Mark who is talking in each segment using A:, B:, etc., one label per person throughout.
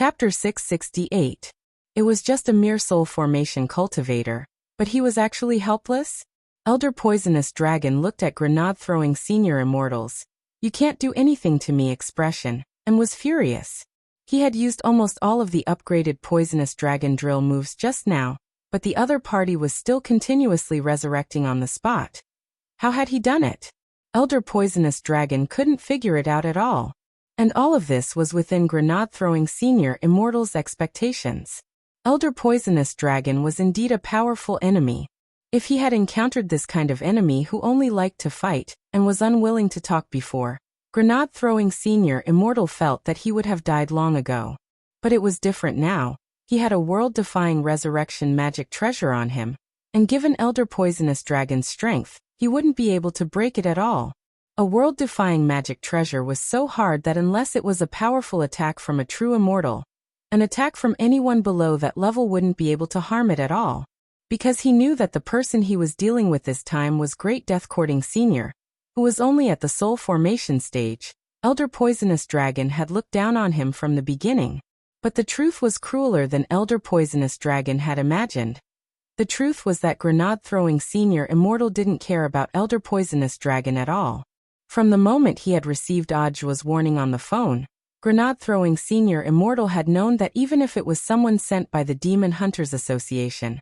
A: Chapter 668. It was just a mere soul formation cultivator, but he was actually helpless? Elder Poisonous Dragon looked at grenade-throwing senior immortals. "You can't do anything to me" expression, and was furious. He had used almost all of the upgraded Poisonous Dragon drill moves just now, but the other party was still continuously resurrecting on the spot. How had he done it? Elder Poisonous Dragon couldn't figure it out at all. And all of this was within grenade-throwing senior immortals' expectations. Elder Poisonous Dragon was indeed a powerful enemy. If he had encountered this kind of enemy who only liked to fight and was unwilling to talk before, grenade-throwing senior immortal felt that he would have died long ago. But it was different now. He had a world-defying resurrection magic treasure on him, and given Elder Poisonous Dragon's strength, he wouldn't be able to break it at all. A world-defying magic treasure was so hard that unless it was a powerful attack from a true immortal, an attack from anyone below that level wouldn't be able to harm it at all. Because he knew that the person he was dealing with this time was Great Death-Courting Senior, who was only at the soul formation stage. Elder Poisonous Dragon had looked down on him from the beginning. But the truth was crueler than Elder Poisonous Dragon had imagined. The truth was that grenade-throwing senior immortal didn't care about Elder Poisonous Dragon at all. From the moment he had received Audiobook's warning on the phone, grenade-throwing senior immortal had known that even if it was someone sent by the Demon Hunters Association,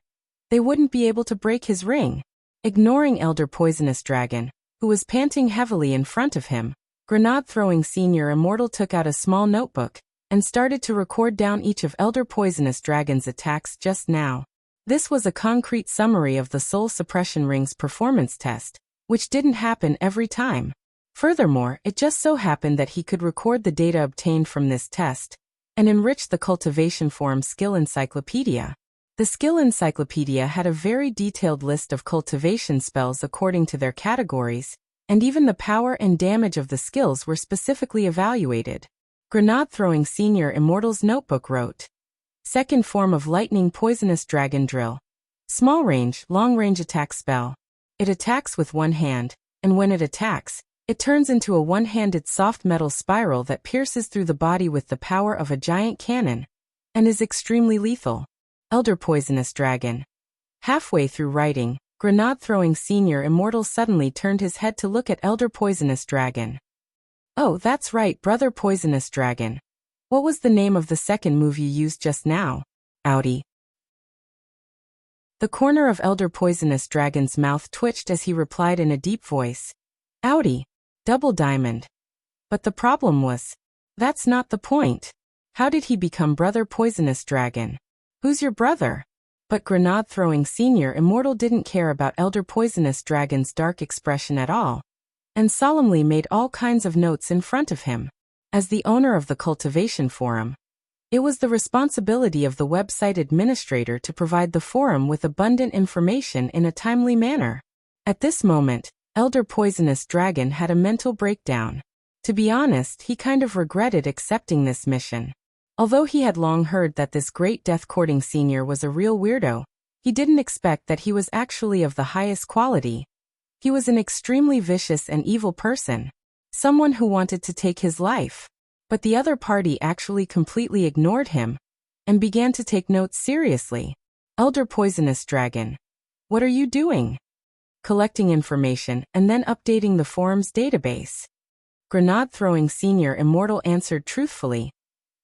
A: they wouldn't be able to break his ring. Ignoring Elder Poisonous Dragon, who was panting heavily in front of him, grenade-throwing senior immortal took out a small notebook and started to record down each of Elder Poisonous Dragon's attacks just now. This was a concrete summary of the Soul Suppression Ring's performance test, which didn't happen every time. Furthermore, it just so happened that he could record the data obtained from this test and enrich the Cultivation Forum Skill Encyclopedia. The Skill Encyclopedia had a very detailed list of cultivation spells according to their categories, and even the power and damage of the skills were specifically evaluated. Grenade-throwing senior immortal's notebook wrote, "Second form of lightning poisonous dragon drill. Small range, long range attack spell. It attacks with one hand, and when it attacks, it turns into a one-handed soft metal spiral that pierces through the body with the power of a giant cannon, and is extremely lethal." Elder Poisonous Dragon. Halfway through writing, grenade-throwing senior immortal suddenly turned his head to look at Elder Poisonous Dragon. "Oh, that's right, Brother Poisonous Dragon. What was the name of the second move you used just now?" "Audi." The corner of Elder Poisonous Dragon's mouth twitched as he replied in a deep voice, "Audi. Double diamond." But the problem was, that's not the point. How did he become Brother Poisonous Dragon? Who's your brother? But grenade-throwing senior immortal didn't care about Elder Poisonous Dragon's dark expression at all, and solemnly made all kinds of notes in front of him. As the owner of the Cultivation Forum, it was the responsibility of the website administrator to provide the forum with abundant information in a timely manner. At this moment, Elder Poisonous Dragon had a mental breakdown. To be honest, he kind of regretted accepting this mission. Although he had long heard that this Great Death-Courting Senior was a real weirdo, he didn't expect that he was actually of the highest quality. He was an extremely vicious and evil person, someone who wanted to take his life. But the other party actually completely ignored him and began to take notes seriously. "Elder Poisonous Dragon, what are you doing?" "Collecting information and then updating the forum's database." Grenade-throwing senior immortal answered truthfully,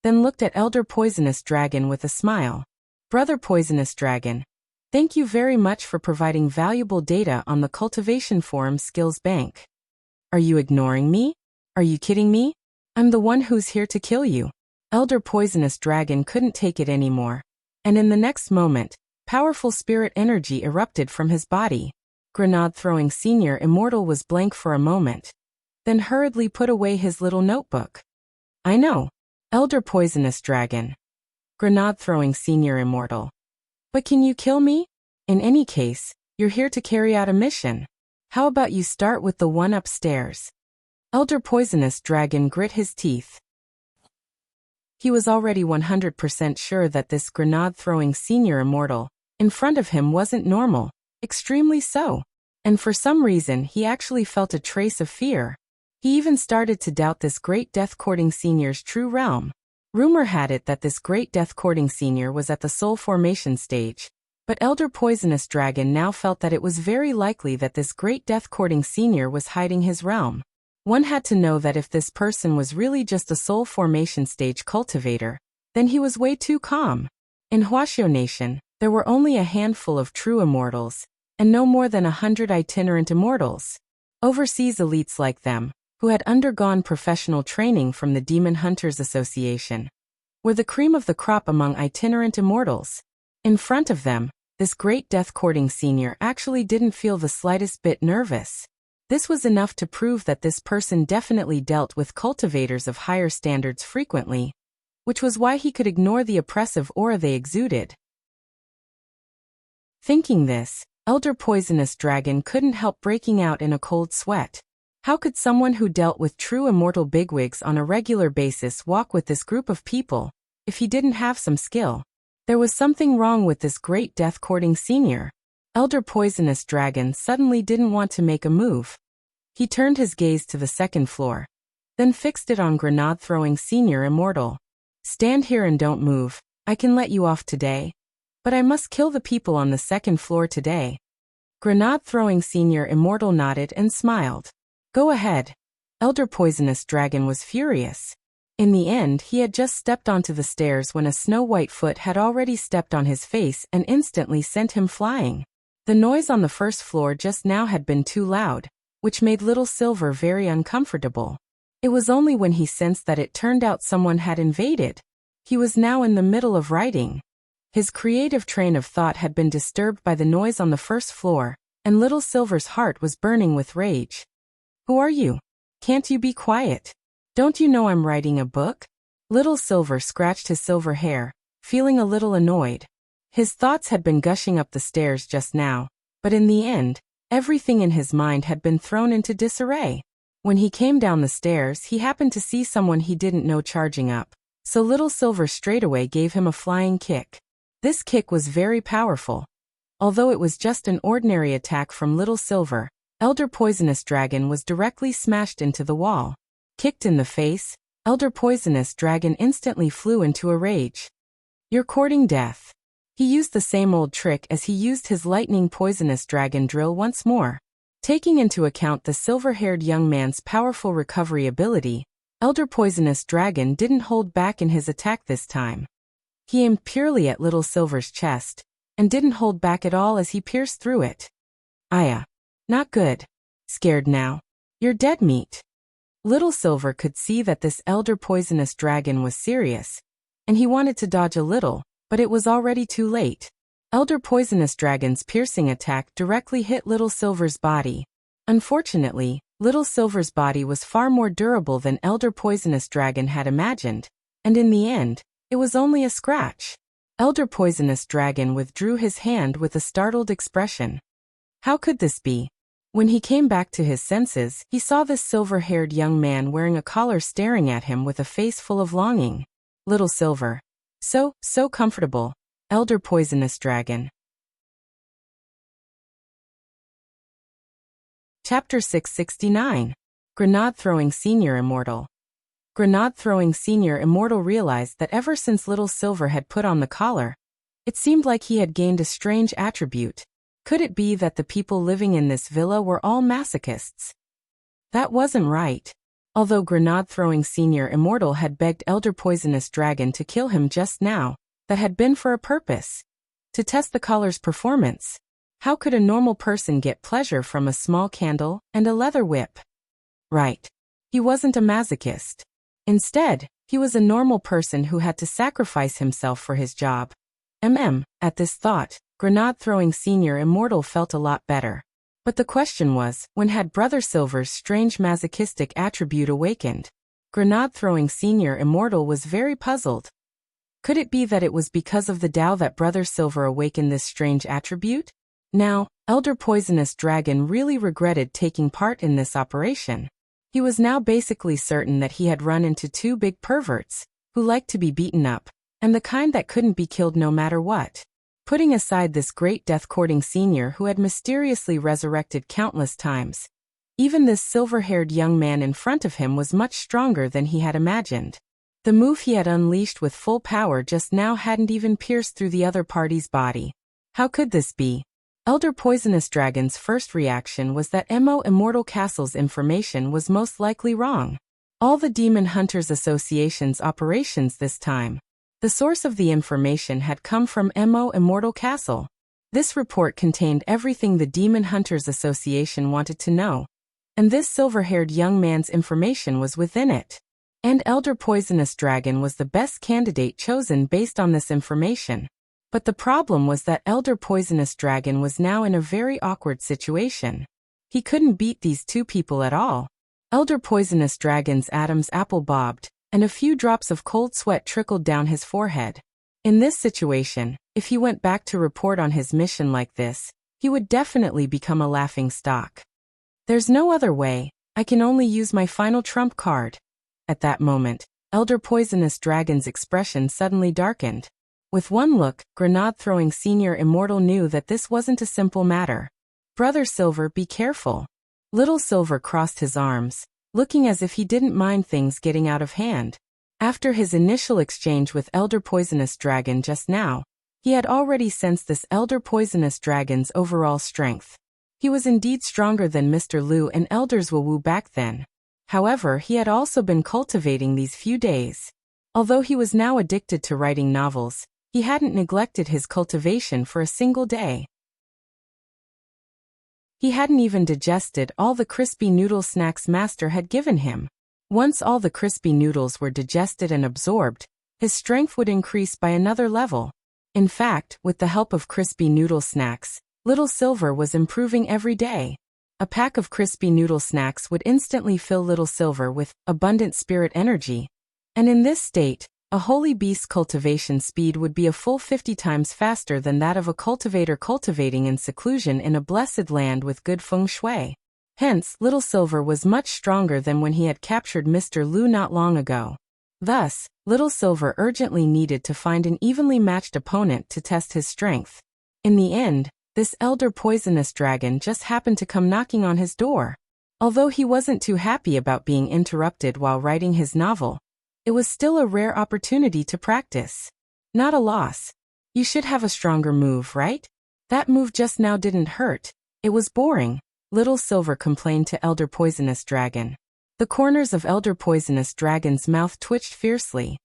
A: then looked at Elder Poisonous Dragon with a smile. "Brother Poisonous Dragon, thank you very much for providing valuable data on the Cultivation Forum Skills Bank. Are you ignoring me? Are you kidding me? I'm the one who's here to kill you." Elder Poisonous Dragon couldn't take it anymore, and in the next moment, powerful spirit energy erupted from his body. Grenade-throwing senior immortal was blank for a moment, then hurriedly put away his little notebook. "I know. Elder Poisonous Dragon." Grenade-throwing senior immortal. "But can you kill me? In any case, you're here to carry out a mission. How about you start with the one upstairs?" Elder Poisonous Dragon grit his teeth. He was already 100% sure that this grenade-throwing senior immortal in front of him wasn't normal, extremely so. And for some reason he actually felt a trace of fear. He even started to doubt this Great Death-Courting Senior's true realm. Rumor had it that this great death-courting senior was at the soul formation stage, but Elder Poisonous Dragon now felt that it was very likely that this great death-courting senior was hiding his realm. One had to know that if this person was really just a soul formation stage cultivator, then he was way too calm. In Huaxiao Nation, there were only a handful of true immortals, and no more than 100 itinerant immortals. Overseas elites like them, who had undergone professional training from the Demon Hunters Association, were the cream of the crop among itinerant immortals. In front of them, this great death-courting senior actually didn't feel the slightest bit nervous. This was enough to prove that this person definitely dealt with cultivators of higher standards frequently, which was why he could ignore the oppressive aura they exuded. Thinking this, Elder Poisonous Dragon couldn't help breaking out in a cold sweat. How could someone who dealt with true immortal bigwigs on a regular basis walk with this group of people, if he didn't have some skill? There was something wrong with this great death-courting senior. Elder Poisonous Dragon suddenly didn't want to make a move. He turned his gaze to the second floor, then fixed it on Grenade-throwing Senior Immortal. Stand here and don't move. I can let you off today, but I must kill the people on the second floor today. Grenade-throwing Senior Immortal nodded and smiled. Go ahead. Elder Poisonous Dragon was furious. In the end, he had just stepped onto the stairs when a snow-white foot had already stepped on his face and instantly sent him flying. The noise on the first floor just now had been too loud, which made Little Silver very uncomfortable. It was only when he sensed that it turned out someone had invaded. He was now in the middle of writing. His creative train of thought had been disturbed by the noise on the first floor, and Little Silver's heart was burning with rage. Who are you? Can't you be quiet? Don't you know I'm writing a book? Little Silver scratched his silver hair, feeling a little annoyed. His thoughts had been gushing up the stairs just now, but in the end, everything in his mind had been thrown into disarray. When he came down the stairs, he happened to see someone he didn't know charging up, so Little Silver straightaway gave him a flying kick. This kick was very powerful. Although it was just an ordinary attack from Little Silver, Elder Poisonous Dragon was directly smashed into the wall. Kicked in the face, Elder Poisonous Dragon instantly flew into a rage. You're courting death. He used the same old trick as he used his lightning poisonous dragon drill once more. Taking into account the silver-haired young man's powerful recovery ability, Elder Poisonous Dragon didn't hold back in his attack this time. He aimed purely at Little Silver's chest, and didn't hold back at all as he pierced through it. Aya. Not good. Scared now? You're dead meat. Little Silver could see that this Elder Poisonous Dragon was serious, and he wanted to dodge a little, but it was already too late. Elder Poisonous Dragon's piercing attack directly hit Little Silver's body. Unfortunately, Little Silver's body was far more durable than Elder Poisonous Dragon had imagined, and in the end, it was only a scratch. Elder Poisonous Dragon withdrew his hand with a startled expression. How could this be? When he came back to his senses, he saw this silver-haired young man wearing a collar staring at him with a face full of longing. Little Silver. So comfortable. Elder Poisonous Dragon. Chapter 669. Grenade-throwing Senior Immortal. Grenade-throwing Senior Immortal realized that ever since Little Silver had put on the collar, it seemed like he had gained a strange attribute. Could it be that the people living in this villa were all masochists? That wasn't right. Although Grenade-throwing Senior Immortal had begged Elder Poisonous Dragon to kill him just now, that had been for a purpose. To test the collar's performance. How could a normal person get pleasure from a small candle and a leather whip? Right. He wasn't a masochist. Instead, he was a normal person who had to sacrifice himself for his job. At this thought, Grenade-throwing Senior Immortal felt a lot better. But the question was, when had Brother Silver's strange masochistic attribute awakened? Grenade-throwing Senior Immortal was very puzzled. Could it be that it was because of the Tao that Brother Silver awakened this strange attribute? Now, Elder Poisonous Dragon really regretted taking part in this operation. He was now basically certain that he had run into two big perverts, who liked to be beaten up, and the kind that couldn't be killed no matter what. Putting aside this great death-courting senior who had mysteriously resurrected countless times, even this silver-haired young man in front of him was much stronger than he had imagined. The move he had unleashed with full power just now hadn't even pierced through the other party's body. How could this be? Elder Poisonous Dragon's first reaction was that Mo Immortal Castle's information was most likely wrong. All the Demon Hunters Association's operations this time. The source of the information had come from Mo Immortal Castle. This report contained everything the Demon Hunters Association wanted to know. And this silver-haired young man's information was within it. And Elder Poisonous Dragon was the best candidate chosen based on this information. But the problem was that Elder Poisonous Dragon was now in a very awkward situation. He couldn't beat these two people at all. Elder Poisonous Dragon's Adam's apple bobbed, and a few drops of cold sweat trickled down his forehead. In this situation, if he went back to report on his mission like this, he would definitely become a laughing stock. There's no other way, I can only use my final trump card. At that moment, Elder Poisonous Dragon's expression suddenly darkened. With one look, Grenade-throwing Senior Immortal knew that this wasn't a simple matter. Brother Silver, be careful. Little Silver crossed his arms, looking as if he didn't mind things getting out of hand. After his initial exchange with Elder Poisonous Dragon just now, he had already sensed this Elder Poisonous Dragon's overall strength. He was indeed stronger than Mr. Lu and Elders Wu back then. However, he had also been cultivating these few days. Although he was now addicted to writing novels, he hadn't neglected his cultivation for a single day. He hadn't even digested all the crispy noodle snacks Master had given him. Once all the crispy noodles were digested and absorbed, his strength would increase by another level. In fact, with the help of crispy noodle snacks, Little Silver was improving every day. A pack of crispy noodle snacks would instantly fill Little Silver with abundant spirit energy. And in this state, a holy beast cultivation speed would be a full 50 times faster than that of a cultivator cultivating in seclusion in a blessed land with good feng shui. Hence, Little Silver was much stronger than when he had captured Mr. Lu not long ago. Thus, Little Silver urgently needed to find an evenly matched opponent to test his strength. In the end, this Elder Poisonous Dragon just happened to come knocking on his door. Although he wasn't too happy about being interrupted while writing his novel, it was still a rare opportunity to practice. Not a loss. You should have a stronger move, right? That move just now didn't hurt. It was boring, Little Silver complained to Elder Poisonous Dragon. The corners of Elder Poisonous Dragon's mouth twitched fiercely.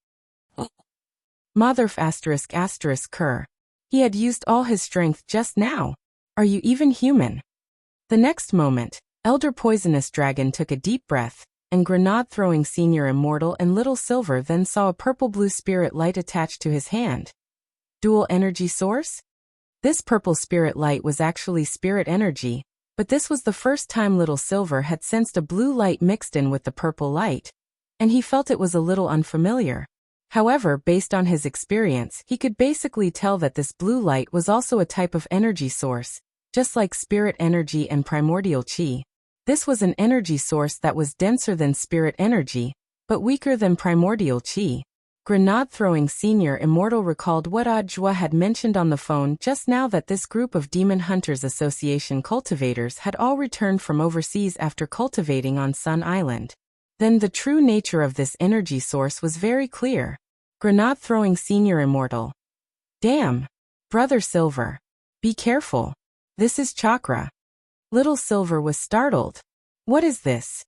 A: Motherf ******. He had used all his strength just now. Are you even human? The next moment, Elder Poisonous Dragon took a deep breath, and Grenade-throwing Senior Immortal and Little Silver then saw a purple-blue spirit light attached to his hand. Dual energy source? This purple spirit light was actually spirit energy, but this was the first time Little Silver had sensed a blue light mixed in with the purple light, and he felt it was a little unfamiliar. However, based on his experience, he could basically tell that this blue light was also a type of energy source, just like spirit energy and primordial chi. This was an energy source that was denser than spirit energy, but weaker than primordial chi. Grenade-throwing Senior Immortal recalled what Jua had mentioned on the phone just now, that this group of Demon Hunters Association cultivators had all returned from overseas after cultivating on Sun Island. Then the true nature of this energy source was very clear. Grenade-throwing Senior Immortal. Damn! Brother Silver. Be careful. This is chakra. Little Silver was startled. What is this?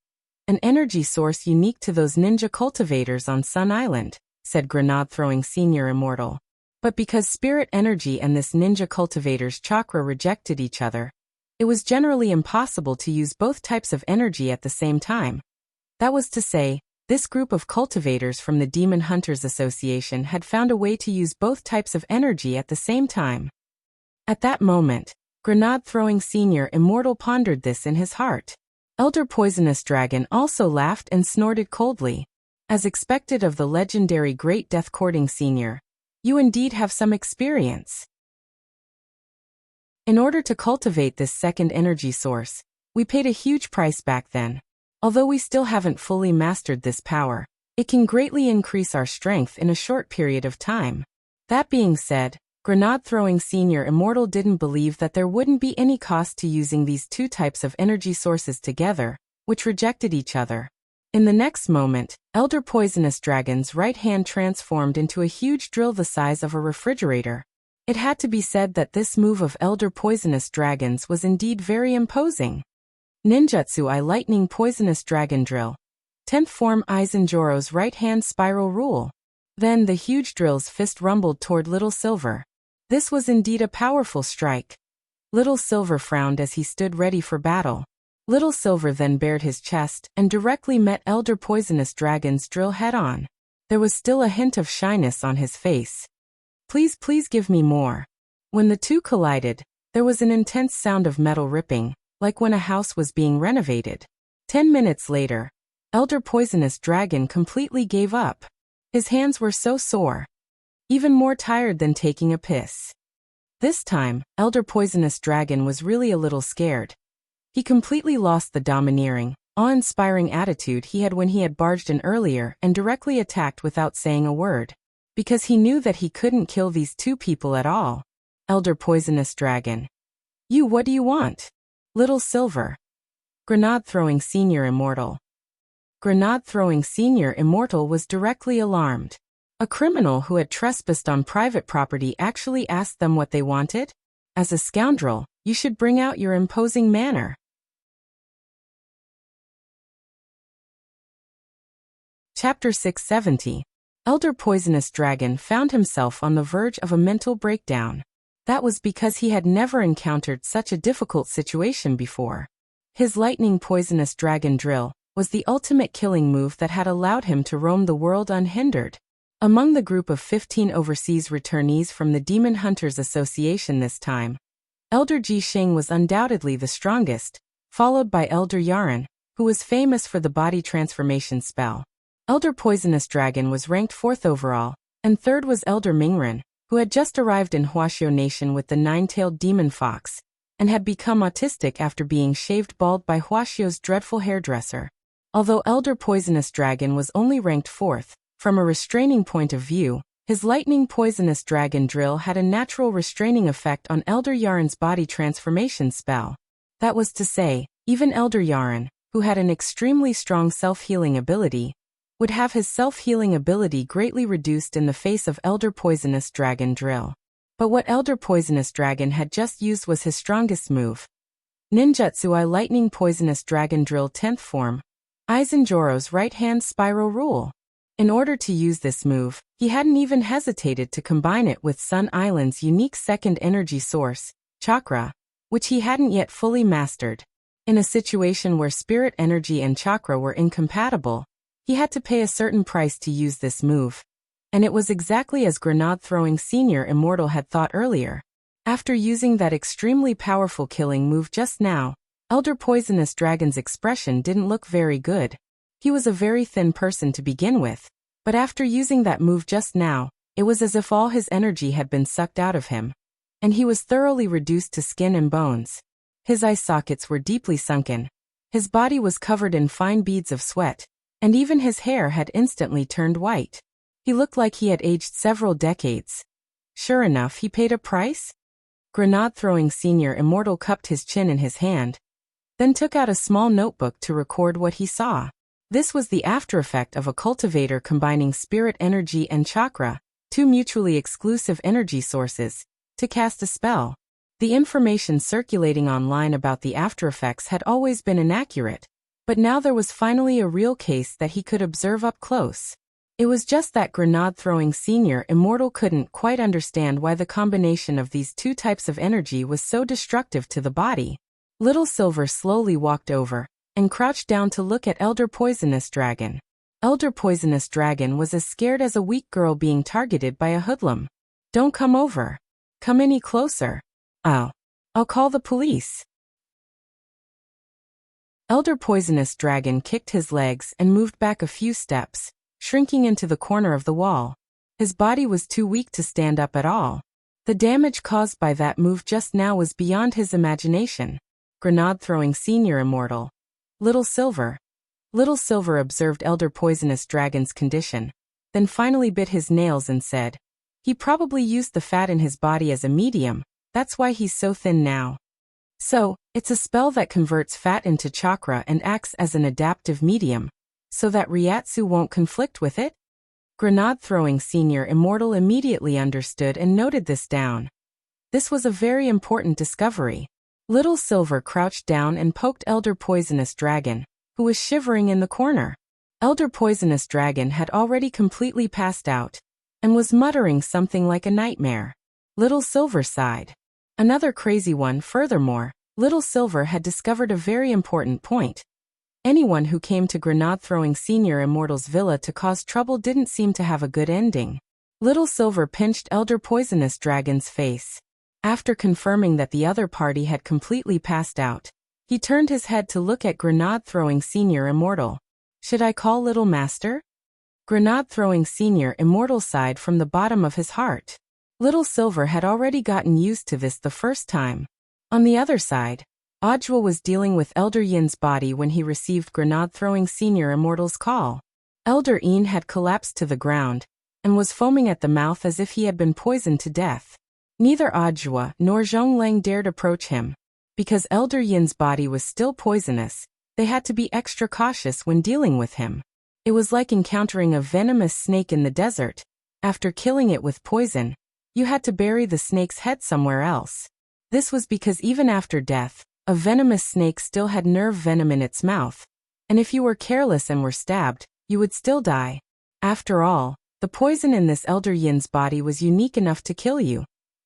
A: An energy source unique to those ninja cultivators on Sun Island, said Grenade-throwing Senior Immortal. But because spirit energy and this ninja cultivator's chakra rejected each other, it was generally impossible to use both types of energy at the same time. That was to say, this group of cultivators from the Demon Hunters Association had found a way to use both types of energy at the same time. At that moment, Grenade-throwing Senior Immortal pondered this in his heart. Elder Poisonous Dragon also laughed and snorted coldly. As expected of the legendary Great Death Courting Senior, you indeed have some experience. In order to cultivate this second energy source, we paid a huge price back then. Although we still haven't fully mastered this power, it can greatly increase our strength in a short period of time. That being said, Grenade-throwing Senior Immortal didn't believe that there wouldn't be any cost to using these two types of energy sources together, which rejected each other. In the next moment, Elder Poisonous Dragon's right hand transformed into a huge drill the size of a refrigerator. It had to be said that this move of Elder Poisonous Dragon's was indeed very imposing. Ninjutsu I Lightning Poisonous Dragon Drill. 10th form Aizenjoro's right hand spiral rule. Then the huge drill's fist rumbled toward Little Silver. This was indeed a powerful strike. Little Silver frowned as he stood ready for battle. Little Silver then bared his chest and directly met Elder Poisonous Dragon's drill head-on. There was still a hint of shyness on his face. Please give me more. When the two collided, there was an intense sound of metal ripping, like when a house was being renovated. 10 minutes later, Elder Poisonous Dragon completely gave up. His hands were so sore. Even more tired than taking a piss. This time, Elder Poisonous Dragon was really a little scared. He completely lost the domineering, awe-inspiring attitude he had when he had barged in earlier and directly attacked without saying a word. Because he knew that he couldn't kill these two people at all. Elder Poisonous Dragon. What do you want? Little Silver. Grenade-throwing Senior Immortal. Grenade-throwing Senior Immortal was directly alarmed. A criminal who had trespassed on private property actually asked them what they wanted? As a scoundrel, you should bring out your imposing manner. Chapter 670. Elder Poisonous Dragon found himself on the verge of a mental breakdown. That was because he had never encountered such a difficult situation before. His Lightning Poisonous Dragon Drill was the ultimate killing move that had allowed him to roam the world unhindered. Among the group of 15 overseas returnees from the Demon Hunters Association this time, Elder Ji Xing was undoubtedly the strongest, followed by Elder Yaren, who was famous for the body transformation spell. Elder Poisonous Dragon was ranked 4th overall, and 3rd was Elder Mingren, who had just arrived in Huaxiao Nation with the 9-tailed demon fox, and had become autistic after being shaved bald by Huaxiao's dreadful hairdresser. Although Elder Poisonous Dragon was only ranked 4th, from a restraining point of view, his Lightning Poisonous Dragon Drill had a natural restraining effect on Elder Yaren's body transformation spell. That was to say, even Elder Yaren, who had an extremely strong self-healing ability, would have his self-healing ability greatly reduced in the face of Elder Poisonous Dragon Drill. But what Elder Poisonous Dragon had just used was his strongest move. Ninjutsu I Lightning Poisonous Dragon Drill 10th form. Aizenjoro's right-hand spiral rule. In order to use this move, he hadn't even hesitated to combine it with Sun Island's unique second energy source, chakra, which he hadn't yet fully mastered. In a situation where spirit energy and chakra were incompatible, he had to pay a certain price to use this move. And it was exactly as Grenade-throwing Senior Immortal had thought earlier. After using that extremely powerful killing move just now, Elder Poisonous Dragon's expression didn't look very good. He was a very thin person to begin with, but after using that move just now, it was as if all his energy had been sucked out of him, and he was thoroughly reduced to skin and bones. His eye sockets were deeply sunken. His body was covered in fine beads of sweat, and even his hair had instantly turned white. He looked like he had aged several decades. Sure enough, he paid a price? Grenade-throwing Senior Immortal cupped his chin in his hand, then took out a small notebook to record what he saw. This was the aftereffect of a cultivator combining spirit energy and chakra, two mutually exclusive energy sources, to cast a spell. The information circulating online about the aftereffects had always been inaccurate, but now there was finally a real case that he could observe up close. It was just that Grenade-throwing Senior Immortal couldn't quite understand why the combination of these two types of energy was so destructive to the body. Little Silver slowly walked over and crouched down to look at Elder Poisonous Dragon. Elder Poisonous Dragon was as scared as a weak girl being targeted by a hoodlum. Don't come over. Come any closer. I'll call the police. Elder Poisonous Dragon kicked his legs and moved back a few steps, shrinking into the corner of the wall. His body was too weak to stand up at all. The damage caused by that move just now was beyond his imagination. Grenade-throwing Senior Immortal. Little Silver. Little Silver observed Elder Poisonous Dragon's condition, then finally bit his nails and said, "He probably used the fat in his body as a medium, that's why he's so thin now." So, it's a spell that converts fat into chakra and acts as an adaptive medium. so that Ryatsu won't conflict with it? Grenade-throwing senior immortal immediately understood and noted this down. This was a very important discovery. Little Silver crouched down and poked Elder Poisonous Dragon, who was shivering in the corner. Elder Poisonous Dragon had already completely passed out, and was muttering something like a nightmare. Little Silver sighed. Another crazy one. Furthermore, Little Silver had discovered a very important point. Anyone who came to Grenade-throwing Senior Immortal's villa to cause trouble didn't seem to have a good ending. Little Silver pinched Elder Poisonous Dragon's face. After confirming that the other party had completely passed out, he turned his head to look at Grenade-throwing Senior Immortal. Should I call Little Master? Grenade-throwing Senior Immortal sighed from the bottom of his heart. Little Silver had already gotten used to this the first time. On the other side, Audiobook was dealing with Elder Yin's body when he received Grenade-throwing Senior Immortal's call. Elder Yin had collapsed to the ground, and was foaming at the mouth as if he had been poisoned to death. Neither Audiobook nor Zhongleng dared approach him. Because Elder Yin's body was still poisonous, they had to be extra cautious when dealing with him. It was like encountering a venomous snake in the desert. After killing it with poison, you had to bury the snake's head somewhere else. This was because even after death, a venomous snake still had nerve venom in its mouth, and if you were careless and were stabbed, you would still die. After all, the poison in this Elder Yin's body was unique enough to kill you.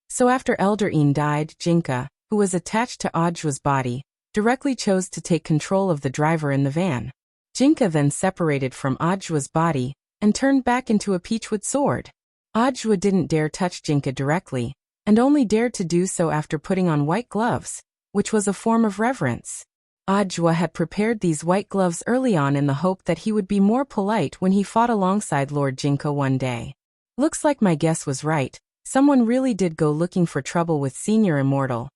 A: So after Elder Yin died, Jinka, who was attached to Audiobook's body, directly chose to take control of the driver in the van. Jinka then separated from Audiobook's body, and turned back into a peachwood sword. Audiobook didn't dare touch Jinka directly, and only dared to do so after putting on white gloves, which was a form of reverence. Audiobook had prepared these white gloves early on in the hope that he would be more polite when he fought alongside Lord Jinka one day. Looks like my guess was right. Someone really did go looking for trouble with Senior Immortal,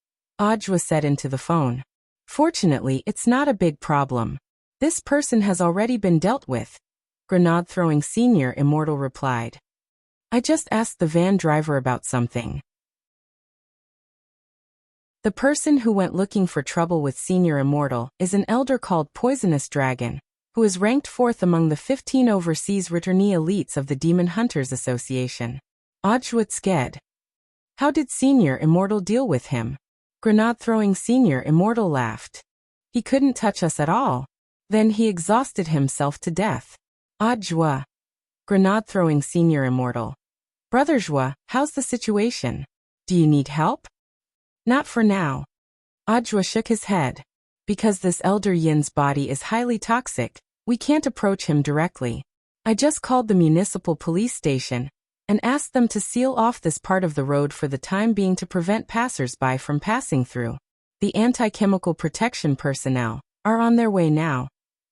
A: Audiobook said into the phone. Fortunately, it's not a big problem. This person has already been dealt with, Grenade-throwing Senior Immortal replied. I just asked the van driver about something. The person who went looking for trouble with Senior Immortal is an elder called Poisonous Dragon, who is ranked 4th among the 15 overseas returnee elites of the Demon Hunters Association. Audiobook scared. How did Senior Immortal deal with him? Grenade-throwing Senior Immortal laughed. He couldn't touch us at all. Then he exhausted himself to death. Audiobook. Grenade-throwing Senior Immortal. Brother Zhua, how's the situation? Do you need help? Not for now. Audiobook shook his head. Because this Elder Yin's body is highly toxic, we can't approach him directly. I just called the municipal police station and asked them to seal off this part of the road for the time being to prevent passers-by from passing through. The anti-chemical protection personnel are on their way now,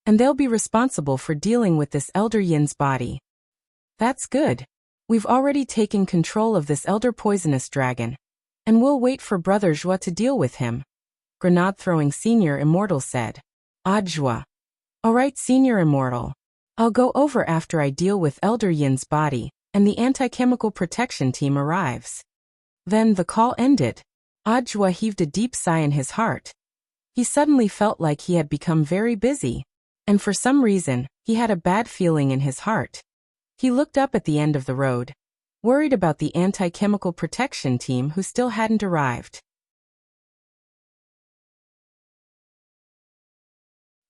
A: and they'll be responsible for dealing with this Elder Yin's body. That's good. We've already taken control of this Elder Poisonous Dragon, and we'll wait for Brother Zhua to deal with him, Grenade-throwing Senior Immortal said. Zhua. Alright Senior Immortal. I'll go over after I deal with Elder Yin's body, and the anti-chemical protection team arrives. Then the call ended. Zhua heaved a deep sigh in his heart. He suddenly felt like he had become very busy, and for some reason, he had a bad feeling in his heart. He looked up at the end of the road, worried about the anti-chemical protection team who still hadn't arrived.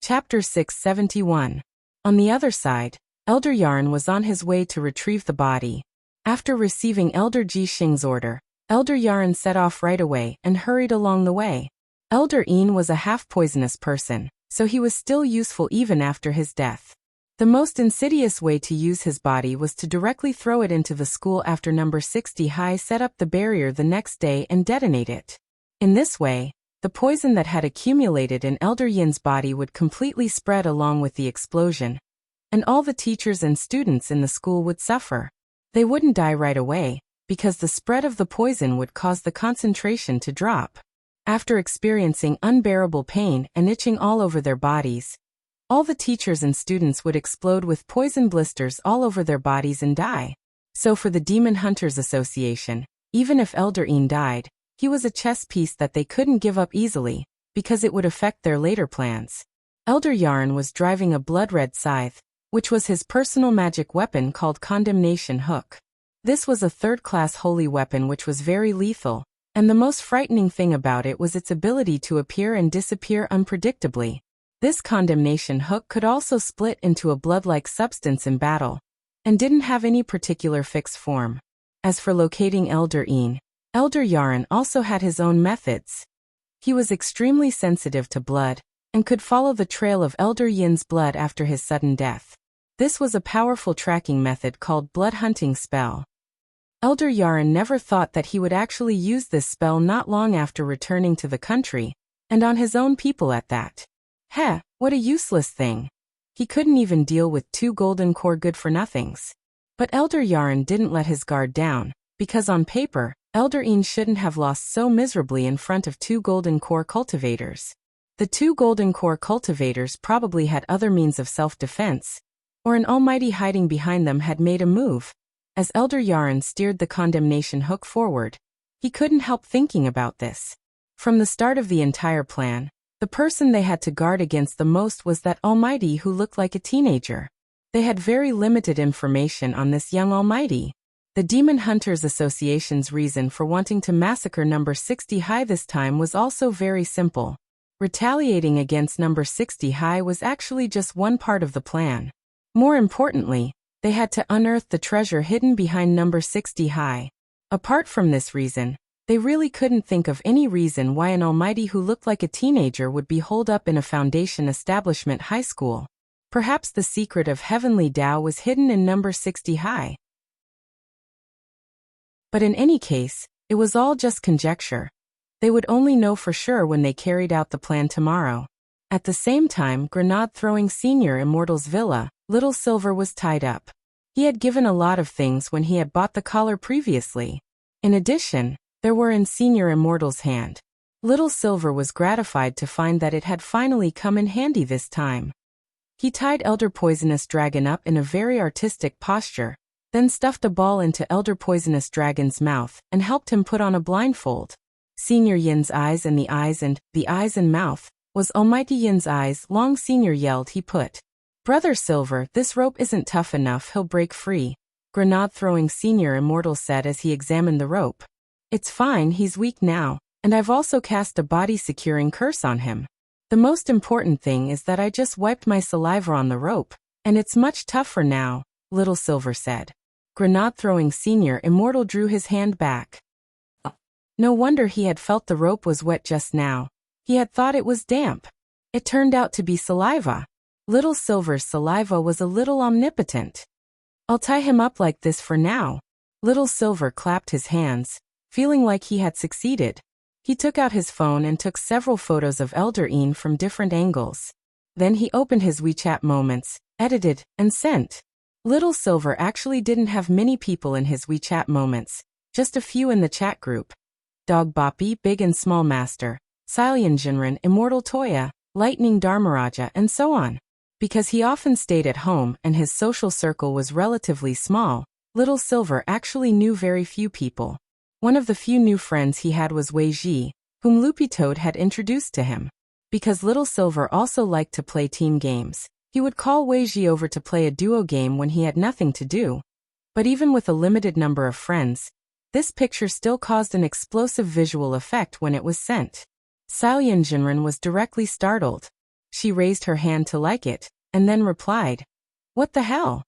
A: Chapter 671. On the other side, Elder Yarn was on his way to retrieve the body. After receiving Elder Ji Xing's order, Elder Yarn set off right away and hurried along the way. Elder Yin was a half-poisonous person, so he was still useful even after his death. The most insidious way to use his body was to directly throw it into the school after number 60 High set up the barrier the next day and detonate it. In this way, the poison that had accumulated in Elder Yin's body would completely spread along with the explosion, and all the teachers and students in the school would suffer. They wouldn't die right away, because the spread of the poison would cause the concentration to drop. After experiencing unbearable pain and itching all over their bodies, all the teachers and students would explode with poison blisters all over their bodies and die. So for the Demon Hunters Association, even if Elder Yin died, he was a chess piece that they couldn't give up easily, because it would affect their later plans. Elder Yarn was driving a blood-red scythe, which was his personal magic weapon called Condemnation Hook. This was a third-class holy weapon which was very lethal, and the most frightening thing about it was its ability to appear and disappear unpredictably. This Condemnation Hook could also split into a blood-like substance in battle, and didn't have any particular fixed form. As for locating Elder Ian, Elder Yaron also had his own methods. He was extremely sensitive to blood, and could follow the trail of Elder Yin's blood after his sudden death. This was a powerful tracking method called blood hunting spell. Elder Yaron never thought that he would actually use this spell not long after returning to the country, and on his own people at that. Heh, what a useless thing. He couldn't even deal with 2 golden core good-for-nothings. But Elder Yaron didn't let his guard down, because on paper, Elder Ian shouldn't have lost so miserably in front of 2 golden core cultivators. The 2 golden core cultivators probably had other means of self-defense, or an almighty hiding behind them had made a move. As Elder Yaron steered the Condemnation Hook forward, he couldn't help thinking about this. From the start of the entire plan, the person they had to guard against the most was that almighty who looked like a teenager. They had very limited information on this young almighty. The Demon Hunters Association's reason for wanting to massacre number 60 High this time was also very simple. Retaliating against number 60 High was actually just one part of the plan. More importantly, they had to unearth the treasure hidden behind number 60 High. Apart from this reason, they really couldn't think of any reason why an almighty who looked like a teenager would be holed up in a Foundation Establishment high school. Perhaps the secret of Heavenly Tao was hidden in number 60 High. But in any case, it was all just conjecture. They would only know for sure when they carried out the plan tomorrow. At the same time, grenade-throwing Senior Immortal's villa, Little Silver was tied up. He had given a lot of things when he had bought the collar previously. In addition, there were in Senior Immortal's hand. Little Silver was gratified to find that it had finally come in handy this time. He tied Elder Poisonous Dragon up in a very artistic posture, then stuffed a ball into Elder Poisonous Dragon's mouth and helped him put on a blindfold. Senior Yin's eyes and the eyes and mouth, was Almighty Yin's eyes. Long Senior yelled. He put, "Brother Silver, this rope isn't tough enough, he'll break free," Grenade-throwing Senior Immortal said as he examined the rope. "It's fine, he's weak now, and I've also cast a body-securing curse on him. The most important thing is that I just wiped my saliva on the rope, and it's much tougher now," Little Silver said. Grenade-throwing Senior Immortal drew his hand back. No wonder he had felt the rope was wet just now. He had thought it was damp. It turned out to be saliva. Little Silver's saliva was a little omnipotent. "I'll tie him up like this for now." Little Silver clapped his hands, feeling like he had succeeded. He took out his phone and took several photos of Elder Ian from different angles. Then he opened his WeChat moments, edited, and sent. Little Silver actually didn't have many people in his WeChat moments, just a few in the chat group. Dog Boppy, Big and Small Master, Silian Jinran, Immortal Toya, Lightning Dharmaraja, and so on. Because he often stayed at home and his social circle was relatively small, Little Silver actually knew very few people. One of the few new friends he had was Wei Ji, whom Loopy Toad had introduced to him. Because Little Silver also liked to play team games, he would call Wei Ji over to play a duo game when he had nothing to do. But even with a limited number of friends, this picture still caused an explosive visual effect when it was sent. Silian Jinran was directly startled. She raised her hand to like it, and then replied, "What the hell?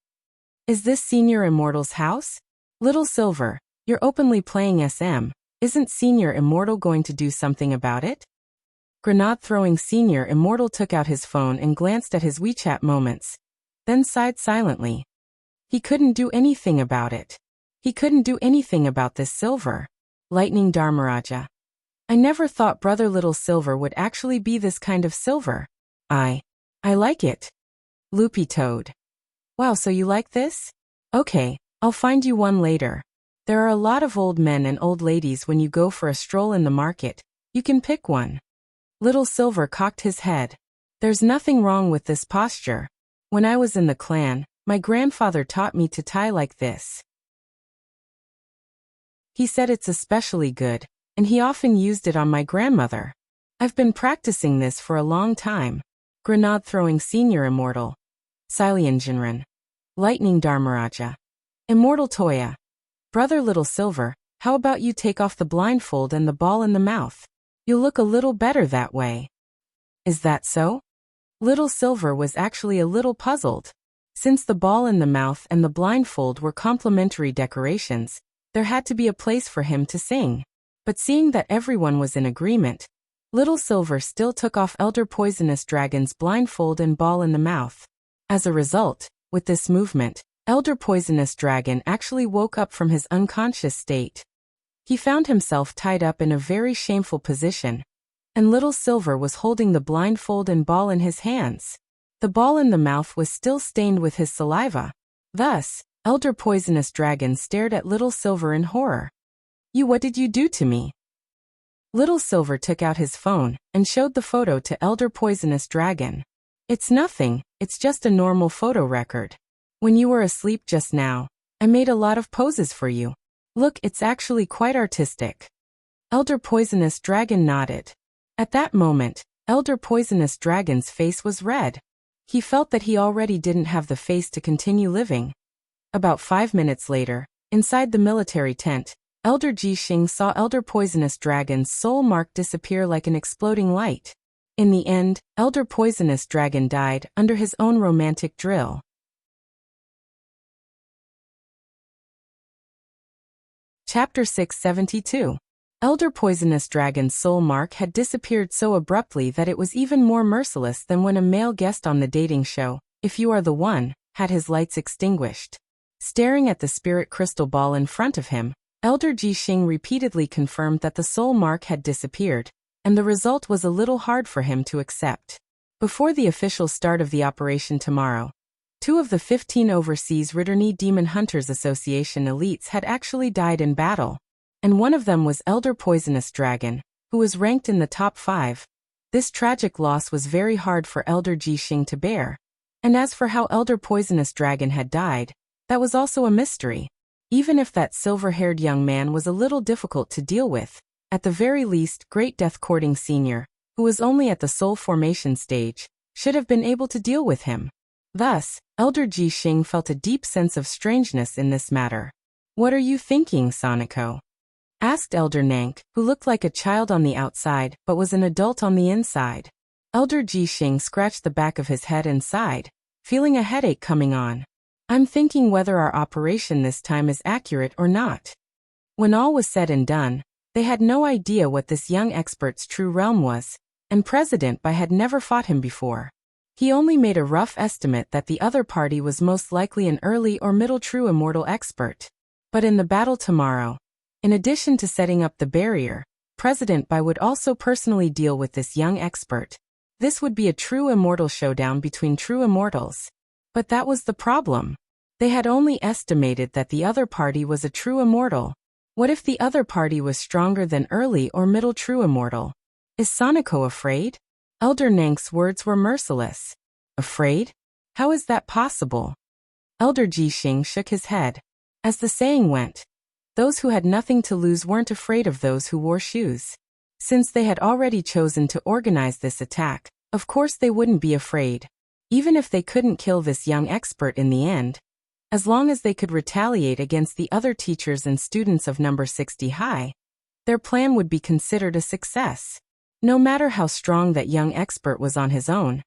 A: Is this Senior Immortal's house? Little Silver, you're openly playing SM. Isn't Senior Immortal going to do something about it?" Grenade-throwing Senior Immortal took out his phone and glanced at his WeChat moments, then sighed silently. He couldn't do anything about it. He couldn't do anything about this Silver. Lightning Dharmaraja. "I never thought Brother Little Silver would actually be this kind of silver. I like it." Loopy Toad. "Wow, so you like this? Okay, I'll find you one later. There are a lot of old men and old ladies when you go for a stroll in the market. You can pick one." Little Silver cocked his head. "There's nothing wrong with this posture. When I was in the clan, my grandfather taught me to tie like this. He said it's especially good, and he often used it on my grandmother. I've been practicing this for a long time." Grenade-throwing Senior Immortal. Jinran. Lightning Dharmaraja. Immortal Toya. Brother Little Silver, how about you take off the blindfold and the ball in the mouth? You'll look a little better that way. Is that so? Little Silver was actually a little puzzled. Since the ball in the mouth and the blindfold were complementary decorations, there had to be a place for him to sing. But seeing that everyone was in agreement, Little Silver still took off Elder Poisonous Dragon's blindfold and ball in the mouth. As a result, with this movement, Elder Poisonous Dragon actually woke up from his unconscious state. He found himself tied up in a very shameful position, and Little Silver was holding the blindfold and ball in his hands. The ball in the mouth was still stained with his saliva. Thus, Elder Poisonous Dragon stared at Little Silver in horror. What did you do to me? Little Silver took out his phone and showed the photo to Elder Poisonous Dragon. It's nothing, it's just a normal photo record. When you were asleep just now, I made a lot of poses for you. Look, it's actually quite artistic. Elder Poisonous Dragon nodded. At that moment, Elder Poisonous Dragon's face was red. He felt that he already didn't have the face to continue living. About 5 minutes later, inside the military tent, Elder Jixing saw Elder Poisonous Dragon's soul mark disappear like an exploding light. In the end, Elder Poisonous Dragon died under his own romantic drill. Chapter 672. Elder Poisonous Dragon's soul mark had disappeared so abruptly that it was even more merciless than when a male guest on the dating show, If You Are the One, had his lights extinguished. Staring at the spirit crystal ball in front of him, Elder Jixing repeatedly confirmed that the soul mark had disappeared, and the result was a little hard for him to accept. Before the official start of the operation tomorrow, 2 of the 15 Overseas Ridderny Demon Hunters Association elites had actually died in battle, and one of them was Elder Poisonous Dragon, who was ranked in the top 5. This tragic loss was very hard for Elder Jixing to bear, and as for how Elder Poisonous Dragon had died, that was also a mystery. Even if that silver-haired young man was a little difficult to deal with, at the very least, Great Death Courting Sr., who was only at the soul formation stage, should have been able to deal with him. Thus, Elder Jixing felt a deep sense of strangeness in this matter. What are you thinking, Soniko? Asked Elder Nank, who looked like a child on the outside but was an adult on the inside. Elder Jixing scratched the back of his head and sighed, feeling a headache coming on. I'm thinking whether our operation this time is accurate or not. When all was said and done, they had no idea what this young expert's true realm was, and President Bai had never fought him before. He only made a rough estimate that the other party was most likely an early or middle true immortal expert. But in the battle tomorrow, in addition to setting up the barrier, President Bai would also personally deal with this young expert. This would be a true immortal showdown between true immortals. But that was the problem. They had only estimated that the other party was a true immortal. What if the other party was stronger than early or middle true immortal? Is Soniko afraid? Elder Nank's words were merciless. Afraid? How is that possible? Elder Jixing shook his head. As the saying went, those who had nothing to lose weren't afraid of those who wore shoes. Since they had already chosen to organize this attack, of course they wouldn't be afraid. Even if they couldn't kill this young expert in the end, as long as they could retaliate against the other teachers and students of number 60 high, their plan would be considered a success. No matter how strong that young expert was on his own,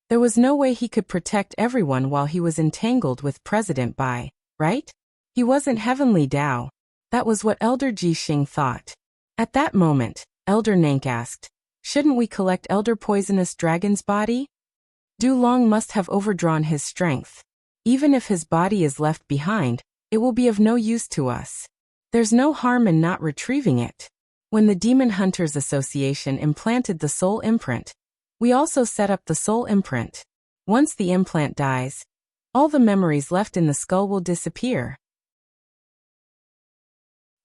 A: there was no way he could protect everyone while he was entangled with President Bai, right? He wasn't Heavenly Tao. That was what Elder Jixing thought. At that moment, Elder Nank asked, shouldn't we collect Elder Poisonous Dragon's body? Du Long must have overdrawn his strength. Even if his body is left behind, it will be of no use to us. There's no harm in not retrieving it. When the Demon Hunters Association implanted the soul imprint, we also set up the soul imprint. Once the implant dies, all the memories left in the skull will disappear.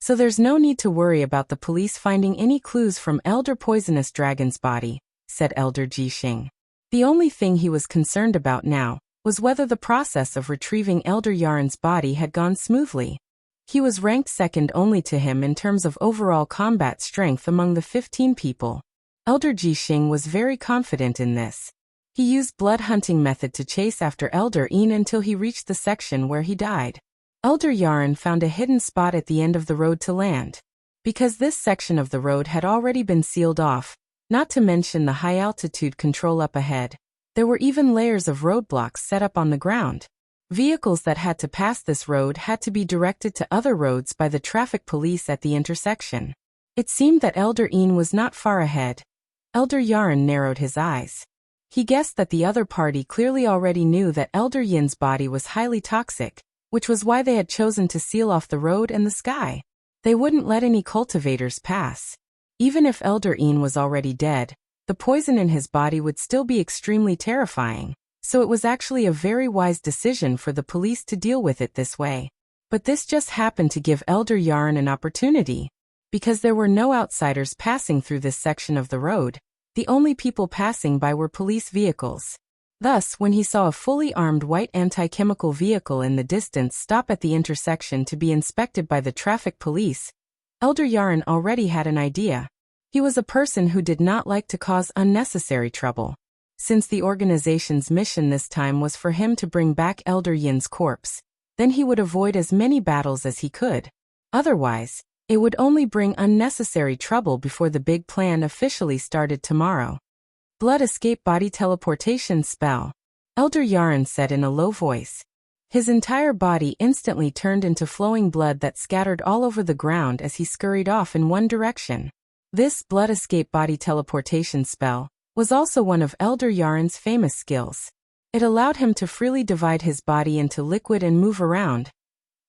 A: So there's no need to worry about the police finding any clues from Elder Poisonous Dragon's body, said Elder Jixing. The only thing he was concerned about now was whether the process of retrieving Elder Yaren's body had gone smoothly. He was ranked second only to him in terms of overall combat strength among the 15 people. Elder Jixing was very confident in this. He used blood hunting method to chase after Elder Ian until he reached the section where he died. Elder Yaron found a hidden spot at the end of the road to land. Because this section of the road had already been sealed off, not to mention the high-altitude control up ahead, there were even layers of roadblocks set up on the ground. Vehicles that had to pass this road had to be directed to other roads by the traffic police at the intersection. It seemed that Elder Ian was not far ahead. Elder Yaron narrowed his eyes. He guessed that the other party clearly already knew that Elder Yin's body was highly toxic, which was why they had chosen to seal off the road and the sky. They wouldn't let any cultivators pass. Even if Elder Ian was already dead, the poison in his body would still be extremely terrifying, so it was actually a very wise decision for the police to deal with it this way. But this just happened to give Elder Yaron an opportunity. Because there were no outsiders passing through this section of the road, the only people passing by were police vehicles. Thus, when he saw a fully armed white anti-chemical vehicle in the distance stop at the intersection to be inspected by the traffic police, Elder Yaron already had an idea. He was a person who did not like to cause unnecessary trouble. Since the organization's mission this time was for him to bring back Elder Yin's corpse, then he would avoid as many battles as he could. Otherwise, it would only bring unnecessary trouble before the big plan officially started tomorrow. Blood escape body teleportation spell, Elder Yaron said in a low voice. His entire body instantly turned into flowing blood that scattered all over the ground as he scurried off in one direction. This blood escape body teleportation spell was also one of Elder Yaron's famous skills. It allowed him to freely divide his body into liquid and move around,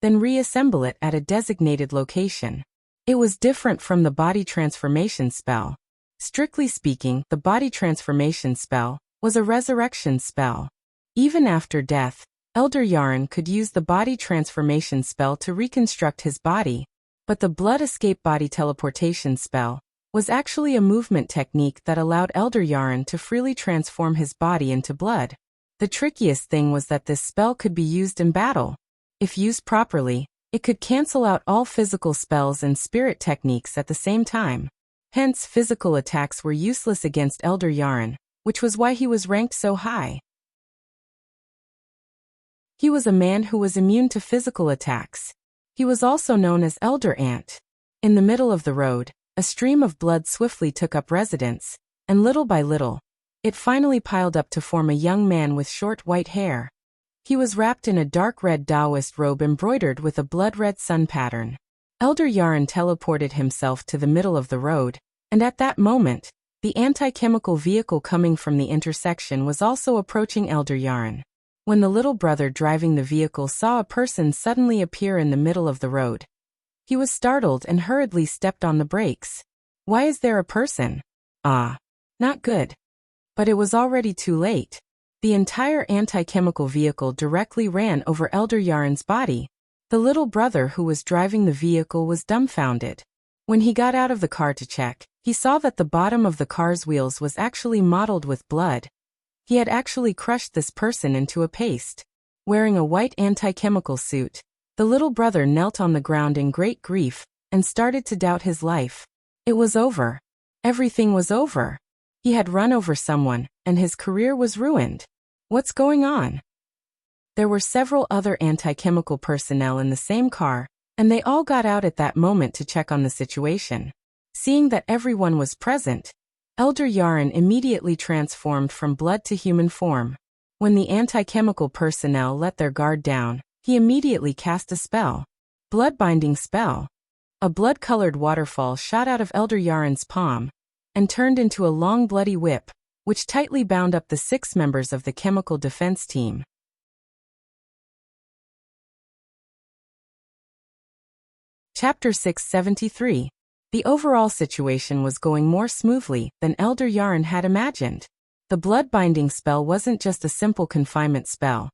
A: then reassemble it at a designated location. It was different from the body transformation spell. Strictly speaking, the body transformation spell was a resurrection spell. Even after death, Elder Yaron could use the body transformation spell to reconstruct his body, but the blood escape body teleportation spell was actually a movement technique that allowed Elder Yaron to freely transform his body into blood. The trickiest thing was that this spell could be used in battle. If used properly, it could cancel out all physical spells and spirit techniques at the same time. Hence, physical attacks were useless against Elder Yaron, which was why he was ranked so high. He was a man who was immune to physical attacks. He was also known as Elder Ant. In the middle of the road, a stream of blood swiftly took up residence, and little by little, it finally piled up to form a young man with short white hair. He was wrapped in a dark red Taoist robe embroidered with a blood-red sun pattern. Elder Yaron teleported himself to the middle of the road, and at that moment, the anti-chemical vehicle coming from the intersection was also approaching Elder Yaron. When the little brother driving the vehicle saw a person suddenly appear in the middle of the road, he was startled and hurriedly stepped on the brakes. Why is there a person? Ah, not good. But it was already too late. The entire anti-chemical vehicle directly ran over Elder Yaron's body. The little brother who was driving the vehicle was dumbfounded. When he got out of the car to check, he saw that the bottom of the car's wheels was actually mottled with blood. He had actually crushed this person into a paste. Wearing a white anti-chemical suit, the little brother knelt on the ground in great grief and started to doubt his life. It was over. Everything was over. He had run over someone, and his career was ruined. What's going on? There were several other anti-chemical personnel in the same car, and they all got out at that moment to check on the situation. Seeing that everyone was present, Elder Yaron immediately transformed from blood to human form. When the anti-chemical personnel let their guard down, he immediately cast a spell. Blood-binding spell. A blood-colored waterfall shot out of Elder Yaron's palm and turned into a long bloody whip, which tightly bound up the 6 members of the chemical defense team. Chapter 673. The overall situation was going more smoothly than Elder Yaron had imagined. The blood-binding spell wasn't just a simple confinement spell,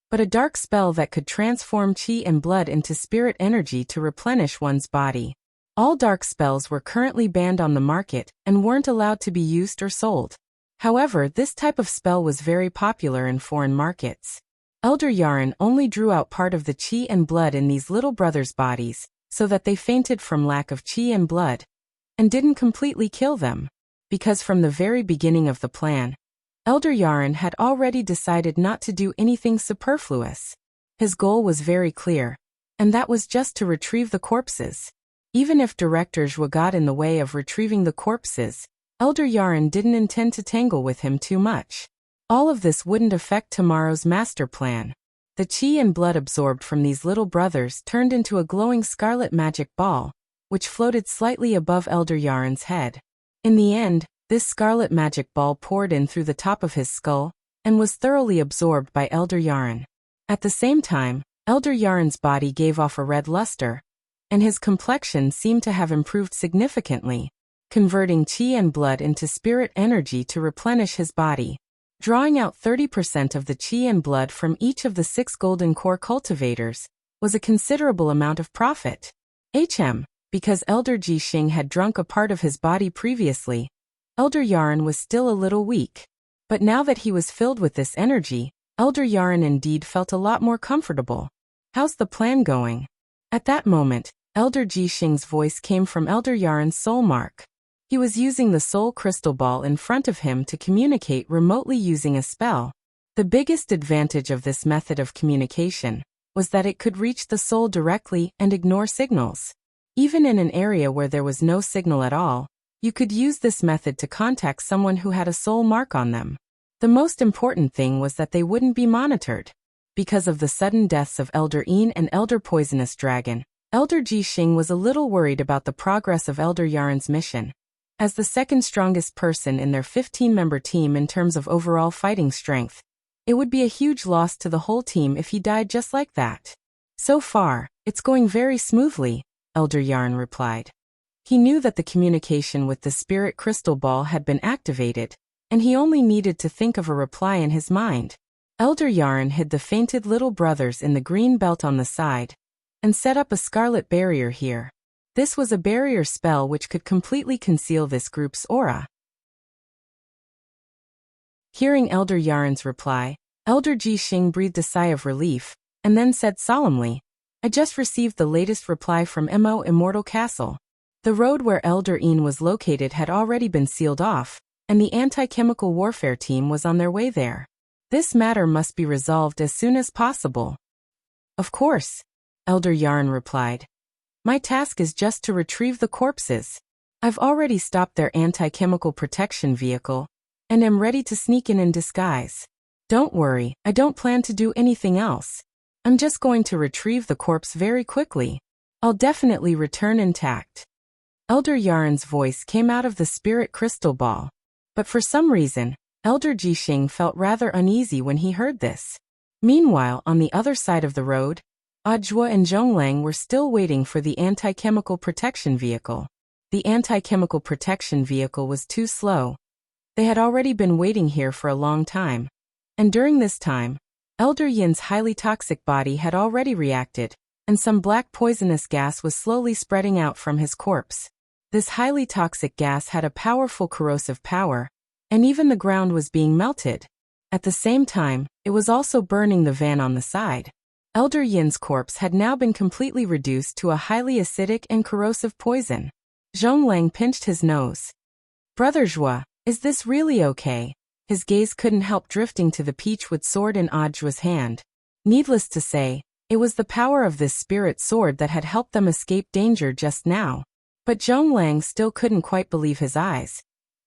A: but a dark spell that could transform chi and blood into spirit energy to replenish one's body. All dark spells were currently banned on the market and weren't allowed to be used or sold. However, this type of spell was very popular in foreign markets. Elder Yaron only drew out part of the chi and blood in these little brothers' bodies, so that they fainted from lack of chi and blood, and didn't completely kill them. Because from the very beginning of the plan, Elder Yaren had already decided not to do anything superfluous. His goal was very clear, and that was just to retrieve the corpses. Even if Director Zhua got in the way of retrieving the corpses, Elder Yaren didn't intend to tangle with him too much. All of this wouldn't affect tomorrow's master plan. The qi and blood absorbed from these little brothers turned into a glowing scarlet magic ball, which floated slightly above Elder Yaren's head. In the end, this scarlet magic ball poured in through the top of his skull, and was thoroughly absorbed by Elder Yaren. At the same time, Elder Yaren's body gave off a red luster, and his complexion seemed to have improved significantly, converting qi and blood into spirit energy to replenish his body. Drawing out 30% of the qi and blood from each of the 6 golden core cultivators was a considerable amount of profit. Because Elder Jixing had drunk a part of his body previously, Elder Yaren was still a little weak. But now that he was filled with this energy, Elder Yaren indeed felt a lot more comfortable. "How's the plan going?" At that moment, Elder Jixing's voice came from Elder Yaren's soul mark. He was using the soul crystal ball in front of him to communicate remotely using a spell. The biggest advantage of this method of communication was that it could reach the soul directly and ignore signals. Even in an area where there was no signal at all, you could use this method to contact someone who had a soul mark on them. The most important thing was that they wouldn't be monitored. Because of the sudden deaths of Elder Yin and Elder Poisonous Dragon, Elder Jixing was a little worried about the progress of Elder Yaren's mission. As the second strongest person in their 15-member team in terms of overall fighting strength, it would be a huge loss to the whole team if he died just like that. "So far, it's going very smoothly," Elder Yaren replied. He knew that the communication with the spirit crystal ball had been activated, and he only needed to think of a reply in his mind. Elder Yaren hid the fainted little brothers in the green belt on the side, and set up a scarlet barrier here. This was a barrier spell which could completely conceal this group's aura. Hearing Elder Yaren's reply, Elder Jixing breathed a sigh of relief, and then said solemnly, "I just received the latest reply from Mo Immortal Castle. The road where Elder Yin was located had already been sealed off, and the anti-chemical warfare team was on their way there. This matter must be resolved as soon as possible." "Of course," Elder Yaren replied. "My task is just to retrieve the corpses. I've already stopped their anti-chemical protection vehicle, and am ready to sneak in disguise. Don't worry, I don't plan to do anything else. I'm just going to retrieve the corpse very quickly. I'll definitely return intact." Elder Yaren's voice came out of the spirit crystal ball. But for some reason, Elder Jixing felt rather uneasy when he heard this. Meanwhile, on the other side of the road, Zhua and Zhonglang were still waiting for the anti-chemical protection vehicle. The anti-chemical protection vehicle was too slow. They had already been waiting here for a long time. And during this time, Elder Yin's highly toxic body had already reacted, and some black poisonous gas was slowly spreading out from his corpse. This highly toxic gas had a powerful corrosive power, and even the ground was being melted. At the same time, it was also burning the van on the side. Elder Yin's corpse had now been completely reduced to a highly acidic and corrosive poison. Zhonglang pinched his nose. "Brother Zhua, is this really okay?" His gaze couldn't help drifting to the peachwood sword in Zhua's hand. Needless to say, it was the power of this spirit sword that had helped them escape danger just now. But Zhonglang still couldn't quite believe his eyes.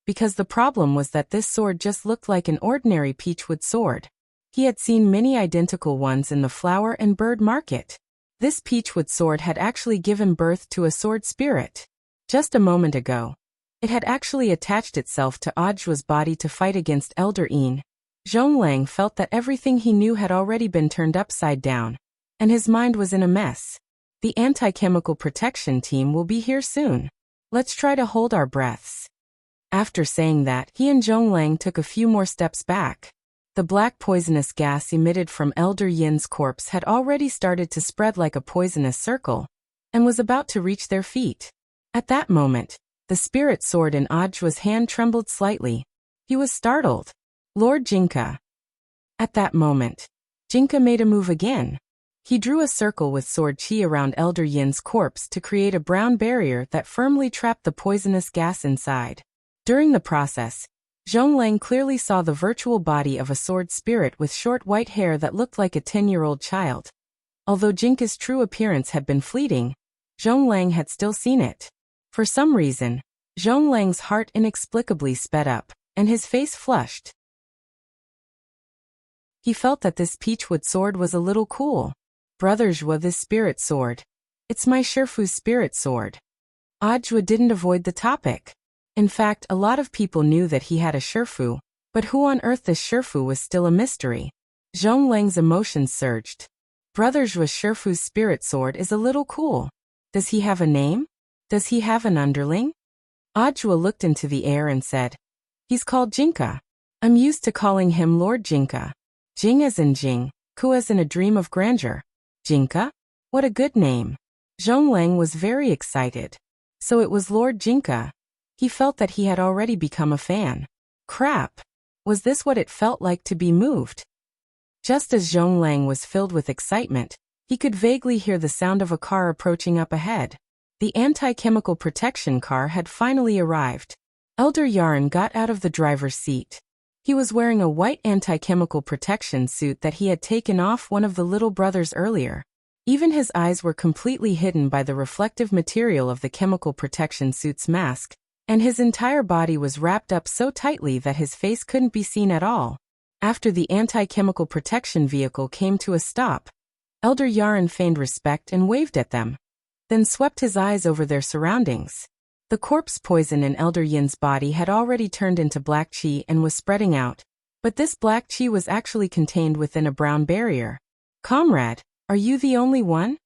A: Because the problem was that this sword just looked like an ordinary peachwood sword. He had seen many identical ones in the flower and bird market. This peachwood sword had actually given birth to a sword spirit. Just a moment ago, it had actually attached itself to Zhua's body to fight against Elder Yin. Zhonglang felt that everything he knew had already been turned upside down, and his mind was in a mess. The anti-chemical protection team will be here soon. Let's try to hold our breaths. After saying that, he and Zhonglang took a few more steps back. The black poisonous gas emitted from Elder Yin's corpse had already started to spread like a poisonous circle, and was about to reach their feet. At that moment, the spirit sword in Zhua's hand trembled slightly. He was startled. "Lord Jinka." At that moment, Jinka made a move again. He drew a circle with sword qi around Elder Yin's corpse to create a brown barrier that firmly trapped the poisonous gas inside. During the process, Zhonglang clearly saw the virtual body of a sword spirit with short white hair that looked like a 10-year-old child. Although Jinka's true appearance had been fleeting, Zhonglang had still seen it. For some reason, Zhonglang's heart inexplicably sped up, and his face flushed. He felt that this peachwood sword was a little cool. Brother Zhua, this spirit sword. It's my Shifu spirit sword. Zhua didn't avoid the topic. In fact, a lot of people knew that he had a Shifu, but who on earth this Shifu was still a mystery. Zhonglang's emotions surged. Brother Zhua's Shifu's spirit sword is a little cool. Does he have a name? Does he have an underling? Zhua looked into the air and said, He's called Jinka. I'm used to calling him Lord Jinka. Jing as in Jing, Ku as in a dream of grandeur. Jinka? What a good name. Zhonglang was very excited. So it was Lord Jinka. He felt that he had already become a fan. Crap. Was this what it felt like to be moved? Just as Zhonglang was filled with excitement, he could vaguely hear the sound of a car approaching up ahead. The anti-chemical protection car had finally arrived. Elder Yaron got out of the driver's seat. He was wearing a white anti-chemical protection suit that he had taken off one of the little brothers earlier. Even his eyes were completely hidden by the reflective material of the chemical protection suit's mask, and his entire body was wrapped up so tightly that his face couldn't be seen at all. After the anti-chemical protection vehicle came to a stop, Elder Yaron feigned respect and waved at them, then swept his eyes over their surroundings. The corpse poison in Elder Yin's body had already turned into black qi and was spreading out, but this black qi was actually contained within a brown barrier. Comrade, are you the only one?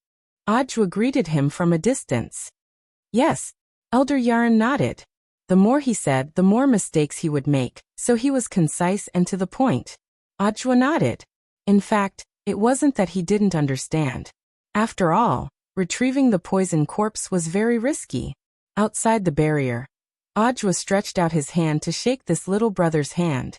A: Zhua greeted him from a distance. Yes, Elder Yaron nodded. The more he said, the more mistakes he would make, so he was concise and to the point. Zhua nodded. In fact, it wasn't that he didn't understand. After all, retrieving the poison corpse was very risky. Outside the barrier, Zhua stretched out his hand to shake this little brother's hand.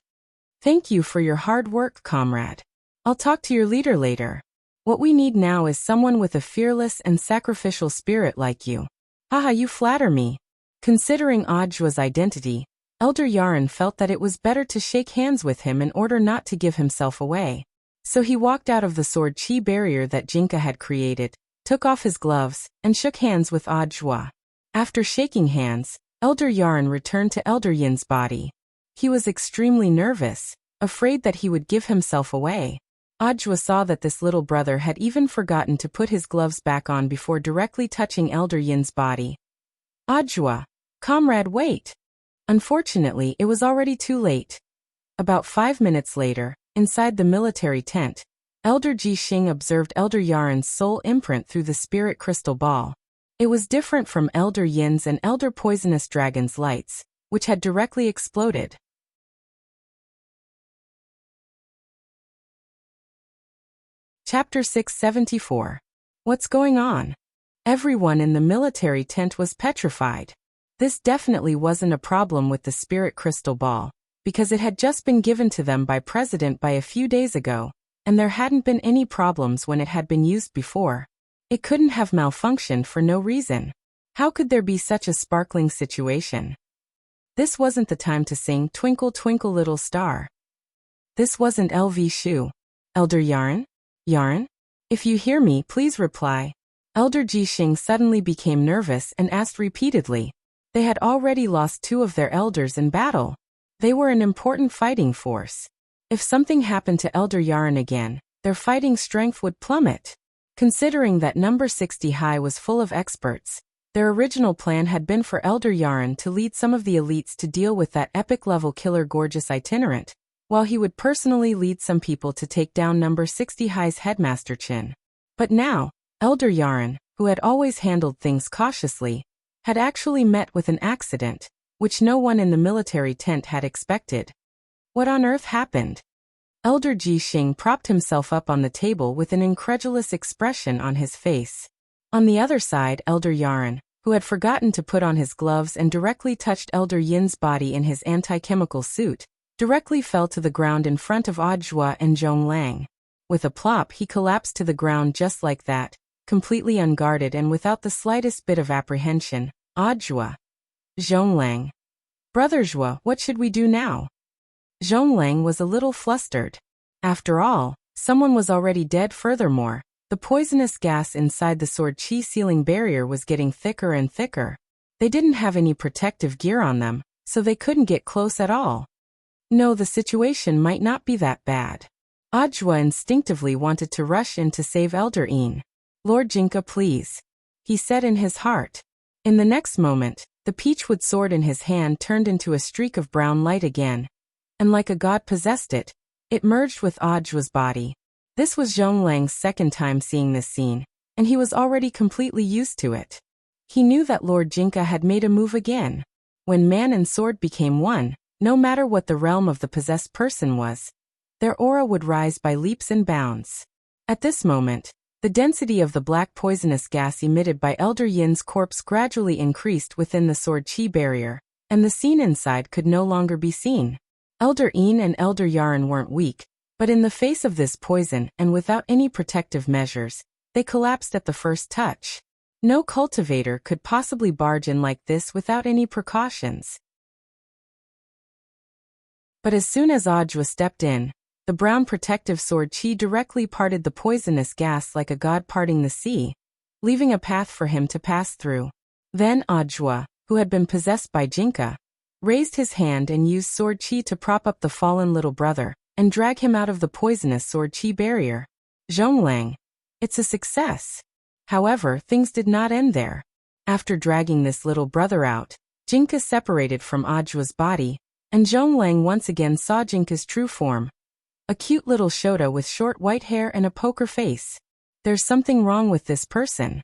A: Thank you for your hard work, comrade. I'll talk to your leader later. What we need now is someone with a fearless and sacrificial spirit like you. Haha, you flatter me. Considering Zhua's identity, Elder Yaron felt that it was better to shake hands with him in order not to give himself away. So he walked out of the sword qi barrier that Jinka had created, took off his gloves, and shook hands with Zhua. After shaking hands, Elder Yaron returned to Elder Yin's body. He was extremely nervous, afraid that he would give himself away. Zhua saw that this little brother had even forgotten to put his gloves back on before directly touching Elder Yin's body. Zhua, comrade, wait. Unfortunately, it was already too late. About 5 minutes later, inside the military tent, Elder Ji Xing observed Elder Yaron's soul imprint through the spirit crystal ball. It was different from Elder Yin's and Elder Poisonous Dragon's lights, which had directly exploded. Chapter 674. What's going on? Everyone in the military tent was petrified. This definitely wasn't a problem with the spirit crystal ball, because it had just been given to them by President a few days ago, and there hadn't been any problems when it had been used before. It couldn't have malfunctioned for no reason. How could there be such a sparkling situation? This wasn't the time to sing Twinkle Twinkle Little Star. This wasn't LV Shu. Elder Yaron? Yaron? If you hear me, please reply. Elder Ji Xing suddenly became nervous and asked repeatedly. They had already lost 2 of their elders in battle. They were an important fighting force. If something happened to Elder Yaron again, their fighting strength would plummet. Considering that number 60 high was full of experts, their original plan had been for Elder Yaron to lead some of the elites to deal with that epic-level killer Gorgeous Itinerant, while he would personally lead some people to take down number 60 high's headmaster Qin. But now, Elder Yaron, who had always handled things cautiously, had actually met with an accident, which no one in the military tent had expected. What on earth happened? Elder Ji Xing propped himself up on the table with an incredulous expression on his face. On the other side, Elder Yaron, who had forgotten to put on his gloves and directly touched Elder Yin's body in his anti-chemical suit, directly fell to the ground in front of Zhua and Zhonglang. With a plop, he collapsed to the ground just like that, completely unguarded and without the slightest bit of apprehension. Zhua. Zhonglang. Brother Zhua, what should we do now? Zhonglang was a little flustered. After all, someone was already dead. Furthermore, the poisonous gas inside the sword chi sealing barrier was getting thicker and thicker. They didn't have any protective gear on them, so they couldn't get close at all. No, the situation might not be that bad. Ajwa instinctively wanted to rush in to save Elder Yin. Lord Jinka, please, he said in his heart. In the next moment, the peachwood sword in his hand turned into a streak of brown light again, and like a god possessed it, it merged with Ajwa's body. This was Zhonglang's second time seeing this scene, and he was already completely used to it. He knew that Lord Jinka had made a move again. When man and sword became one, no matter what the realm of the possessed person was, their aura would rise by leaps and bounds. At this moment, the density of the black poisonous gas emitted by Elder Yin's corpse gradually increased within the sword chi barrier, and the scene inside could no longer be seen. Elder Yin and Elder Yaren weren't weak, but in the face of this poison and without any protective measures, they collapsed at the first touch. No cultivator could possibly barge in like this without any precautions. But as soon as Ajwa stepped in, the brown protective sword chi directly parted the poisonous gas like a god parting the sea, leaving a path for him to pass through. Then Ajwa, who had been possessed by Jinka, raised his hand and used sword chi to prop up the fallen little brother and drag him out of the poisonous sword chi barrier. Zhonglang, it's a success. However, things did not end there. After dragging this little brother out, Jinka separated from Ajwa's body, and Zhonglang once again saw Jinka's true form. A cute little Shota with short white hair and a poker face. There's something wrong with this person.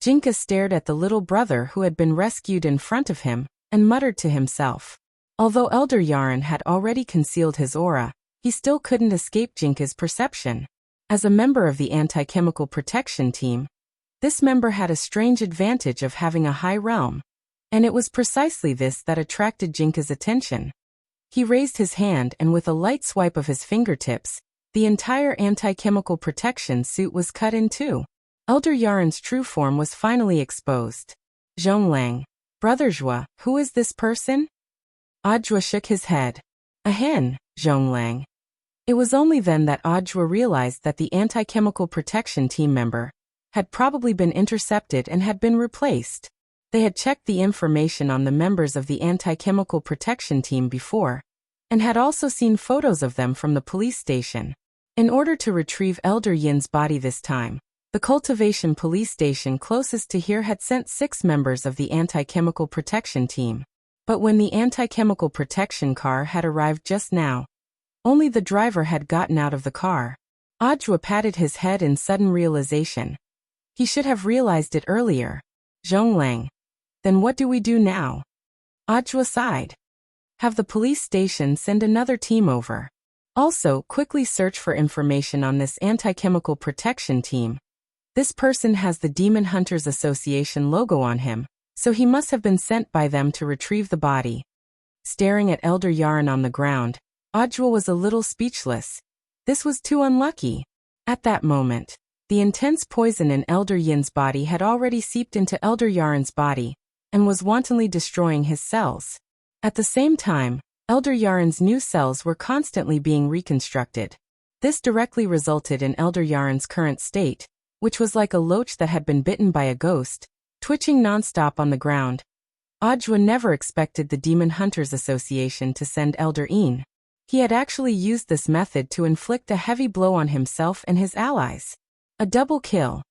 A: Jinka stared at the little brother who had been rescued in front of him, and muttered to himself. Although Elder Yaren had already concealed his aura, he still couldn't escape Jinka's perception. As a member of the anti-chemical protection team, this member had a strange advantage of having a high realm, and it was precisely this that attracted Jinka's attention. He raised his hand and with a light swipe of his fingertips, the entire anti-chemical protection suit was cut in two. Elder Yaren's true form was finally exposed. Zhonglang, Brother Zhua, who is this person? Ajwa shook his head. A hen, Zhonglang. It was only then that Ajwa realized that the anti-chemical protection team member had probably been intercepted and had been replaced. They had checked the information on the members of the anti-chemical protection team before, and had also seen photos of them from the police station. In order to retrieve Elder Yin's body this time, the cultivation police station closest to here had sent 6 members of the anti-chemical protection team. But when the anti-chemical protection car had arrived just now, only the driver had gotten out of the car. Ajwa patted his head in sudden realization. He should have realized it earlier. Zhonglang. Then what do we do now? Ajwa sighed. Have the police station send another team over. Also, quickly search for information on this anti-chemical protection team. This person has the Demon Hunters Association logo on him, so he must have been sent by them to retrieve the body. Staring at Elder Yaren on the ground, Ajwa was a little speechless. This was too unlucky. At that moment, the intense poison in Elder Yin's body had already seeped into Elder Yaren's body, and was wantonly destroying his cells. At the same time, Elder Yaren's new cells were constantly being reconstructed. This directly resulted in Elder Yaren's current state, which was like a loach that had been bitten by a ghost, twitching nonstop on the ground. Ajwa never expected the Demon Hunters Association to send Elder Yin. He had actually used this method to inflict a heavy blow on himself and his allies. A double kill.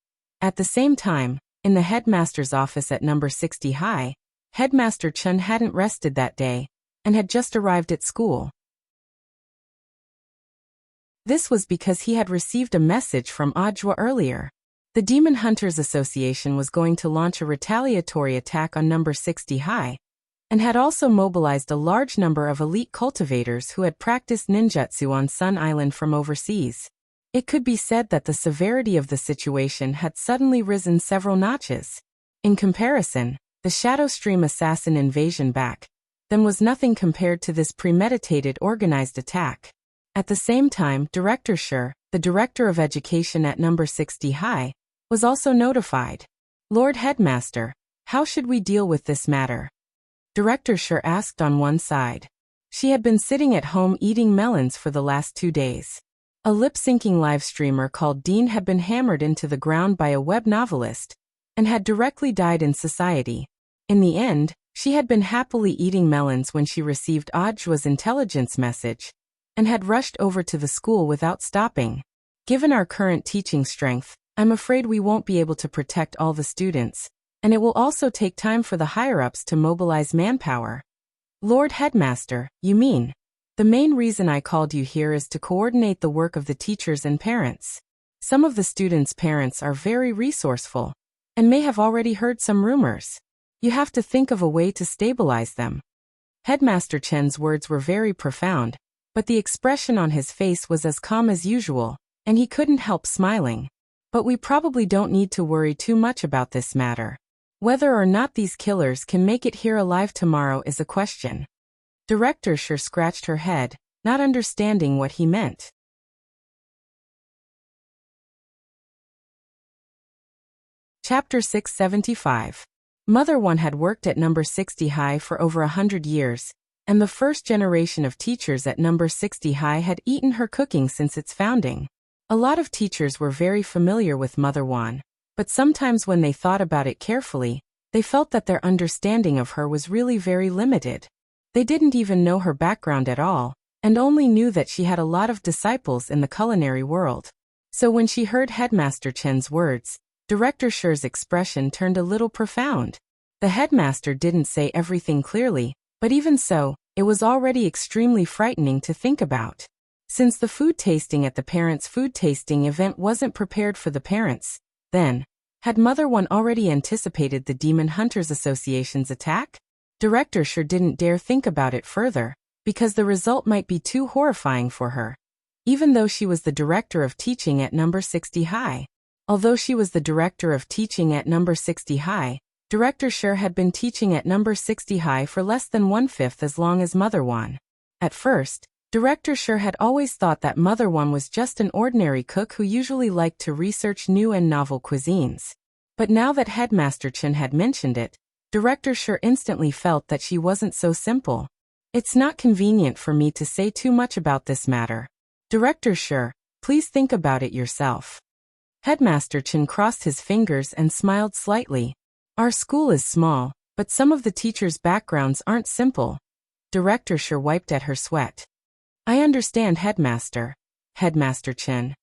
A: At the same time, in the headmaster's office at number 60 High, Headmaster Chun hadn't rested that day, and had just arrived at school. This was because he had received a message from Ajwa earlier. The Demon Hunters Association was going to launch a retaliatory attack on number 60 High, and had also mobilized a large number of elite cultivators who had practiced ninjutsu on Sun Island from overseas. It could be said that the severity of the situation had suddenly risen several notches. In comparison, the Shadow Stream assassin invasion back then was nothing compared to this premeditated organized attack. At the same time, Director Sher, the Director of Education at number 60 High, was also notified. Lord Headmaster, how should we deal with this matter? Director Sher asked on one side. She had been sitting at home eating melons for the last 2 days. A lip-syncing live streamer called Dean had been hammered into the ground by a web novelist and had directly died in society. In the end, she had been happily eating melons when she received Audiobook's intelligence message and had rushed over to the school without stopping. Given our current teaching strength, I'm afraid we won't be able to protect all the students, and it will also take time for the higher-ups to mobilize manpower. Lord Headmaster, you mean? The main reason I called you here is to coordinate the work of the teachers and parents. Some of the students' parents are very resourceful and may have already heard some rumors. You have to think of a way to stabilize them. Headmaster Chen's words were very profound, but the expression on his face was as calm as usual, and he couldn't help smiling. But we probably don't need to worry too much about this matter. Whether or not these killers can make it here alive tomorrow is a question. Director Sher scratched her head, not understanding what he meant. Chapter 675. Mother One had worked at number 60 High for over 100 years, and the first generation of teachers at number 60 High had eaten her cooking since its founding. A lot of teachers were very familiar with Mother One, but sometimes when they thought about it carefully, they felt that their understanding of her was really very limited. They didn't even know her background at all, and only knew that she had a lot of disciples in the culinary world. So when she heard Headmaster Chen's words, Director Sher's expression turned a little profound. The headmaster didn't say everything clearly, but even so, it was already extremely frightening to think about. Since the food tasting at the parents' food tasting event wasn't prepared for the parents, then, had Mother One already anticipated the Demon Hunters Association's attack? Director Sher didn't dare think about it further, because the result might be too horrifying for her. Even though she was the director of teaching at number 60 High. Although she was the director of teaching at number 60 High, Director Sher had been teaching at number 60 High for less than 1/5 as long as Mother One. At first, Director Sher had always thought that Mother One was just an ordinary cook who usually liked to research new and novel cuisines. But now that Headmaster Chen had mentioned it, Director Sher instantly felt that she wasn't so simple. It's not convenient for me to say too much about this matter. Director Sher, please think about it yourself. Headmaster Chen crossed his fingers and smiled slightly. Our school is small, but some of the teachers' backgrounds aren't simple. Director Sher wiped at her sweat. I understand, Headmaster. Headmaster Chen.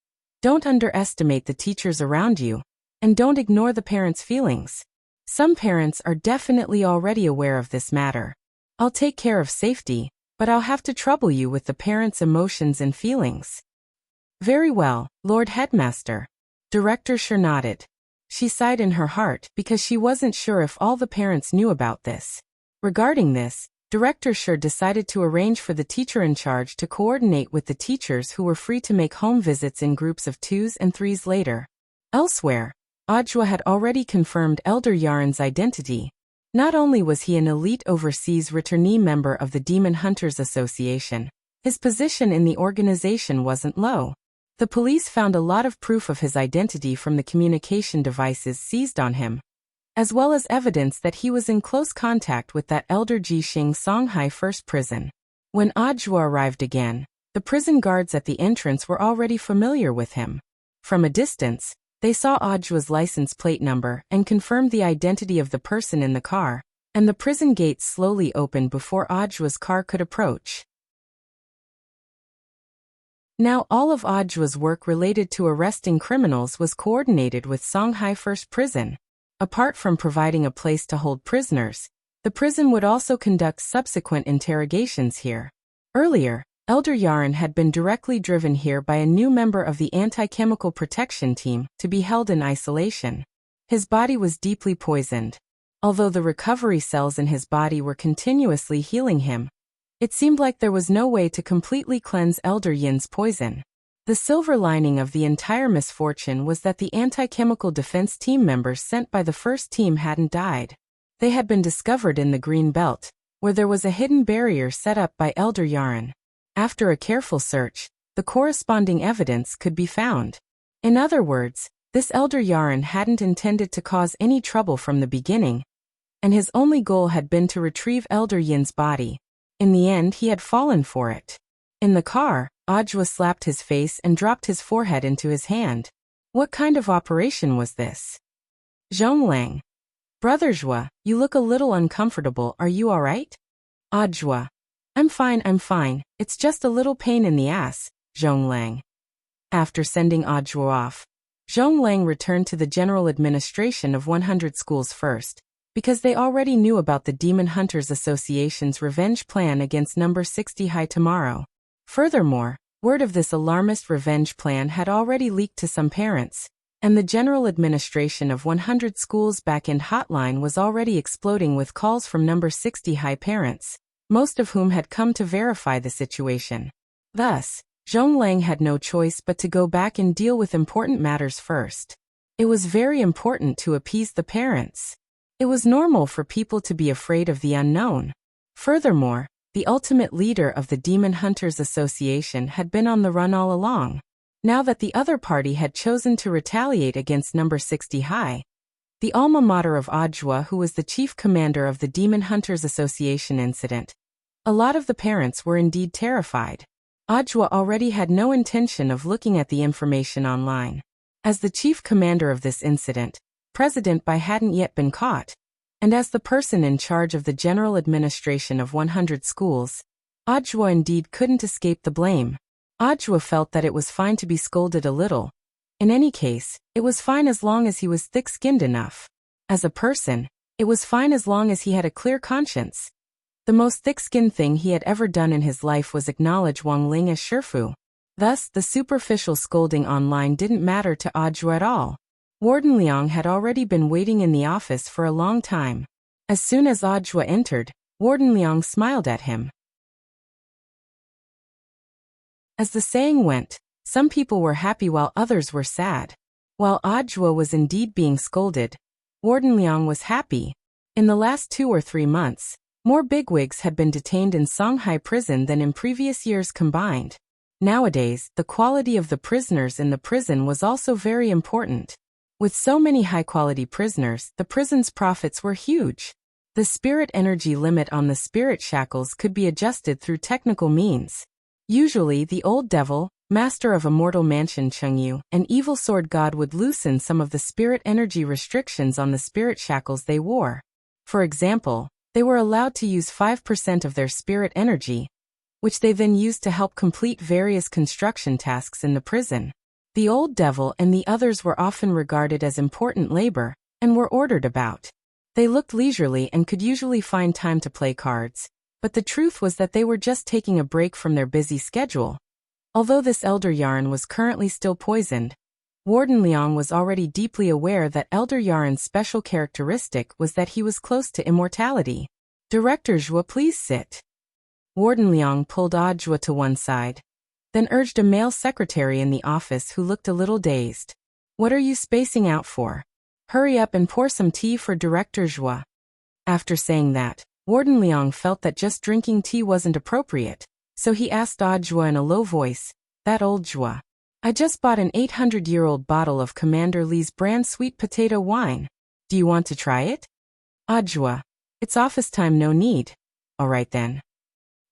A: Don't underestimate the teachers around you, and don't ignore the parents' feelings. Some parents are definitely already aware of this matter. I'll take care of safety, but I'll have to trouble you with the parents' emotions and feelings. Very well, Lord Headmaster. Director Sher nodded. She sighed in her heart because she wasn't sure if all the parents knew about this. Regarding this, Director Sher decided to arrange for the teacher in charge to coordinate with the teachers who were free to make home visits in groups of 2s and 3s later. Elsewhere, Audiobook had already confirmed Elder Yaren's identity. Not only was he an elite overseas returnee member of the Demon Hunters Association, his position in the organization wasn't low. The police found a lot of proof of his identity from the communication devices seized on him, as well as evidence that he was in close contact with that Elder Jixing Songhai First Prison. When Audiobook arrived again, the prison guards at the entrance were already familiar with him. From a distance, they saw Audiobook's license plate number and confirmed the identity of the person in the car, and the prison gates slowly opened before Audiobook's car could approach. Now all of Audiobook's work related to arresting criminals was coordinated with Songhai First Prison. Apart from providing a place to hold prisoners, the prison would also conduct subsequent interrogations here. Earlier, Elder Yaren had been directly driven here by a new member of the anti-chemical protection team to be held in isolation. His body was deeply poisoned. Although the recovery cells in his body were continuously healing him, it seemed like there was no way to completely cleanse Elder Yin's poison. The silver lining of the entire misfortune was that the anti-chemical defense team members sent by the first team hadn't died. They had been discovered in the Green Belt, where there was a hidden barrier set up by Elder Yaren. After a careful search, the corresponding evidence could be found. In other words, this Elder Yaren hadn't intended to cause any trouble from the beginning. and his only goal had been to retrieve Elder Yin's body. In the end, he had fallen for it. In the car, Ajwa slapped his face and dropped his forehead into his hand. What kind of operation was this? Zhonglang. Brother Zhua, you look a little uncomfortable, are you alright? Ajwa. I'm fine, it's just a little pain in the ass, Zhonglang. After sending Ajwa off, Zhonglang returned to the general administration of 100 schools first, because they already knew about the Demon Hunters Association's revenge plan against number 60 High tomorrow. Furthermore, word of this alarmist revenge plan had already leaked to some parents, and the general administration of 100 schools' back-end hotline was already exploding with calls from number 60 High parents, most of whom had come to verify the situation. Thus, Zhonglang had no choice but to go back and deal with important matters first. It was very important to appease the parents. It was normal for people to be afraid of the unknown. Furthermore, the ultimate leader of the Demon Hunters Association had been on the run all along. Now that the other party had chosen to retaliate against number 60 High, the alma mater of Ajwa, who was the chief commander of the Demon Hunters Association incident, a lot of the parents were indeed terrified. Ajwa already had no intention of looking at the information online. As the chief commander of this incident, President Bai hadn't yet been caught, and as the person in charge of the general administration of 100 schools, Ajwa indeed couldn't escape the blame. Ajwa felt that it was fine to be scolded a little. In any case, it was fine as long as he was thick-skinned enough. As a person, it was fine as long as he had a clear conscience. The most thick-skinned thing he had ever done in his life was acknowledge Wang Ling as Shifu. Thus, the superficial scolding online didn't matter to Ajwa at all. Warden Liang had already been waiting in the office for a long time. As soon as Ajwa entered, Warden Liang smiled at him. As the saying went, some people were happy while others were sad. While Ajwa was indeed being scolded, Warden Liang was happy. In the last 2 or 3 months, more bigwigs had been detained in Songhai prison than in previous years combined. Nowadays, the quality of the prisoners in the prison was also very important. With so many high-quality prisoners, the prison's profits were huge. The spirit energy limit on the spirit shackles could be adjusted through technical means. Usually, the old devil, master of a mortal mansion Chengyu, an evil sword god would loosen some of the spirit energy restrictions on the spirit shackles they wore. For example, they were allowed to use 5% of their spirit energy, which they then used to help complete various construction tasks in the prison. The old devil and the others were often regarded as important labor, and were ordered about. They looked leisurely and could usually find time to play cards, but the truth was that they were just taking a break from their busy schedule. Although this Elder Yaran was currently still poisoned, Warden Liang was already deeply aware that Elder Yaran's special characteristic was that he was close to immortality. Director Zhua, please sit. Warden Liang pulled Ajwa to one side, then urged a male secretary in the office who looked a little dazed. What are you spacing out for? Hurry up and pour some tea for Director Zhua. After saying that, Warden Liang felt that just drinking tea wasn't appropriate, so he asked Ajwa in a low voice, that old Zhua. I just bought an 800-year-old bottle of Commander Li's brand sweet potato wine. Do you want to try it? Ajwa. It's office time, no need. All right then.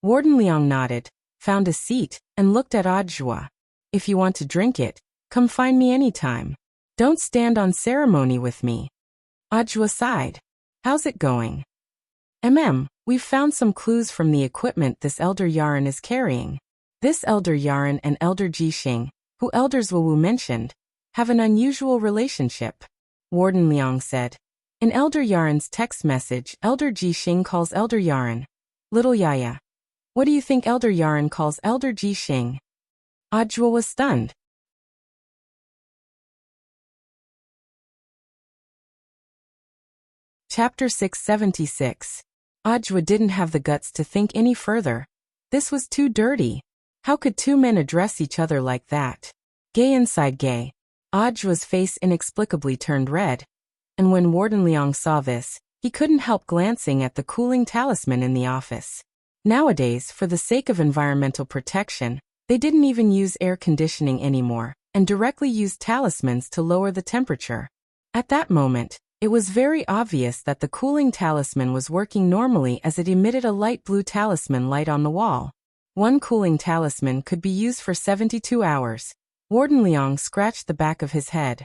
A: Warden Liang nodded, found a seat, and looked at Ajwa. If you want to drink it, come find me anytime. Don't stand on ceremony with me. Ajwa sighed. How's it going? We've found some clues from the equipment this Elder Yaran is carrying. This Elder Yaran and Elder Jixing, who Elders Wu mentioned, have an unusual relationship. Warden Liang said. In Elder Yaran's text message, Elder Jixing calls Elder Yaran Little Yaya. What do you think Elder Yaran calls Elder Jixing? Ajwa was stunned. Chapter 676. Ajwa didn't have the guts to think any further. This was too dirty. How could 2 men address each other like that? Gay inside gay. Ajwa's face inexplicably turned red, and when Warden Liang saw this, he couldn't help glancing at the cooling talisman in the office. Nowadays, for the sake of environmental protection, they didn't even use air conditioning anymore, and directly used talismans to lower the temperature. At that moment, It was very obvious that the cooling talisman was working normally as it emitted a light blue talisman light on the wall. One cooling talisman could be used for 72 hours. Warden Liang scratched the back of his head.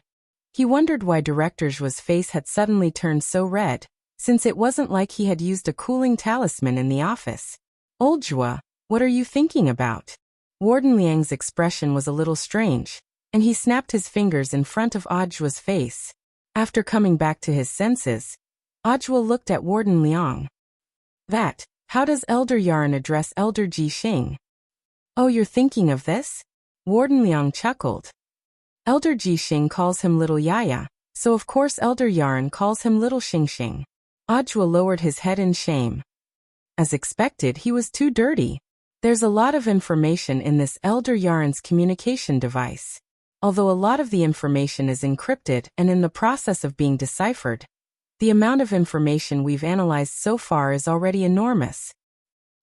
A: He wondered why Director Zhua's face had suddenly turned so red, since it wasn't like he had used a cooling talisman in the office. Old Zhua, what are you thinking about? Warden Liang's expression was a little strange, and he snapped his fingers in front of Zhua's face. After coming back to his senses, Zhua looked at Warden Liang. How does Elder Yaran address Elder Ji Xing? Oh, you're thinking of this? Warden Liang chuckled. Elder Ji Xing calls him Little Yaya, so of course Elder Yaran calls him Little Xing Xing. Zhua lowered his head in shame. As expected, he was too dirty. There's a lot of information in this Elder Yaran's communication device. Although a lot of the information is encrypted and in the process of being deciphered, the amount of information we've analyzed so far is already enormous.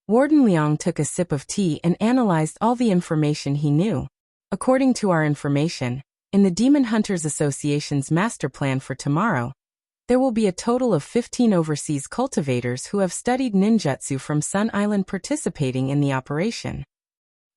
A: Warden Liang took a sip of tea and analyzed all the information he knew. According to our information, in the Demon Hunters Association's master plan for tomorrow, there will be a total of 15 overseas cultivators who have studied ninjutsu from Sun Island participating in the operation.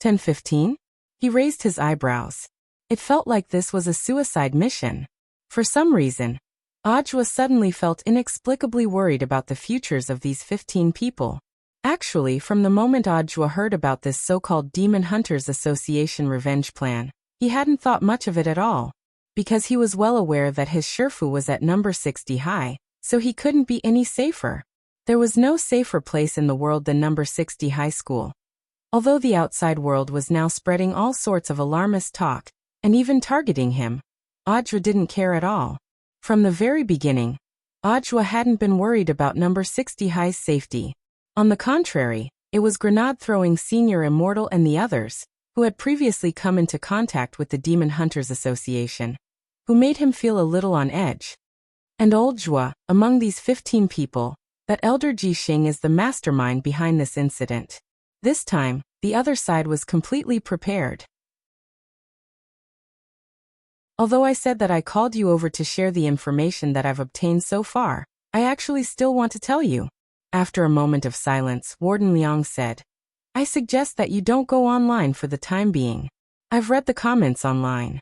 A: 10-15? He raised his eyebrows. It felt like this was a suicide mission. For some reason, Zhua suddenly felt inexplicably worried about the futures of these 15 people. Actually, from the moment Zhua heard about this so-called Demon Hunters Association revenge plan, he hadn't thought much of it at all, because he was well aware that his Shifu was at number 60 high, so he couldn't be any safer. There was no safer place in the world than number 60 high school. Although the outside world was now spreading all sorts of alarmist talk, and even targeting him, Zhua didn't care at all. From the very beginning, Zhua hadn't been worried about number 60 high's safety. On the contrary, it was grenade-throwing Senior Immortal and the others, who had previously come into contact with the Demon Hunters Association, who made him feel a little on edge. And old Zhua, among these 15 people, that Elder Ji Xing is the mastermind behind this incident. This time, the other side was completely prepared. Although I said that I called you over to share the information that I've obtained so far, I actually still want to tell you. After a moment of silence, Warden Liang said, I suggest that you don't go online for the time being. I've read the comments online.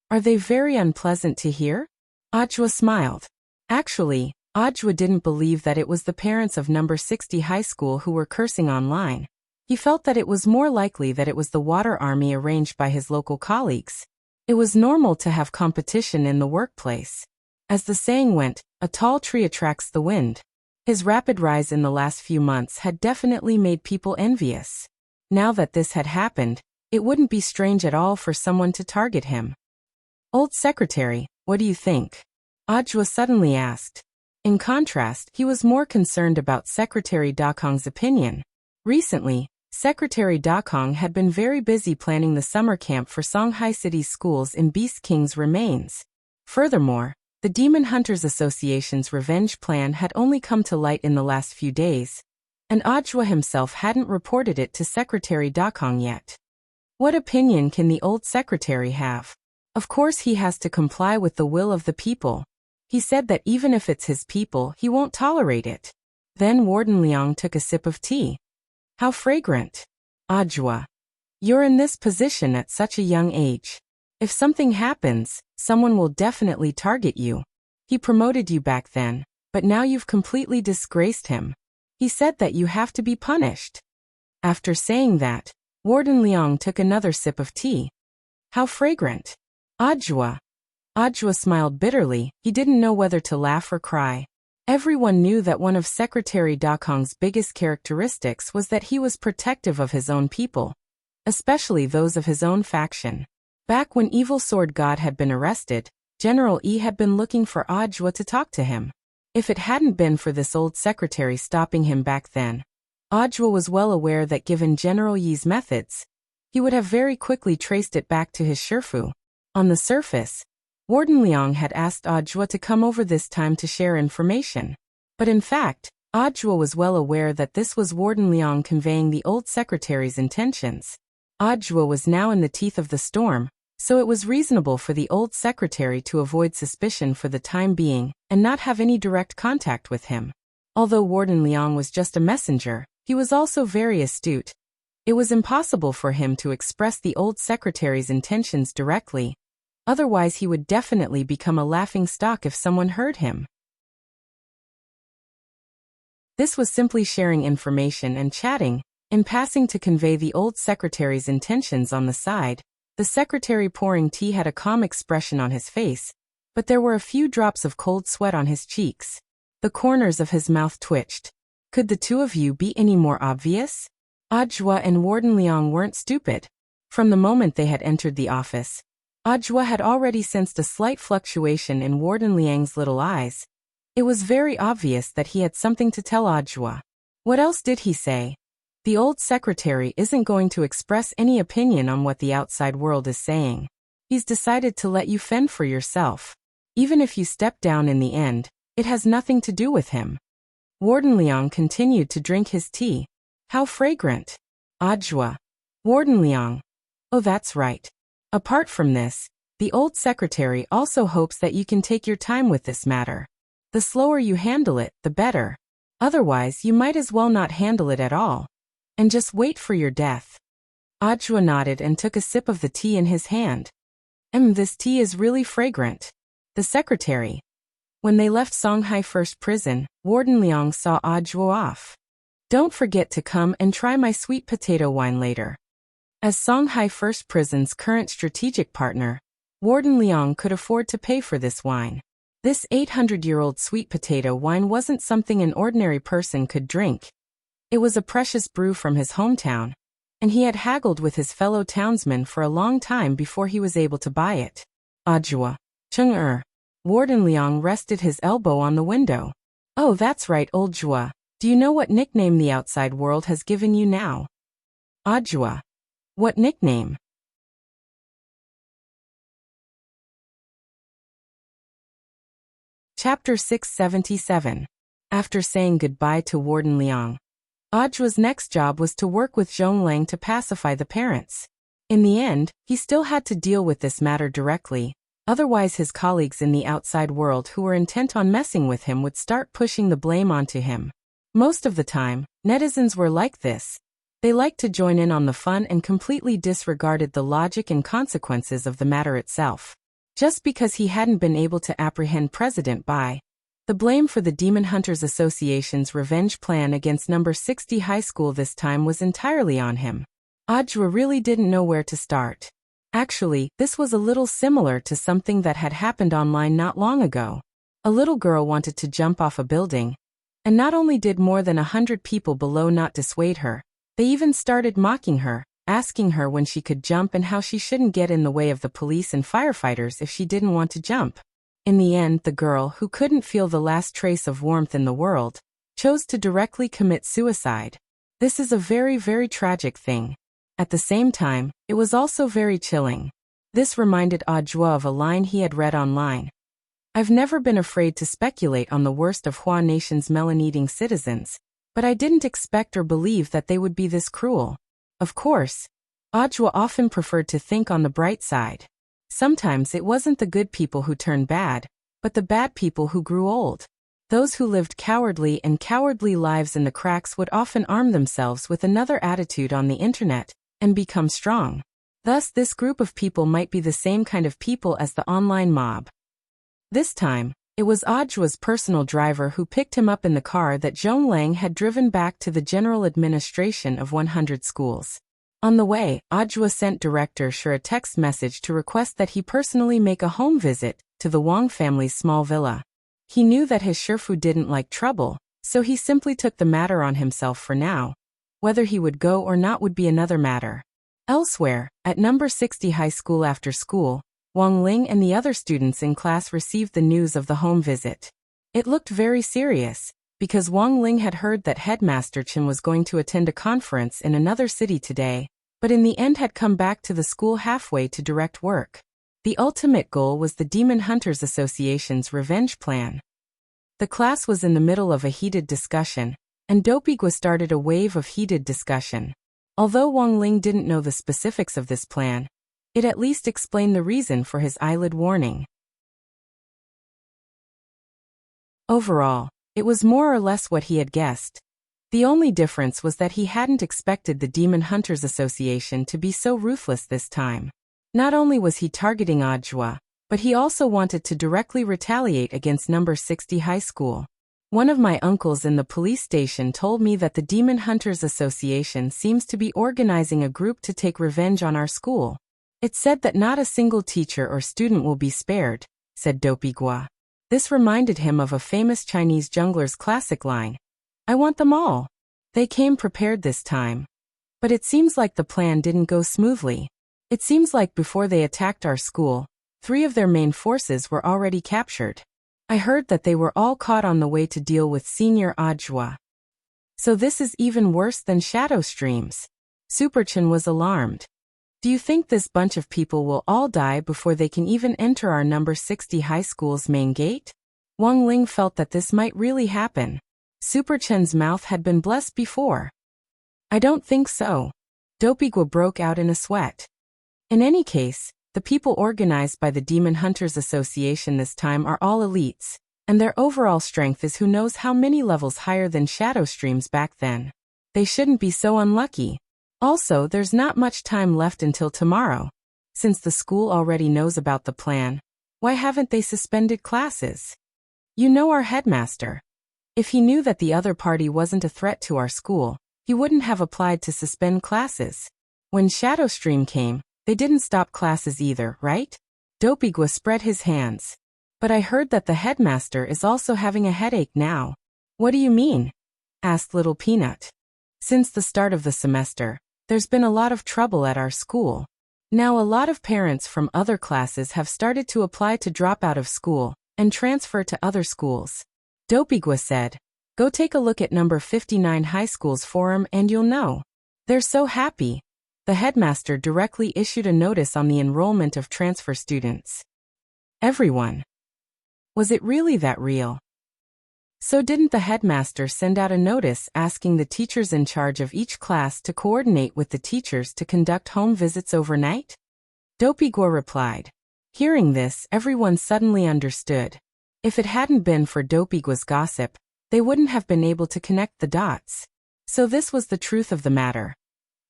A: Are they very unpleasant to hear? Zhua smiled. Actually, Zhua didn't believe that it was the parents of number 60 high school who were cursing online. He felt that it was more likely that it was the water army arranged by his local colleagues. It was normal to have competition in the workplace. As the saying went, a tall tree attracts the wind. His rapid rise in the last few months had definitely made people envious. Now that this had happened, it wouldn't be strange at all for someone to target him. Old secretary, what do you think? Zhua suddenly asked. In contrast, he was more concerned about Secretary Dakong's opinion. Recently, Secretary Dakong had been very busy planning the summer camp for Songhai City's schools in Beast King's remains. Furthermore, the Demon Hunters Association's revenge plan had only come to light in the last few days, and Zhua himself hadn't reported it to Secretary Dakong yet. What opinion can the old secretary have? Of course he has to comply with the will of the people. He said that even if it's his people, he won't tolerate it. Then Warden Liang took a sip of tea. How fragrant. Zhua. You're in this position at such a young age. If something happens, someone will definitely target you. He promoted you back then, but now you've completely disgraced him. He said that you have to be punished. After saying that, Warden Liang took another sip of tea. How fragrant. Zhua. Zhua smiled bitterly. He didn't know whether to laugh or cry. Everyone knew that one of Secretary Dakong's biggest characteristics was that he was protective of his own people, especially those of his own faction. Back when Evil Sword God had been arrested, General Yi had been looking for Zhua to talk to him. If it hadn't been for this old secretary stopping him back then, Zhua was well aware that given General Yi's methods, he would have very quickly traced it back to his Shifu. On the surface, Warden Liang had asked Zhua to come over this time to share information. But in fact, Zhua was well aware that this was Warden Liang conveying the old secretary's intentions. Zhua was now in the teeth of the storm, So it was reasonable for the old secretary to avoid suspicion for the time being and not have any direct contact with him. Although Warden Liang was just a messenger, he was also very astute. It was impossible for him to express the old secretary's intentions directly. Otherwise he would definitely become a laughingstock if someone heard him. This was simply sharing information and chatting, in passing to convey the old secretary's intentions on the side. The secretary pouring tea had a calm expression on his face, but there were a few drops of cold sweat on his cheeks. The corners of his mouth twitched. Could the two of you be any more obvious? Audiobook and Warden Liang weren't stupid. From the moment they had entered the office, Audiobook had already sensed a slight fluctuation in Warden Liang's little eyes. It was very obvious that he had something to tell Audiobook. What else did he say? The old secretary isn't going to express any opinion on what the outside world is saying. He's decided to let you fend for yourself. Even if you step down in the end, it has nothing to do with him. Warden Liang continued to drink his tea. How fragrant. Audiobook. Warden Liang. Oh, that's right. Apart from this, the old secretary also hopes that you can take your time with this matter. The slower you handle it, the better. Otherwise, you might as well not handle it at all. And just wait for your death. Audiobook nodded and took a sip of the tea in his hand. This tea is really fragrant. The secretary. When they left Songhai First Prison, Warden Liang saw Audiobook off. Don't forget to come and try my sweet potato wine later. As Songhai First Prison's current strategic partner, Warden Liang could afford to pay for this wine. This 800-year-old sweet potato wine wasn't something an ordinary person could drink. It was a precious brew from his hometown, and he had haggled with his fellow townsmen for a long time before he was able to buy it. Audiobook. Chung-er. Warden Liang rested his elbow on the window. Oh, that's right, old Jua. Do you know what nickname the outside world has given you now? Audiobook. What nickname? Chapter 677. After saying goodbye to Warden Liang, Audiobook's next job was to work with Zhong Lang to pacify the parents. In the end, he still had to deal with this matter directly, otherwise his colleagues in the outside world who were intent on messing with him would start pushing the blame onto him. Most of the time, netizens were like this. They liked to join in on the fun and completely disregarded the logic and consequences of the matter itself. Just because he hadn't been able to apprehend President Bai, the blame for the Demon Hunters Association's revenge plan against number 60 high school this time was entirely on him. Audiobook really didn't know where to start. Actually, this was a little similar to something that had happened online not long ago. A little girl wanted to jump off a building, and not only did more than 100 people below not dissuade her, they even started mocking her, asking her when she could jump and how she shouldn't get in the way of the police and firefighters if she didn't want to jump. In the end, the girl, who couldn't feel the last trace of warmth in the world, chose to directly commit suicide. This is a very, very tragic thing. At the same time, it was also very chilling. This reminded Audiobook of a line he had read online. I've never been afraid to speculate on the worst of Hua Nation's melon-eating citizens, but I didn't expect or believe that they would be this cruel. Of course, Audiobook often preferred to think on the bright side. Sometimes it wasn't the good people who turned bad, but the bad people who grew old. Those who lived cowardly lives in the cracks would often arm themselves with another attitude on the internet and become strong. Thus, this group of people might be the same kind of people as the online mob. This time, it was Audiobook's personal driver who picked him up in the car that Zhong Lang had driven back to the general administration of 100 schools. On the way, Audiobook sent Director Shi a text message to request that he personally make a home visit to the Wang family's small villa. He knew that his Shifu didn't like trouble, so he simply took the matter on himself for now. Whether he would go or not would be another matter. Elsewhere, at number 60 high school after school, Wang Ling and the other students in class received the news of the home visit. It looked very serious, because Wang Ling had heard that Headmaster Chen was going to attend a conference in another city today, but in the end had come back to the school halfway to direct work. The ultimate goal was the Demon Hunters Association's revenge plan. The class was in the middle of a heated discussion, and Dopigwa started a wave of heated discussion. Although Wang Ling didn't know the specifics of this plan, It at least explained the reason for his eyelid warning. Overall, it was more or less what he had guessed. The only difference was that he hadn't expected the Demon Hunters Association to be so ruthless this time. Not only was he targeting Ajwa, but he also wanted to directly retaliate against number 60 high school. One of my uncles in the police station told me that the Demon Hunters Association seems to be organizing a group to take revenge on our school. It said that not a single teacher or student will be spared, said Dopigwa. This reminded him of a famous Chinese jungler's classic line, "I want them all." They came prepared this time. But it seems like the plan didn't go smoothly. It seems like before they attacked our school, 3 of their main forces were already captured. I heard that they were all caught on the way to deal with Senior Ajwa. So this is even worse than shadow streams. Superchin was alarmed. Do you think this bunch of people will all die before they can even enter our number 60 high school's main gate? Wang Ling felt that this might really happen. Superchen's mouth had been blessed before. I don't think so. Dopigwa broke out in a sweat. In any case, the people organized by the Demon Hunters Association this time are all elites, and their overall strength is who knows how many levels higher than shadow streams back then. They shouldn't be so unlucky. Also, there's not much time left until tomorrow. Since the school already knows about the plan, why haven't they suspended classes? You know our headmaster. If he knew that the other party wasn't a threat to our school, he wouldn't have applied to suspend classes. When Shadow Stream came, they didn't stop classes either, right? Dopigwa spread his hands. But I heard that the headmaster is also having a headache now. What do you mean? Asked Little Peanut. Since the start of the semester, there's been a lot of trouble at our school. Now a lot of parents from other classes have started to apply to drop out of school and transfer to other schools. Dopigwa said, "Go take a look at number 59 high school's forum and you'll know. They're so happy." The headmaster directly issued a notice on the enrollment of transfer students. Everyone. Was it really that real? So didn't the headmaster send out a notice asking the teachers in charge of each class to coordinate with the teachers to conduct home visits overnight? Dopigwa replied. Hearing this, everyone suddenly understood. If it hadn't been for Dopigwa's gossip, they wouldn't have been able to connect the dots. So this was the truth of the matter.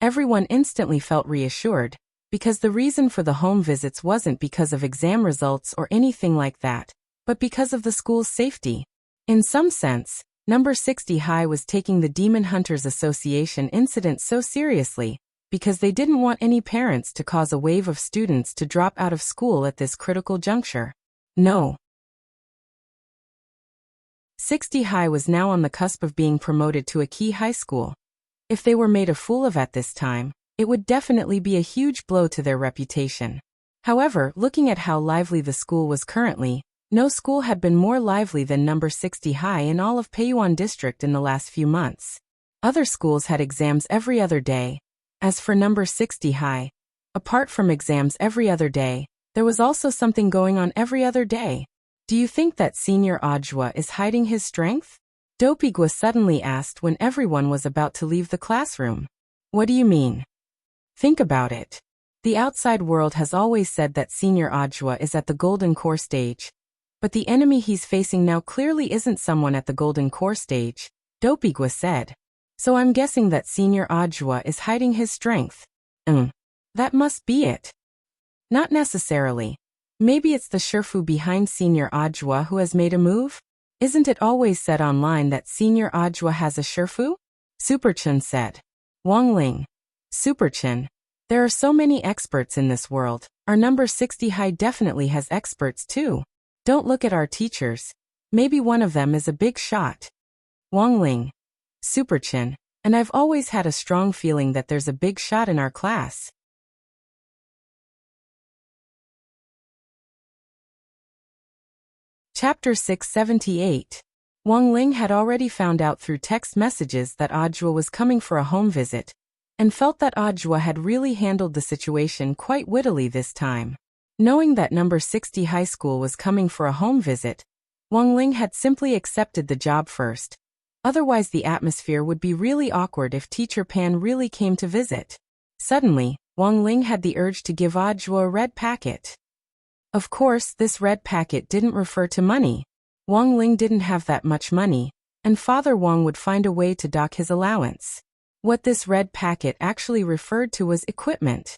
A: Everyone instantly felt reassured, because the reason for the home visits wasn't because of exam results or anything like that, but because of the school's safety. In some sense, number 60 High was taking the Demon Hunters Association incident so seriously, because they didn't want any parents to cause a wave of students to drop out of school at this critical juncture. No. 60 High was now on the cusp of being promoted to a key high school. If they were made a fool of at this time, it would definitely be a huge blow to their reputation. However, looking at how lively the school was currently, no school had been more lively than number 60 High in all of Peiyuan District in the last few months. Other schools had exams every other day. As for number 60 High, apart from exams every other day, there was also something going on every other day. Do you think that Senior Ajwa is hiding his strength? Dopigwa suddenly asked when everyone was about to leave the classroom. What do you mean? Think about it. The outside world has always said that Senior Ajwa is at the Golden Core stage. But the enemy he's facing now clearly isn't someone at the Golden Core stage, Dopigwa said. So I'm guessing that Senior Ajwa is hiding his strength. That must be it. Not necessarily. Maybe it's the Shifu behind Senior Ajwa who has made a move? Isn't it always said online that Senior Ajwa has a Shifu? Superchin said. Wang Ling. Superchin. There are so many experts in this world. Our number 60 High definitely has experts too. Don't look at our teachers. Maybe one of them is a big shot. Wang Ling. Superchin. And I've always had a strong feeling that there's a big shot in our class. Chapter 678. Wang Ling had already found out through text messages that Ajwa was coming for a home visit, and felt that Ajwa had really handled the situation quite wittily this time. Knowing that number 60 high school was coming for a home visit, Wang Ling had simply accepted the job first. Otherwise the atmosphere would be really awkward if Teacher Pan really came to visit. Suddenly, Wang Ling had the urge to give Audua a red packet. Of course, this red packet didn't refer to money. Wang Ling didn't have that much money, and Father Wang would find a way to dock his allowance. What this red packet actually referred to was equipment.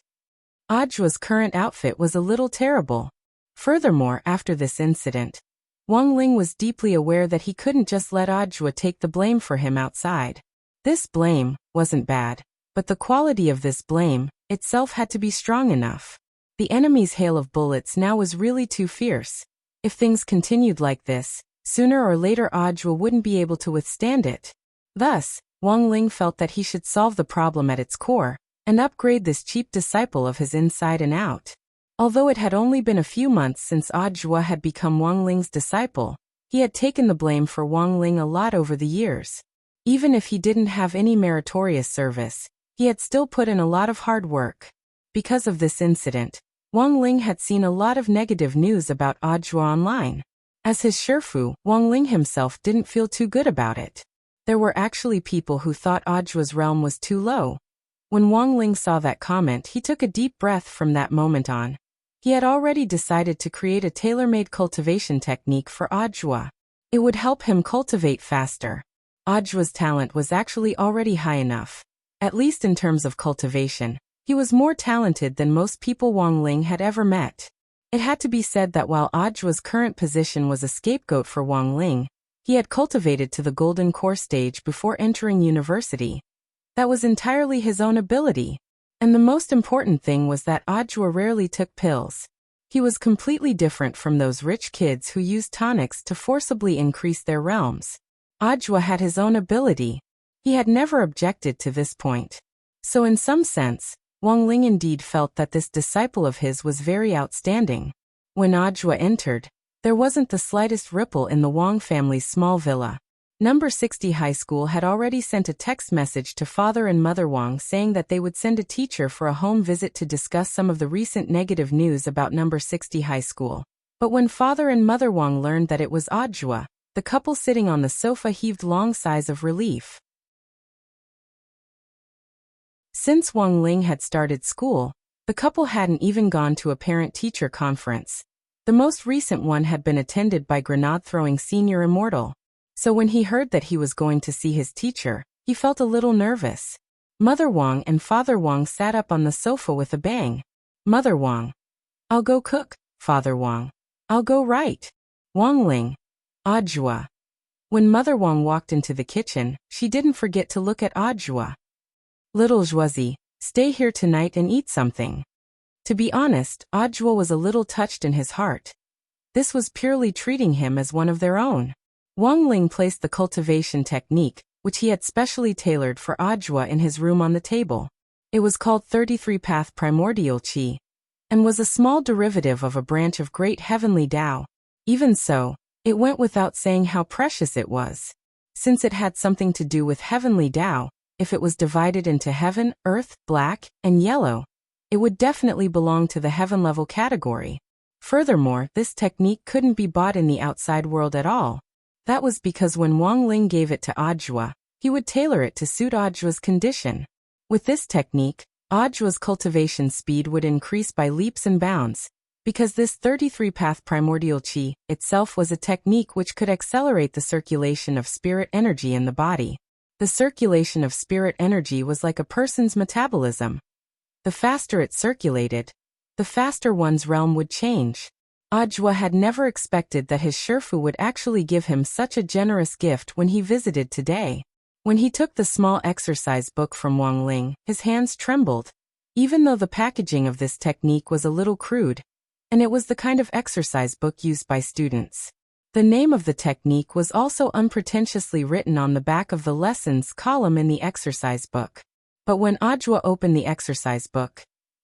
A: Audua's current outfit was a little terrible. Furthermore, after this incident, Wang Ling was deeply aware that he couldn't just let Audua take the blame for him outside. This blame wasn't bad, but the quality of this blame itself had to be strong enough. The enemy's hail of bullets now was really too fierce. If things continued like this, sooner or later Audua wouldn't be able to withstand it. Thus, Wang Ling felt that he should solve the problem at its core, and upgrade this cheap disciple of his inside and out. Although it had only been a few months since Audua had become Wang Ling's disciple, he had taken the blame for Wang Ling a lot over the years. Even if he didn't have any meritorious service, he had still put in a lot of hard work. Because of this incident, Wang Ling had seen a lot of negative news about Audua online. As his Shifu, Wang Ling himself didn't feel too good about it. There were actually people who thought Audua's realm was too low. When Wang Ling saw that comment, he took a deep breath from that moment on. He had already decided to create a tailor-made cultivation technique for Audua. It would help him cultivate faster. Audua's talent was actually already high enough. At least in terms of cultivation, he was more talented than most people Wang Ling had ever met. It had to be said that while Audua's current position was a scapegoat for Wang Ling, he had cultivated to the golden core stage before entering university. That was entirely his own ability. And the most important thing was that Audua rarely took pills. He was completely different from those rich kids who used tonics to forcibly increase their realms. Audua had his own ability. He had never objected to this point. So in some sense, Wang Ling indeed felt that this disciple of his was very outstanding. When Audua entered, there wasn't the slightest ripple in the Wang family's small villa. Number 60 High School had already sent a text message to Father and Mother Wang saying that they would send a teacher for a home visit to discuss some of the recent negative news about Number 60 High School. But when Father and Mother Wang learned that it was Audua, the couple sitting on the sofa heaved long sighs of relief. Since Wang Ling had started school, the couple hadn't even gone to a parent-teacher conference. The most recent one had been attended by grenade-throwing Senior Immortal. So when he heard that he was going to see his teacher, he felt a little nervous. Mother Wang and Father Wang sat up on the sofa with a bang. Mother Wang: "I'll go cook." Father Wang: "I'll go write." Wang Ling: "Audua." When Mother Wang walked into the kitchen, she didn't forget to look at Audua. "Little Zhuozi, stay here tonight and eat something." To be honest, Audua was a little touched in his heart. This was purely treating him as one of their own. Wang Ling placed the cultivation technique, which he had specially tailored for Audua, in his room on the table. It was called 33-Path Primordial Qi, and was a small derivative of a branch of Great Heavenly Tao. Even so, it went without saying how precious it was. Since it had something to do with Heavenly Tao, if it was divided into heaven, earth, black, and yellow, it would definitely belong to the heaven-level category. Furthermore, this technique couldn't be bought in the outside world at all. That was because when Wang Ling gave it to Audua, he would tailor it to suit Audua's condition. With this technique, Audua's cultivation speed would increase by leaps and bounds, because this 33-path primordial qi itself was a technique which could accelerate the circulation of spirit energy in the body. The circulation of spirit energy was like a person's metabolism. The faster it circulated, the faster one's realm would change. Audua had never expected that his Shifu would actually give him such a generous gift when he visited today. When he took the small exercise book from Wang Ling, his hands trembled. Even though the packaging of this technique was a little crude, and it was the kind of exercise book used by students. The name of the technique was also unpretentiously written on the back of the lessons column in the exercise book. But when Audua opened the exercise book,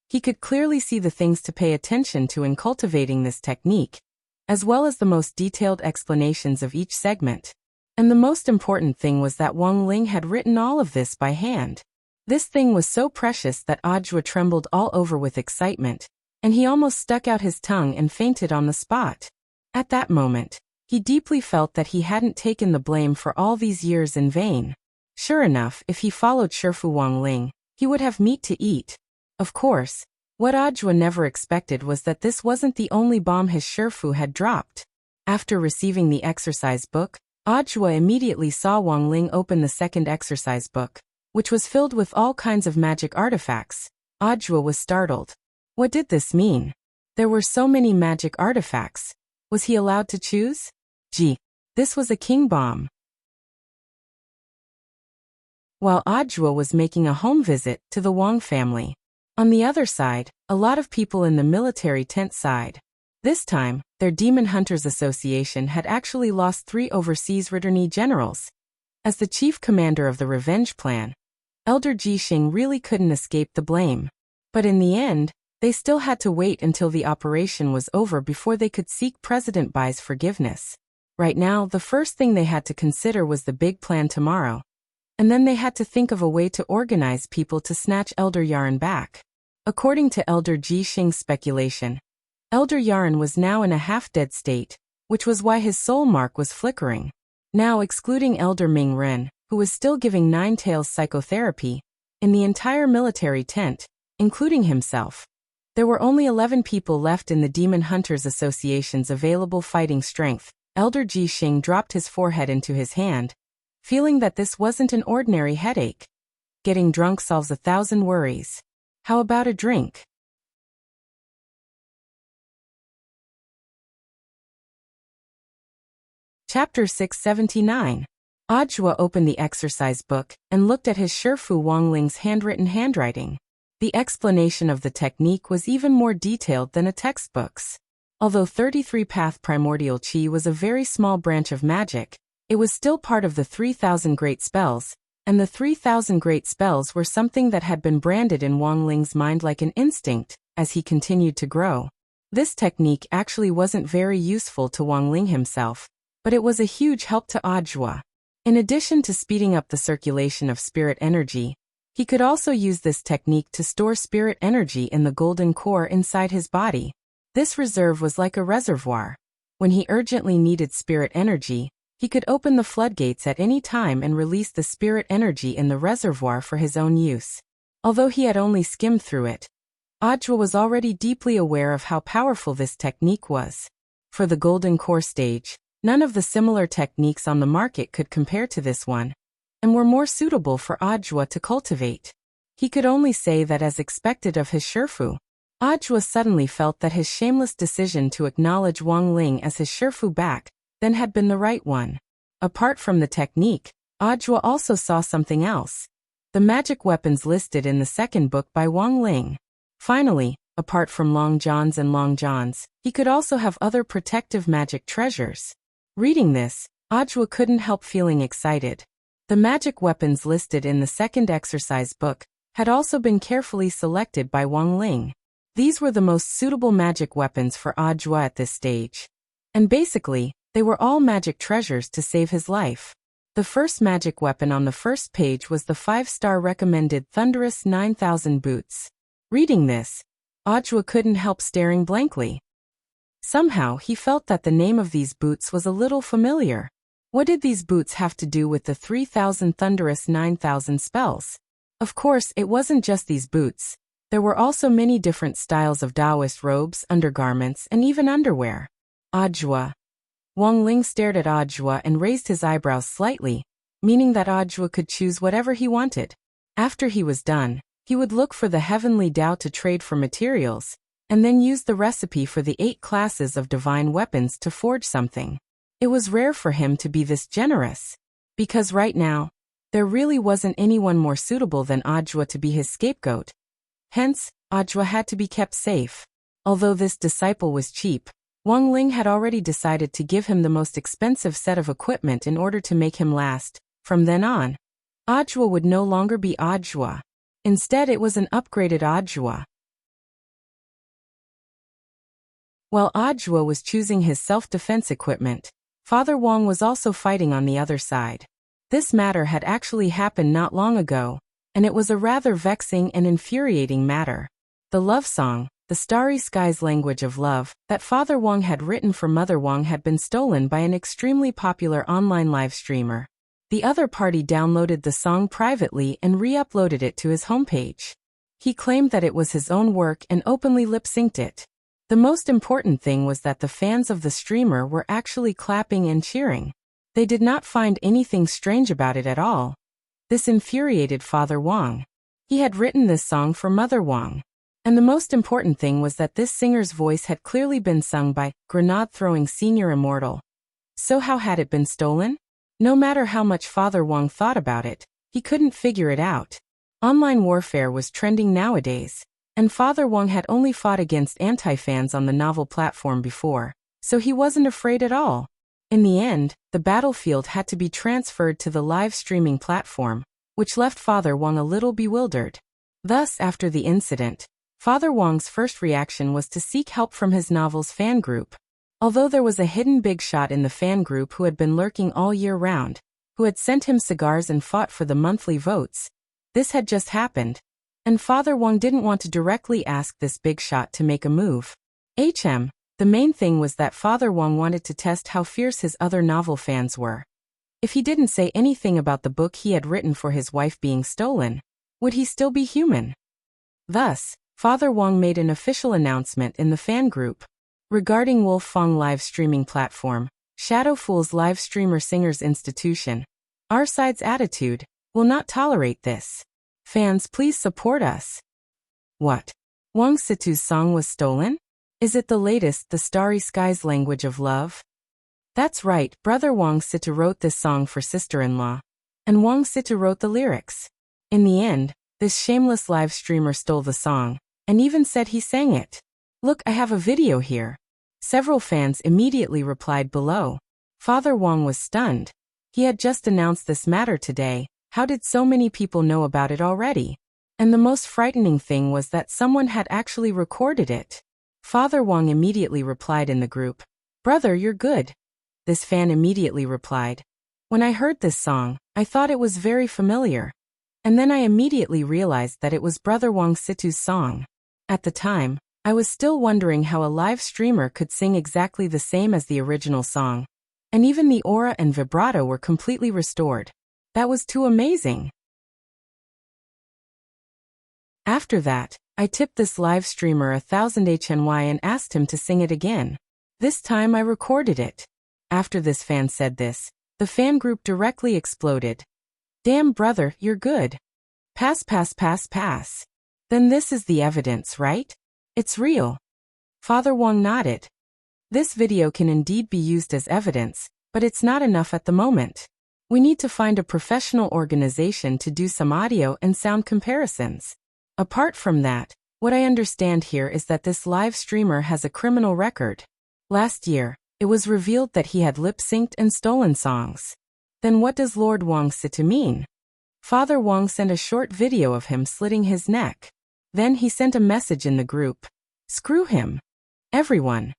A: he could clearly see the things to pay attention to in cultivating this technique, as well as the most detailed explanations of each segment. And the most important thing was that Wang Ling had written all of this by hand. This thing was so precious that Audua trembled all over with excitement, and he almost stuck out his tongue and fainted on the spot. At that moment, he deeply felt that he hadn't taken the blame for all these years in vain. Sure enough, if he followed Shifu Wang Ling, he would have meat to eat. Of course, what Ajwa never expected was that this wasn't the only bomb his Sherfu had dropped. After receiving the exercise book, Ajwa immediately saw Wang Ling open the second exercise book, which was filled with all kinds of magic artifacts. Ajwa was startled. What did this mean? There were so many magic artifacts. Was he allowed to choose? Gee, this was a king bomb. While Ajwa was making a home visit to the Wang family. On the other side, a lot of people in the military tent side. This time, their Demon Hunters Association had actually lost 3 overseas returnee generals. As the chief commander of the revenge plan, Elder Jixing really couldn't escape the blame. But in the end, they still had to wait until the operation was over before they could seek President Bai's forgiveness. Right now, the first thing they had to consider was the big plan tomorrow. And then they had to think of a way to organize people to snatch Elder Yaren back. According to Elder Jixing's speculation, Elder Yaren was now in a half-dead state, which was why his soul mark was flickering. Now excluding Elder Ming Ren, who was still giving Nine Tails psychotherapy, in the entire military tent, including himself, there were only 11 people left in the Demon Hunters Association's available fighting strength. Elder Jixing dropped his forehead into his hand, feeling that this wasn't an ordinary headache. Getting drunk solves 1,000 worries. How about a drink? Chapter 679. Ajwa opened the exercise book and looked at his Sherfu Wangling's handwritten handwriting. The explanation of the technique was even more detailed than a textbook's. Although 33 Path Primordial Qi was a very small branch of magic, it was still part of the 3,000 Great Spells, and the 3,000 Great Spells were something that had been branded in Wangling's mind like an instinct as he continued to grow. This technique actually wasn't very useful to Wangling himself, but it was a huge help to Ajwa. In addition to speeding up the circulation of spirit energy, he could also use this technique to store spirit energy in the golden core inside his body. This reserve was like a reservoir. When he urgently needed spirit energy, he could open the floodgates at any time and release the spirit energy in the reservoir for his own use. Although he had only skimmed through it, Ajwa was already deeply aware of how powerful this technique was. For the golden core stage, none of the similar techniques on the market could compare to this one, and were more suitable for Ajwa to cultivate. He could only say that as expected of his Sherfu, Ajwa suddenly felt that his shameless decision to acknowledge Wang Ling as his Sherfu back then had been the right one. Apart from the technique, Ajwa also saw something else. The magic weapons listed in the second book by Wang Ling. Finally, apart from Long Johns and Long Johns, he could also have other protective magic treasures. Reading this, Ajwa couldn't help feeling excited. The magic weapons listed in the second exercise book had also been carefully selected by Wang Ling. These were the most suitable magic weapons for Ajwa at this stage. And basically, they were all magic treasures to save his life. The first magic weapon on the first page was the 5-star recommended Thunderous 9000 boots. Reading this, Ajwa couldn't help staring blankly. Somehow he felt that the name of these boots was a little familiar. What did these boots have to do with the 3000 Thunderous 9000 spells? Of course, it wasn't just these boots. There were also many different styles of Taoist robes, undergarments, and even underwear. Ajwa. Wang Ling stared at Ajwa and raised his eyebrows slightly, meaning that Ajwa could choose whatever he wanted. After he was done, he would look for the heavenly Tao to trade for materials, and then use the recipe for the 8 classes of divine weapons to forge something. It was rare for him to be this generous, because right now, there really wasn't anyone more suitable than Ajwa to be his scapegoat. Hence, Ajwa had to be kept safe. Although this disciple was cheap, Wang Ling had already decided to give him the most expensive set of equipment in order to make him last. From then on, Ajwa would no longer be Ajwa. Instead, it was an upgraded Ajwa. While Ajwa was choosing his self-defense equipment, Father Wang was also fighting on the other side. This matter had actually happened not long ago, and it was a rather vexing and infuriating matter. The love song, the Starry Skies language of love, that Father Wang had written for Mother Wang had been stolen by an extremely popular online live streamer. The other party downloaded the song privately and re-uploaded it to his homepage. He claimed that it was his own work and openly lip-synced it. The most important thing was that the fans of the streamer were actually clapping and cheering. They did not find anything strange about it at all. This infuriated Father Wong. He had written this song for Mother Wong. And the most important thing was that this singer's voice had clearly been sung by grenade-throwing senior immortal. So how had it been stolen? No matter how much Father Wong thought about it, he couldn't figure it out. Online warfare was trending nowadays, and Father Wong had only fought against anti-fans on the novel platform before, so he wasn't afraid at all. In the end, the battlefield had to be transferred to the live streaming platform, which left Father Wong a little bewildered. Thus, after the incident, Father Wong's first reaction was to seek help from his novel's fan group. Although there was a hidden big shot in the fan group who had been lurking all year round, who had sent him cigars and fought for the monthly votes, this had just happened, and Father Wong didn't want to directly ask this big shot to make a move. The main thing was that Father Wong wanted to test how fierce his other novel fans were. If he didn't say anything about the book he had written for his wife being stolen, would he still be human? Thus, Father Wong made an official announcement in the fan group. Regarding Wolf Fong live streaming platform, Shadow Fool's live streamer singers institution, our side's attitude will not tolerate this. Fans, please support us. What? Wong Situ's song was stolen? Is it the latest The Starry Skies Language of Love? That's right, brother Wong Situ wrote this song for sister-in-law. And Wong Situ wrote the lyrics. In the end, this shameless live streamer stole the song, and even said he sang it. Look, I have a video here. Several fans immediately replied below. Father Wong was stunned. He had just announced this matter today. How did so many people know about it already? And the most frightening thing was that someone had actually recorded it. Father Wong immediately replied in the group, "Brother, you're good." This fan immediately replied, "When I heard this song, I thought it was very familiar. And then I immediately realized that it was brother Wong Situ's song. At the time, I was still wondering how a live streamer could sing exactly the same as the original song. And even the aura and vibrato were completely restored. That was too amazing." After that, I tipped this live streamer 1,000 HNY and asked him to sing it again. This time I recorded it. After this fan said this, the fan group directly exploded. "Damn brother, you're good. Pass. Then this is the evidence, right? It's real." Father Wong nodded. This video can indeed be used as evidence, but it's not enough at the moment. We need to find a professional organization to do some audio and sound comparisons. Apart from that, what I understand here is that this live streamer has a criminal record. Last year, it was revealed that he had lip-synced and stolen songs. Then what does Lord Wong Situ mean? Father Wong sent a short video of him slitting his neck. Then he sent a message in the group. Screw him. Everyone.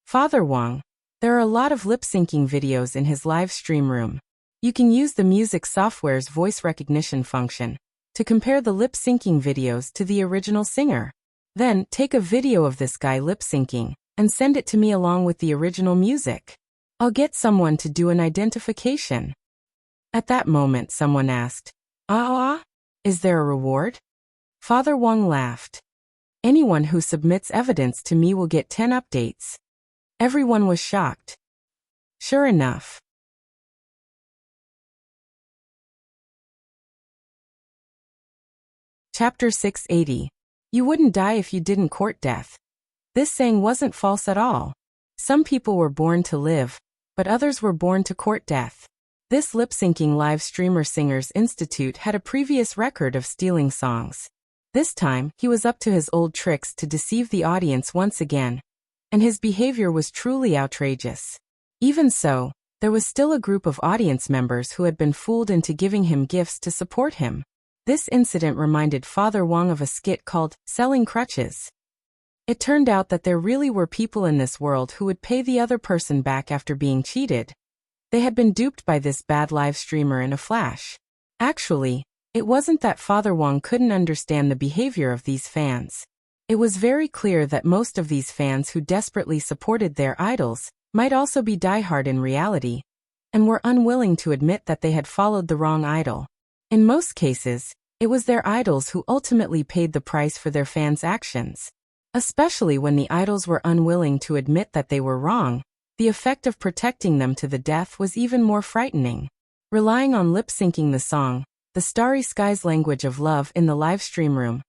A: Father Wong. There are a lot of lip-syncing videos in his live stream room. You can use the music software's voice recognition function to compare the lip-syncing videos to the original singer. Then, take a video of this guy lip-syncing and send it to me along with the original music. I'll get someone to do an identification. At that moment, someone asked, is there a reward? Father Wong laughed. Anyone who submits evidence to me will get 10 updates. Everyone was shocked. Sure enough. Chapter 680. You wouldn't die if you didn't court death. This saying wasn't false at all. Some people were born to live, but others were born to court death. This lip-syncing live streamer Singers Institute had a previous record of stealing songs. This time, he was up to his old tricks to deceive the audience once again, and his behavior was truly outrageous. Even so, there was still a group of audience members who had been fooled into giving him gifts to support him. This incident reminded Father Wong of a skit called Selling Crutches. It turned out that there really were people in this world who would pay the other person back after being cheated. They had been duped by this bad live streamer in a flash. Actually, it wasn't that Father Wong couldn't understand the behavior of these fans. It was very clear that most of these fans who desperately supported their idols might also be diehard in reality, and were unwilling to admit that they had followed the wrong idol. In most cases, It was their idols who ultimately paid the price for their fans' actions. Especially when the idols were unwilling to admit that they were wrong, the effect of protecting them to the death was even more frightening. Relying on lip-syncing the song, The Starry Sky's Language of Love in the live stream room.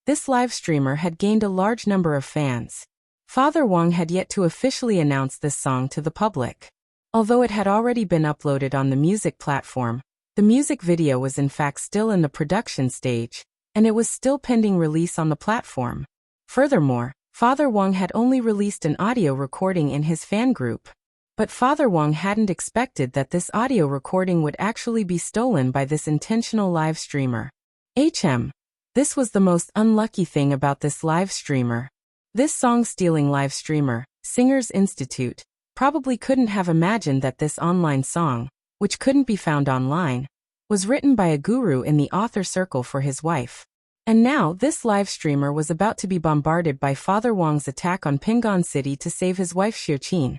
A: This live streamer had gained a large number of fans. Father Wong had yet to officially announce this song to the public. Although it had already been uploaded on the music platform, the music video was in fact still in the production stage, and it was still pending release on the platform. Furthermore, Father Wong had only released an audio recording in his fan group. But Father Wong hadn't expected that this audio recording would actually be stolen by this intentional live streamer. This was the most unlucky thing about this live streamer. This song-stealing live streamer, Singers Institute, probably couldn't have imagined that this online song, which couldn't be found online, was written by a guru in the author circle for his wife. And now this live streamer was about to be bombarded by Father Wong's attack on Pingon City to save his wife Xiuqin.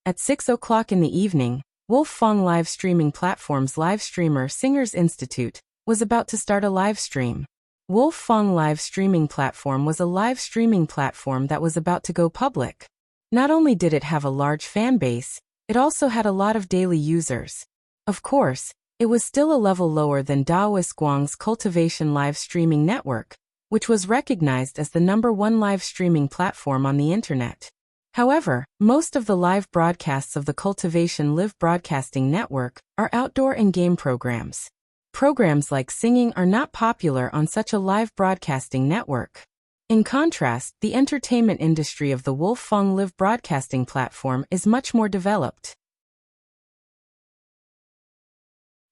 A: At 6 o'clock in the evening, Wolf Fong live streaming platform's live streamer Singers Institute was about to start a live stream. Wolf Fong live streaming platform was a live streaming platform that was about to go public. Not only did it have a large fan base, it also had a lot of daily users. Of course, it was still a level lower than Daoist Guang's Cultivation live streaming network, which was recognized as the #1 live streaming platform on the internet. However, most of the live broadcasts of the Cultivation Live Broadcasting Network are outdoor and game programs. Programs like singing are not popular on such a live broadcasting network. In contrast, the entertainment industry of the Wolf Fong Live Broadcasting platform is much more developed.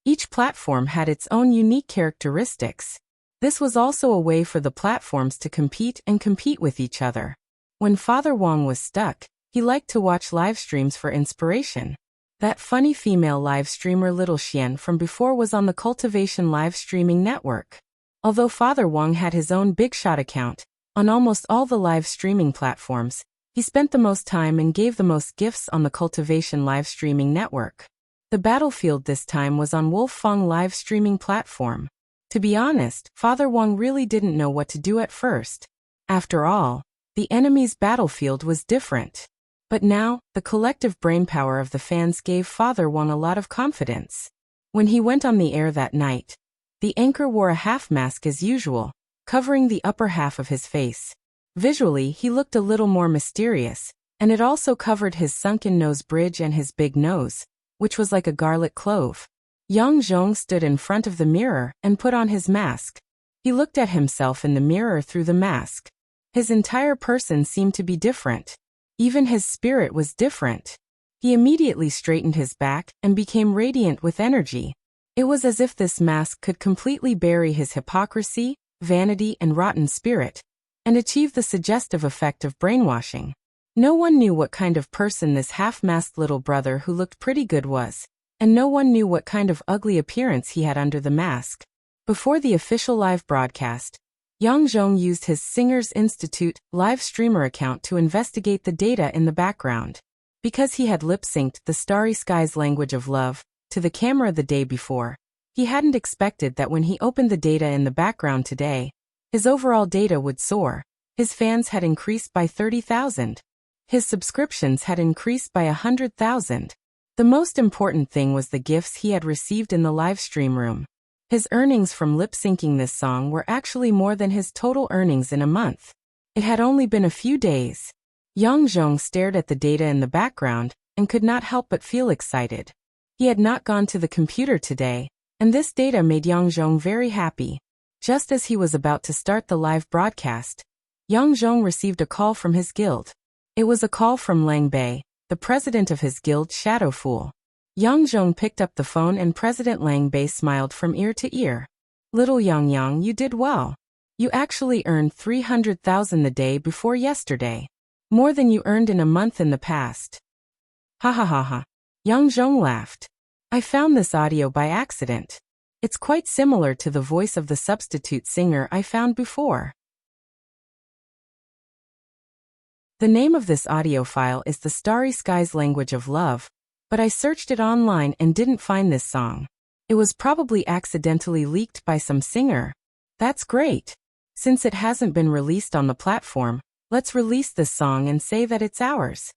A: Each platform had its own unique characteristics. This was also a way for the platforms to compete with each other. When Father Wong was stuck, he liked to watch live streams for inspiration. That funny female live streamer Little Xian from before was on the Cultivation live streaming network. Although Father Wong had his own Big Shot account, on almost all the live streaming platforms, he spent the most time and gave the most gifts on the Cultivation live streaming network. The battlefield this time was on Wolf Fong live streaming platform. To be honest, Father Wong really didn't know what to do at first. After all, the enemy's battlefield was different. But now, the collective brainpower of the fans gave Father Wong a lot of confidence. When he went on the air that night, the anchor wore a half mask as usual, covering the upper half of his face. Visually, he looked a little more mysterious, and it also covered his sunken nose bridge and his big nose, which was like a garlic clove. Yang Zhong stood in front of the mirror and put on his mask. He looked at himself in the mirror through the mask. His entire person seemed to be different. Even his spirit was different. He immediately straightened his back and became radiant with energy. It was as if this mask could completely bury his hypocrisy, vanity, and rotten spirit, and achieve the suggestive effect of brainwashing. No one knew what kind of person this half-masked little brother who looked pretty good was, and no one knew what kind of ugly appearance he had under the mask. Before the official live broadcast, Yang Zhong used his Singers Institute live streamer account to investigate the data in the background. Because he had lip-synced The Starry Sky's Language of Love to the camera the day before, he hadn't expected that when he opened the data in the background today, his overall data would soar. His fans had increased by 30,000. His subscriptions had increased by 100,000. The most important thing was the gifts he had received in the live stream room. His earnings from lip-syncing this song were actually more than his total earnings in a month. It had only been a few days. Yang Zhong stared at the data in the background and could not help but feel excited. He had not gone to the computer today, and this data made Yang Zhong very happy. Just as he was about to start the live broadcast, Yang Zhong received a call from his guild. It was a call from Lang Bei, the president of his guild Shadow Fool. Yang Zhong picked up the phone and President Lang Bei smiled from ear to ear. Little Yang, you did well. You actually earned 300,000 the day before yesterday. More than you earned in a month in the past. Ha ha ha ha. Yang Zhong laughed. I found this audio by accident. It's quite similar to the voice of the substitute singer I found before. The name of this audio file is The Starry Sky's Language of Love, but I searched it online and didn't find this song. It was probably accidentally leaked by some singer. That's great. Since it hasn't been released on the platform, let's release this song and say that it's ours.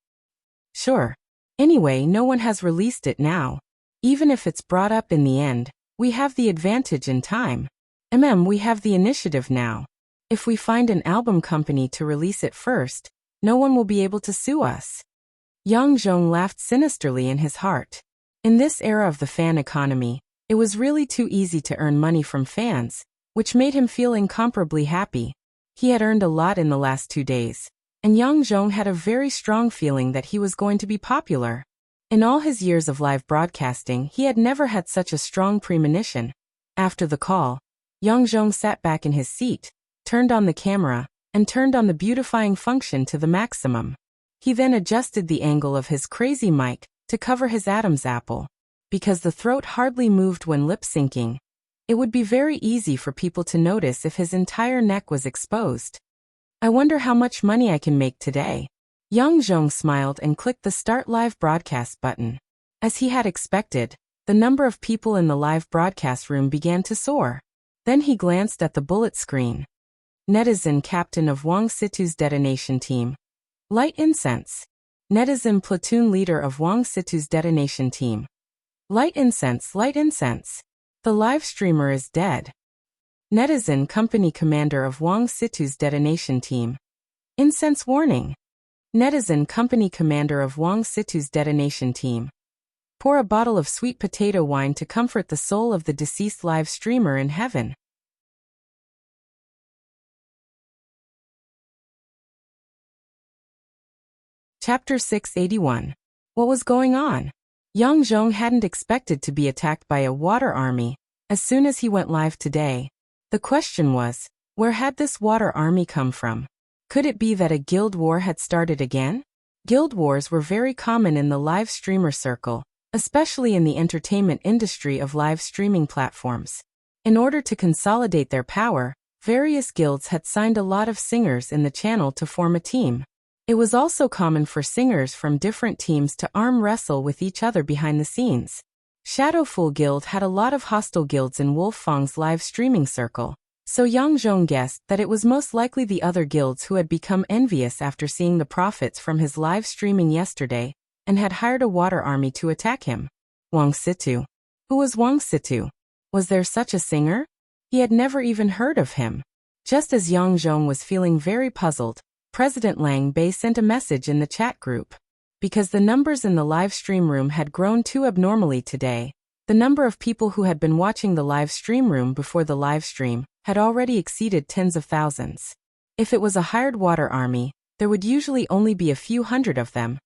A: Sure. Anyway, no one has released it now. Even if it's brought up in the end, we have the advantage in time. We have the initiative now. If we find an album company to release it first, no one will be able to sue us. Yang Zhong laughed sinisterly in his heart. In this era of the fan economy, it was really too easy to earn money from fans, which made him feel incomparably happy. He had earned a lot in the last 2 days, and Yang Zhong had a very strong feeling that he was going to be popular. In all his years of live broadcasting, he had never had such a strong premonition. After the call, Yang Zhong sat back in his seat, turned on the camera, and turned on the beautifying function to the maximum. He then adjusted the angle of his crazy mic to cover his Adam's apple. Because the throat hardly moved when lip-syncing, it would be very easy for people to notice if his entire neck was exposed. I wonder how much money I can make today. Yang Zhong smiled and clicked the Start Live Broadcast button. As he had expected, the number of people in the live broadcast room began to soar. Then he glanced at the bullet screen. Netizen captain of Wang Situ's detonation team. Light incense. Netizen platoon leader of Wang Situ's detonation team. Light incense, light incense. The live streamer is dead. Netizen company commander of Wang Situ's detonation team. Incense warning. Netizen company commander of Wang Situ's detonation team. Pour a bottle of sweet potato wine to comfort the soul of the deceased live streamer in heaven. Chapter 681. What was going on? Yang Zhong hadn't expected to be attacked by a water army as soon as he went live today. The question was, where had this water army come from? Could it be that a guild war had started again? Guild wars were very common in the live streamer circle, especially in the entertainment industry of live streaming platforms. In order to consolidate their power, various guilds had signed a lot of singers in the channel to form a team. It was also common for singers from different teams to arm wrestle with each other behind the scenes. Shadowful Guild had a lot of hostile guilds in Wolfang's live streaming circle, so Yang Zhong guessed that it was most likely the other guilds who had become envious after seeing the profits from his live streaming yesterday and had hired a water army to attack him. Wang Situ. Who was Wang Situ? Was there such a singer? He had never even heard of him. Just as Yang Zhong was feeling very puzzled, President Lang Bei sent a message in the chat group. Because the numbers in the live stream room had grown too abnormally today, the number of people who had been watching the live stream room before the live stream had already exceeded tens of thousands. If it was a hired water army, there would usually only be a few hundred of them,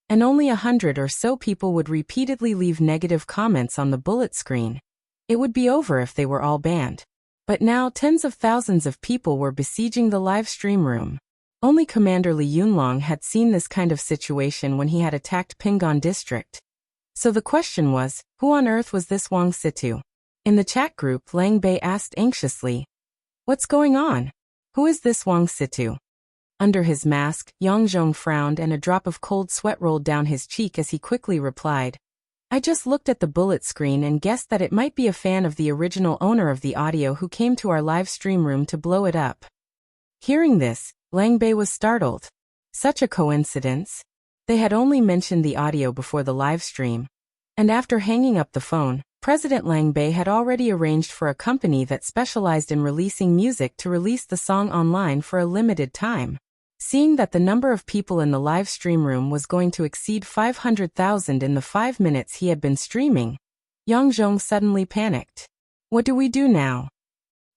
A: and only 100 or so people would repeatedly leave negative comments on the bullet screen. It would be over if they were all banned. But now tens of thousands of people were besieging the live stream room. Only Commander Li Yunlong had seen this kind of situation when he had attacked Pinggan district. So the question was, who on earth was this Wang Situ? In the chat group, Lang Bei asked anxiously, "What's going on? Who is this Wang Situ?" Under his mask, Yang Zhong frowned and a drop of cold sweat rolled down his cheek as he quickly replied, "I just looked at the bullet screen and guessed that it might be a fan of the original owner of the audio who came to our live stream room to blow it up." Hearing this, Lang Bei was startled. Such a coincidence. They had only mentioned the audio before the live stream. And after hanging up the phone, President Lang Bei had already arranged for a company that specialized in releasing music to release the song online for a limited time. Seeing that the number of people in the live stream room was going to exceed 500,000 in the 5 minutes he had been streaming, Yang Zhong suddenly panicked. What do we do now?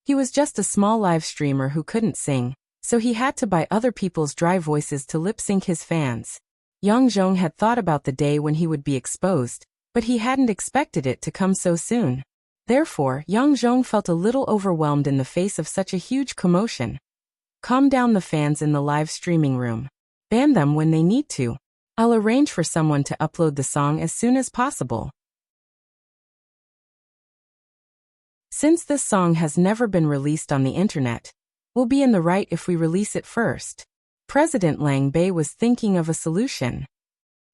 A: He was just a small live streamer who couldn't sing, so he had to buy other people's dry voices to lip-sync his fans. Yang Zhong had thought about the day when he would be exposed, but he hadn't expected it to come so soon. Therefore, Yang Zhong felt a little overwhelmed in the face of such a huge commotion. Calm down the fans in the live streaming room. Ban them when they need to. I'll arrange for someone to upload the song as soon as possible. Since this song has never been released on the internet, we'll be in the right if we release it first. President Lang Bei was thinking of a solution.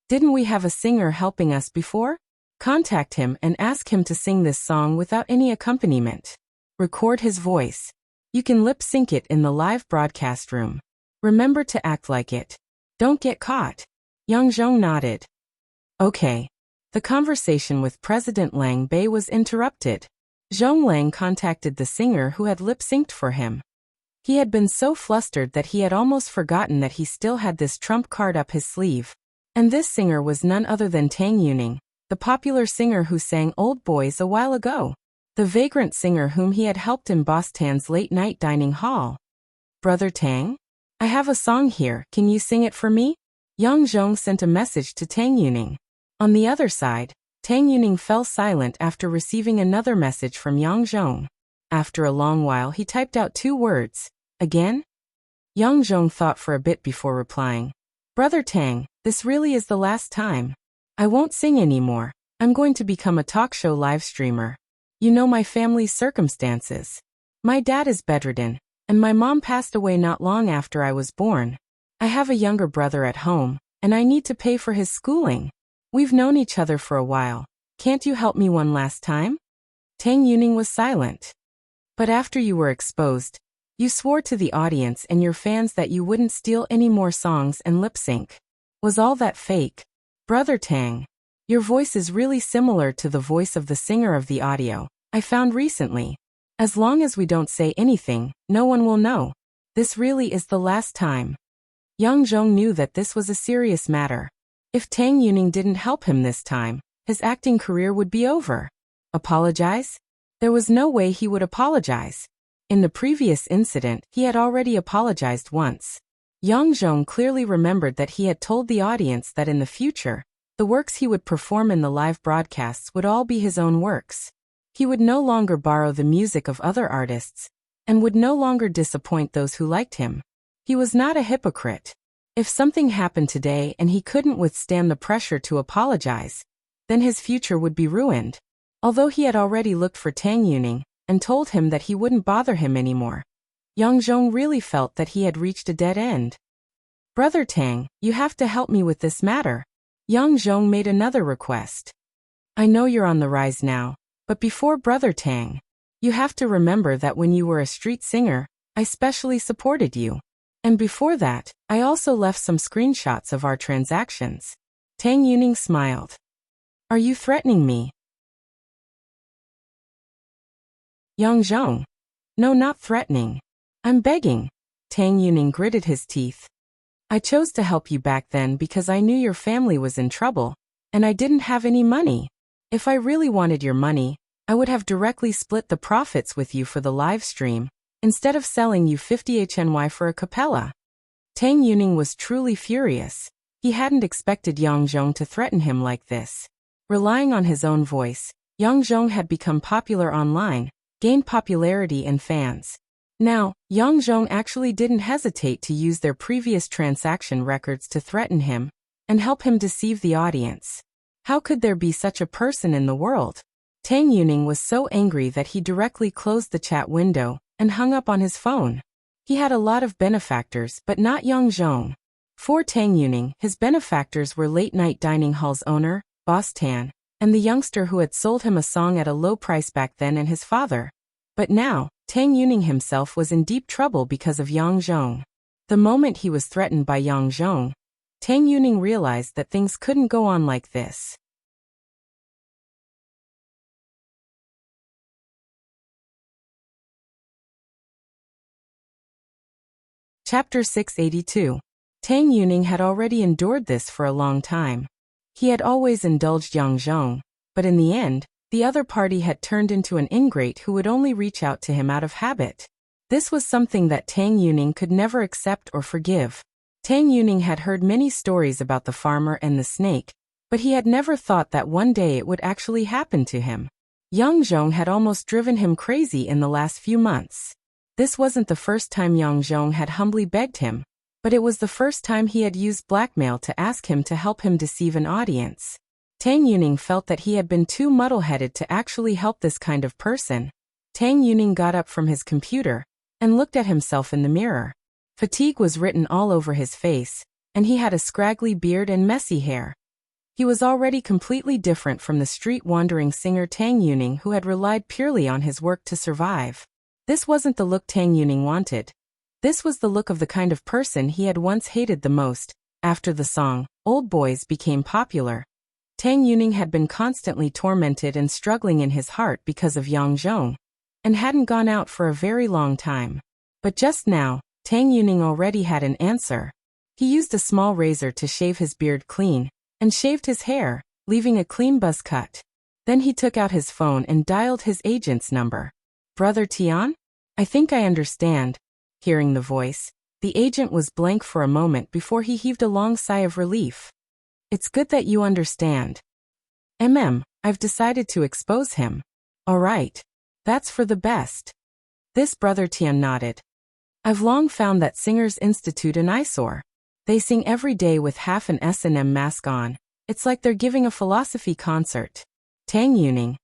A: Didn't we have a singer helping us before? Contact him and ask him to sing this song without any accompaniment. Record his voice. You can lip-sync it in the live broadcast room. Remember to act like it. Don't get caught. Yang Zhong nodded. Okay. The conversation with President Lang Bei was interrupted. Zhong Lang contacted the singer who had lip-synced for him. He had been so flustered that he had almost forgotten that he still had this trump card up his sleeve. And this singer was none other than Tang Yuning, the popular singer who sang Old Boys a while ago. The vagrant singer whom he had helped in Boss Tan's late-night dining hall. Brother Tang? I have a song here, can you sing it for me? Yang Zhong sent a message to Tang Yuning. On the other side, Tang Yuning fell silent after receiving another message from Yang Zhong. After a long while he typed out 2 words. Again? Yang Zhong thought for a bit before replying. Brother Tang, this really is the last time. I won't sing anymore. I'm going to become a talk show live streamer. You know my family's circumstances. My dad is bedridden, and my mom passed away not long after I was born. I have a younger brother at home, and I need to pay for his schooling. We've known each other for a while. Can't you help me one last time? Tang Yuning was silent. But after you were exposed, you swore to the audience and your fans that you wouldn't steal any more songs and lip-sync. Was all that fake? Brother Tang, your voice is really similar to the voice of the singer of the audio I found recently. As long as we don't say anything, no one will know. This really is the last time. Yang Zhong knew that this was a serious matter. If Tang Yuning didn't help him this time, his acting career would be over. Apologize? There was no way he would apologize. In the previous incident, he had already apologized once. Yang Zhong clearly remembered that he had told the audience that in the future, the works he would perform in the live broadcasts would all be his own works. He would no longer borrow the music of other artists, and would no longer disappoint those who liked him. He was not a hypocrite. If something happened today and he couldn't withstand the pressure to apologize, then his future would be ruined. Although he had already looked for Tang Yuning and told him that he wouldn't bother him anymore, Yang Zhong really felt that he had reached a dead end. Brother Tang, you have to help me with this matter. Yang Zhong made another request. I know you're on the rise now, but before Brother Tang, you have to remember that when you were a street singer, I specially supported you. And before that, I also left some screenshots of our transactions. Tang Yuning smiled. Are you threatening me? Yang Zhong. No, not threatening. I'm begging. Tang Yuning gritted his teeth. I chose to help you back then because I knew your family was in trouble, and I didn't have any money. If I really wanted your money, I would have directly split the profits with you for the live stream, instead of selling you 50 HNY for a capella. Tang Yuning was truly furious. He hadn't expected Yang Zhong to threaten him like this. Relying on his own voice, Yang Zhong had become popular online, gained popularity and fans. Now, Yang Zhong actually didn't hesitate to use their previous transaction records to threaten him and help him deceive the audience. How could there be such a person in the world? Tang Yuning was so angry that he directly closed the chat window and hung up on his phone. He had a lot of benefactors, but not Yang Zhong. For Tang Yuning, his benefactors were late-night dining hall's owner, Boss Tan, and the youngster who had sold him a song at a low price back then, and his father. But now, Tang Yuning himself was in deep trouble because of Yang Zhong. The moment he was threatened by Yang Zhong, Tang Yuning realized that things couldn't go on like this. Chapter 682. Tang Yuning had already endured this for a long time. He had always indulged Yang Zhong, but in the end, the other party had turned into an ingrate who would only reach out to him out of habit. This was something that Tang Yuning could never accept or forgive. Tang Yuning had heard many stories about the farmer and the snake, but he had never thought that one day it would actually happen to him. Yang Zhong had almost driven him crazy in the last few months. This wasn't the first time Yang Zhong had humbly begged him, but it was the first time he had used blackmail to ask him to help him deceive an audience. Tang Yuning felt that he had been too muddle-headed to actually help this kind of person. Tang Yuning got up from his computer and looked at himself in the mirror. Fatigue was written all over his face, and he had a scraggly beard and messy hair. He was already completely different from the street-wandering singer Tang Yuning who had relied purely on his work to survive. This wasn't the look Tang Yuning wanted. This was the look of the kind of person he had once hated the most. After the song, Old Boys became popular. Tang Yuning had been constantly tormented and struggling in his heart because of Yang Zhong, and hadn't gone out for a very long time. But just now, Tang Yuning already had an answer. He used a small razor to shave his beard clean, and shaved his hair, leaving a clean buzz cut. Then he took out his phone and dialed his agent's number. "Brother Tian? I think I understand." Hearing the voice, the agent was blank for a moment before he heaved a long sigh of relief. "It's good that you understand. I've decided to expose him." "All right. That's for the best." This Brother Tian nodded. "I've long found that Singers Institute an eyesore. They sing every day with half an S&M mask on. It's like they're giving a philosophy concert." Tang Yuning.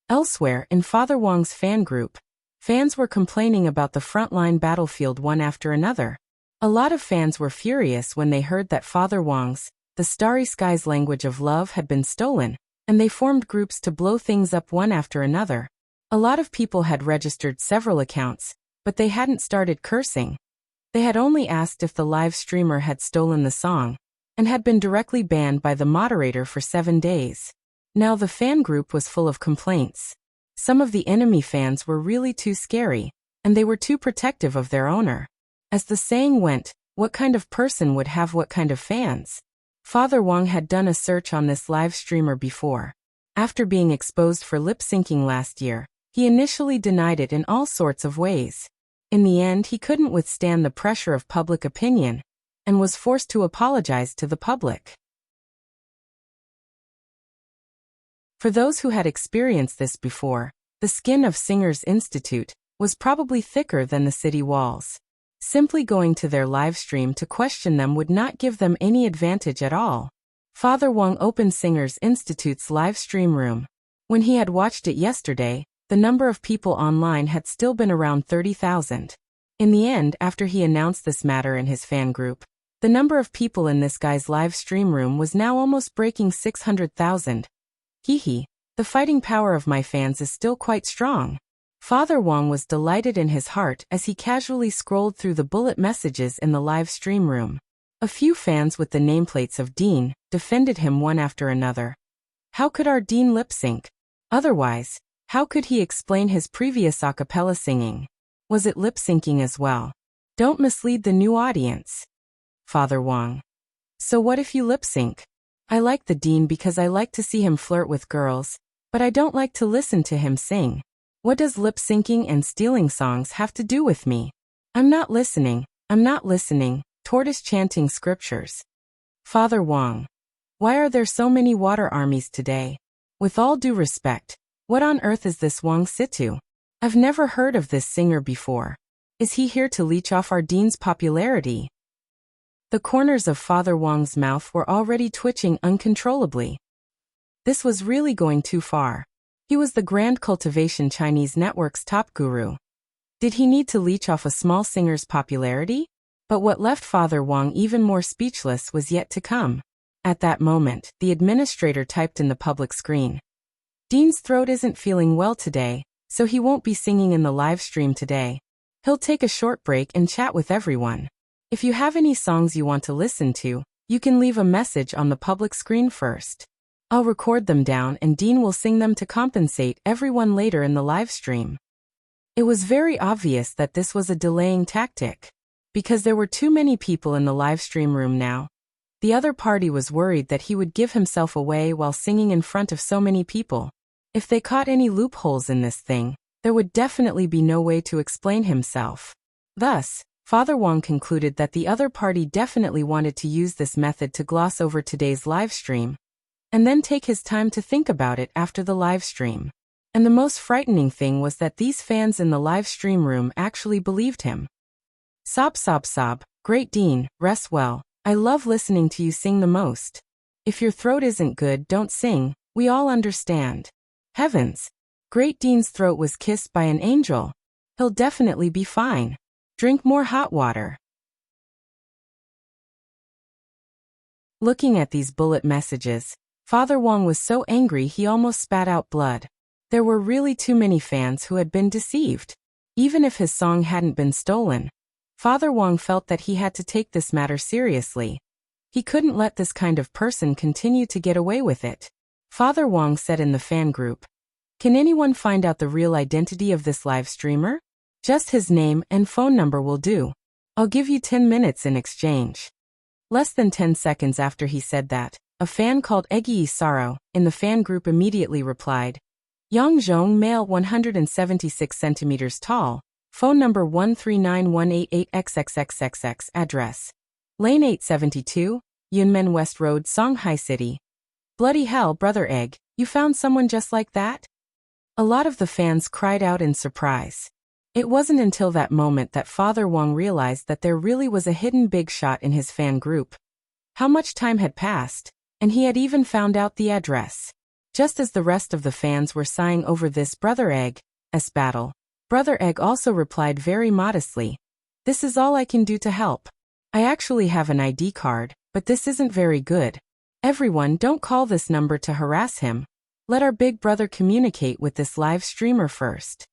A: Elsewhere, in Father Wang's fan group, fans were complaining about the frontline battlefield one after another. A lot of fans were furious when they heard that Father Wang's, the Starry Skies language of love, had been stolen, and they formed groups to blow things up one after another. A lot of people had registered several accounts, but they hadn't started cursing. They had only asked if the live streamer had stolen the song, and had been directly banned by the moderator for 7 days. Now the fan group was full of complaints. Some of the enemy fans were really too scary, and they were too protective of their owner. As the saying went, what kind of person would have what kind of fans? Father Wang had done a search on this live streamer before. After being exposed for lip-syncing last year, he initially denied it in all sorts of ways. In the end, he couldn't withstand the pressure of public opinion, and was forced to apologize to the public. For those who had experienced this before, the skin of Singers Institute was probably thicker than the city walls. Simply going to their live stream to question them would not give them any advantage at all. Father Wang opened Singers Institute's live stream room. When he had watched it yesterday, the number of people online had still been around 30,000. In the end, after he announced this matter in his fan group, the number of people in this guy's live stream room was now almost breaking 600,000. Hehe, the fighting power of my fans is still quite strong. Father Wang was delighted in his heart as he casually scrolled through the bullet messages in the live stream room. A few fans with the nameplates of Dean defended him one after another. How could our Dean lip-sync? Otherwise, how could he explain his previous a cappella singing? Was it lip-syncing as well? Don't mislead the new audience. Father Wang. So what if you lip-sync? I like the Dean because I like to see him flirt with girls, but I don't like to listen to him sing. What does lip-syncing and stealing songs have to do with me? I'm not listening, tortoise chanting scriptures. Father Wang. Why are there so many water armies today? With all due respect, what on earth is this Wang Situ? I've never heard of this singer before. Is he here to leech off our Dean's popularity? The corners of Father Wang's mouth were already twitching uncontrollably. This was really going too far. He was the Grand Cultivation Chinese Network's top guru. Did he need to leech off a small singer's popularity? But what left Father Wang even more speechless was yet to come. At that moment, the administrator typed in the public screen. Dean's throat isn't feeling well today, so he won't be singing in the live stream today. He'll take a short break and chat with everyone. If you have any songs you want to listen to, you can leave a message on the public screen first. I'll record them down and Dean will sing them to compensate everyone later in the live stream. It was very obvious that this was a delaying tactic. Because there were too many people in the live stream room now. The other party was worried that he would give himself away while singing in front of so many people. If they caught any loopholes in this thing, there would definitely be no way to explain himself. Thus, Father Wang concluded that the other party definitely wanted to use this method to gloss over today's live stream, and then take his time to think about it after the live stream. And the most frightening thing was that these fans in the live stream room actually believed him. Sob sob sob, great Dean, rest well, I love listening to you sing the most. If your throat isn't good, don't sing, we all understand. Heavens! Great Dean's throat was kissed by an angel. He'll definitely be fine. Drink more hot water. Looking at these bullet messages, Father Wang was so angry he almost spat out blood. There were really too many fans who had been deceived. Even if his song hadn't been stolen, Father Wong felt that he had to take this matter seriously. He couldn't let this kind of person continue to get away with it. Father Wong said in the fan group, "Can anyone find out the real identity of this live streamer? Just his name and phone number will do. I'll give you 10 minutes in exchange." Less than 10 seconds after he said that, a fan called Egyi Saro in the fan group immediately replied, "Yang Zhong, male, 176 centimeters tall, phone number 1391888XXXXX, address Lane 872, Yunmen West Road, Songhai City." Bloody hell, Brother Egg, you found someone just like that? A lot of the fans cried out in surprise. It wasn't until that moment that Father Wong realized that there really was a hidden big shot in his fan group. How much time had passed, and he had even found out the address. Just as the rest of the fans were sighing over this Brother Egg's battle, Brother Egg also replied very modestly, "This is all I can do to help. I actually have an ID card, but this isn't very good. Everyone, don't call this number to harass him. Let our big brother communicate with this live streamer first."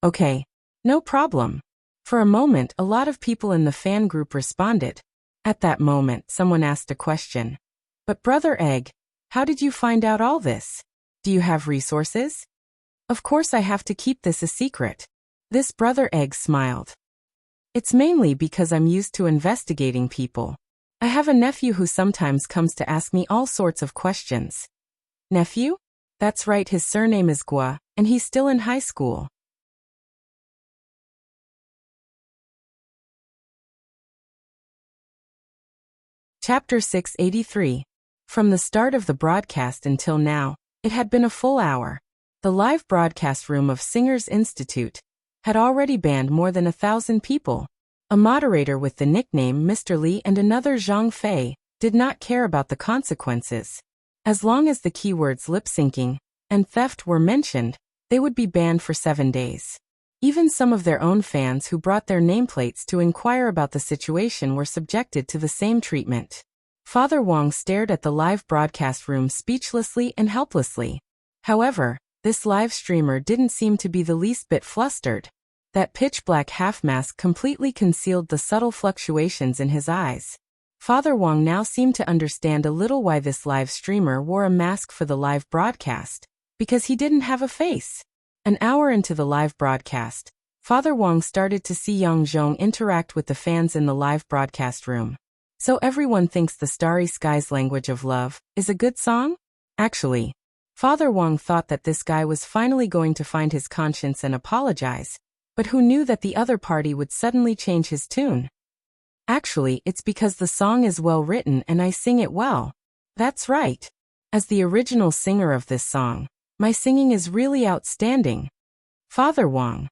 A: "Okay. No problem." For a moment, a lot of people in the fan group responded. At that moment, someone asked a question. "But Brother Egg, how did you find out all this? Do you have resources?" "Of course I have to keep this a secret." This Brother Egg smiled. "It's mainly because I'm used to investigating people. I have a nephew who sometimes comes to ask me all sorts of questions." "Nephew?" "That's right, his surname is Gua, and he's still in high school." Chapter 683. From the start of the broadcast until now, it had been a full hour. The live broadcast room of Singers Institute had already banned more than 1,000 people. A moderator with the nickname Mr. Lee and another Zhang Fei did not care about the consequences. As long as the keywords lip-syncing and theft were mentioned, they would be banned for 7 days. Even some of their own fans who brought their nameplates to inquire about the situation were subjected to the same treatment. Father Wong stared at the live broadcast room speechlessly and helplessly. However, this live streamer didn't seem to be the least bit flustered. That pitch-black half-mask completely concealed the subtle fluctuations in his eyes. Father Wong now seemed to understand a little why this live streamer wore a mask for the live broadcast, because he didn't have a face. An hour into the live broadcast, Father Wong started to see Yang Zhong interact with the fans in the live broadcast room. "So everyone thinks the Starry Skies Language of Love is a good song?" Actually, Father Wong thought that this guy was finally going to find his conscience and apologize, but who knew that the other party would suddenly change his tune? "Actually, it's because the song is well written and I sing it well." "That's right. As the original singer of this song, my singing is really outstanding." Father Wong: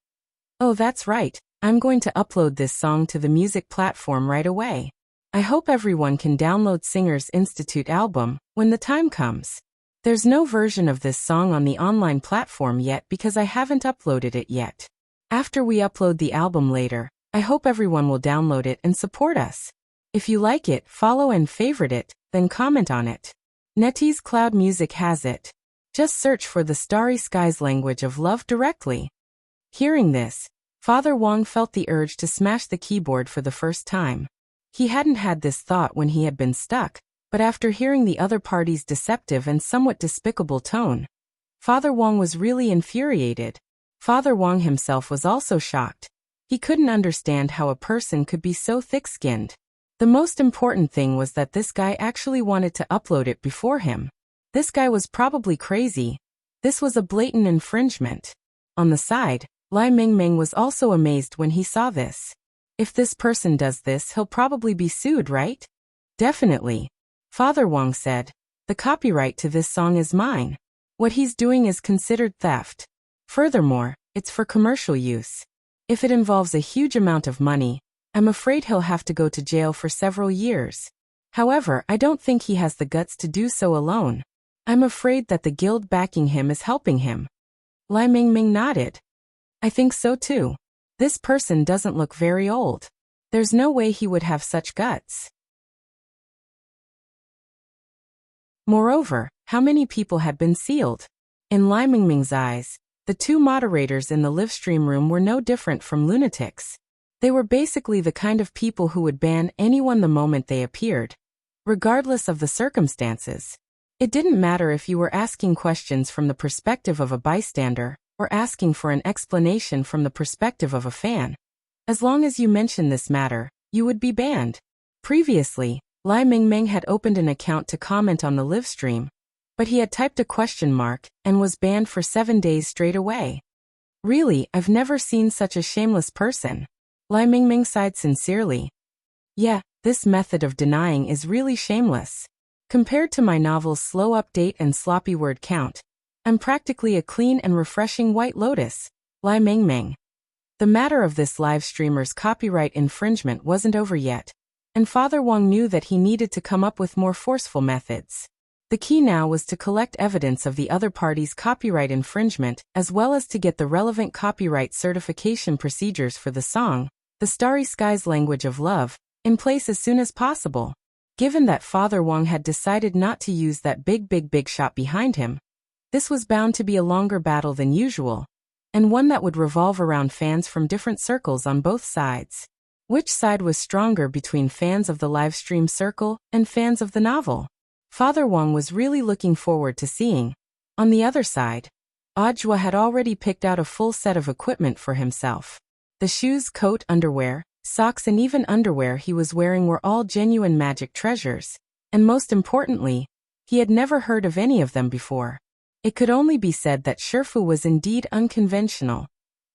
A: "Oh, that's right. I'm going to upload this song to the music platform right away. I hope everyone can download Singers Institute album when the time comes. There's no version of this song on the online platform yet because I haven't uploaded it yet. After we upload the album later, I hope everyone will download it and support us. If you like it, follow and favorite it, then comment on it. NetEase Cloud Music has it. Just search for the Starry Skies Language of Love directly." Hearing this, Father Wong felt the urge to smash the keyboard for the first time. He hadn't had this thought when he had been stuck, but after hearing the other party's deceptive and somewhat despicable tone, Father Wong was really infuriated. Father Wong himself was also shocked. He couldn't understand how a person could be so thick-skinned. The most important thing was that this guy actually wanted to upload it before him. This guy was probably crazy. This was a blatant infringement. On the side, Lai Mingming was also amazed when he saw this. If this person does this, he'll probably be sued, right? "Definitely," Father Wong said. "The copyright to this song is mine. What he's doing is considered theft. Furthermore, it's for commercial use. If it involves a huge amount of money, I'm afraid he'll have to go to jail for several years. However, I don't think he has the guts to do so alone. I'm afraid that the guild backing him is helping him." Lai Mingming nodded. "I think so too. This person doesn't look very old. There's no way he would have such guts. Moreover, how many people had been sealed? In Lai Mingming's eyes, The two moderators in the livestream room were no different from lunatics. They were basically the kind of people who would ban anyone the moment they appeared, regardless of the circumstances. It didn't matter if you were asking questions from the perspective of a bystander or asking for an explanation from the perspective of a fan. As long as you mentioned this matter, you would be banned. Previously, Lai Mingming had opened an account to comment on the livestream, but he had typed a question mark and was banned for 7 days straight away. Really, I've never seen such a shameless person. Lai Mingming sighed sincerely. Yeah, this method of denying is really shameless. Compared to my novel's slow update and sloppy word count, I'm practically a clean and refreshing white lotus. Lai Mingming. The matter of this live streamer's copyright infringement wasn't over yet, and Father Wang knew that he needed to come up with more forceful methods. The key now was to collect evidence of the other party's copyright infringement, as well as to get the relevant copyright certification procedures for the song, The Starry Skies Language of Love, in place as soon as possible. Given that Father Wang had decided not to use that big shot behind him, this was bound to be a longer battle than usual, and one that would revolve around fans from different circles on both sides. Which side was stronger between fans of the livestream circle and fans of the novel? Father Wang was really looking forward to seeing. On the other side, Audiobook had already picked out a full set of equipment for himself. The shoes, coat, underwear, socks and even underwear he was wearing were all genuine magic treasures, and most importantly, he had never heard of any of them before. It could only be said that Shifu was indeed unconventional.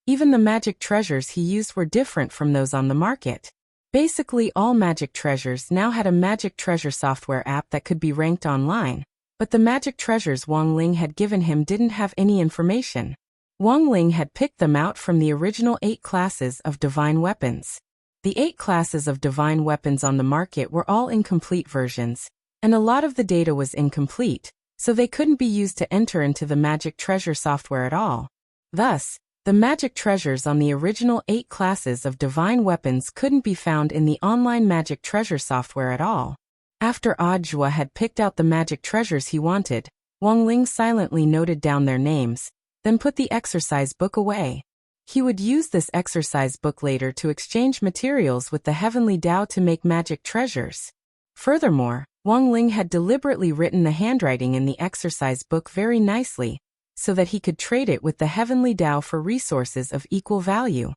A: Even the magic treasures he used were different from those on the market. Basically, all magic treasures now had a magic treasure software app that could be ranked online, but the magic treasures Wang Ling had given him didn't have any information. Wang Ling had picked them out from the original 8 classes of divine weapons. The 8 classes of divine weapons on the market were all incomplete versions, and a lot of the data was incomplete, so they couldn't be used to enter into the magic treasure software at all. Thus, the magic treasures on the original 8 classes of divine weapons couldn't be found in the online magic treasure software at all. After Audiobook had picked out the magic treasures he wanted, Wang Ling silently noted down their names, then put the exercise book away. He would use this exercise book later to exchange materials with the heavenly Tao to make magic treasures. Furthermore, Wang Ling had deliberately written the handwriting in the exercise book very nicely, so that he could trade it with the heavenly Tao for resources of equal value.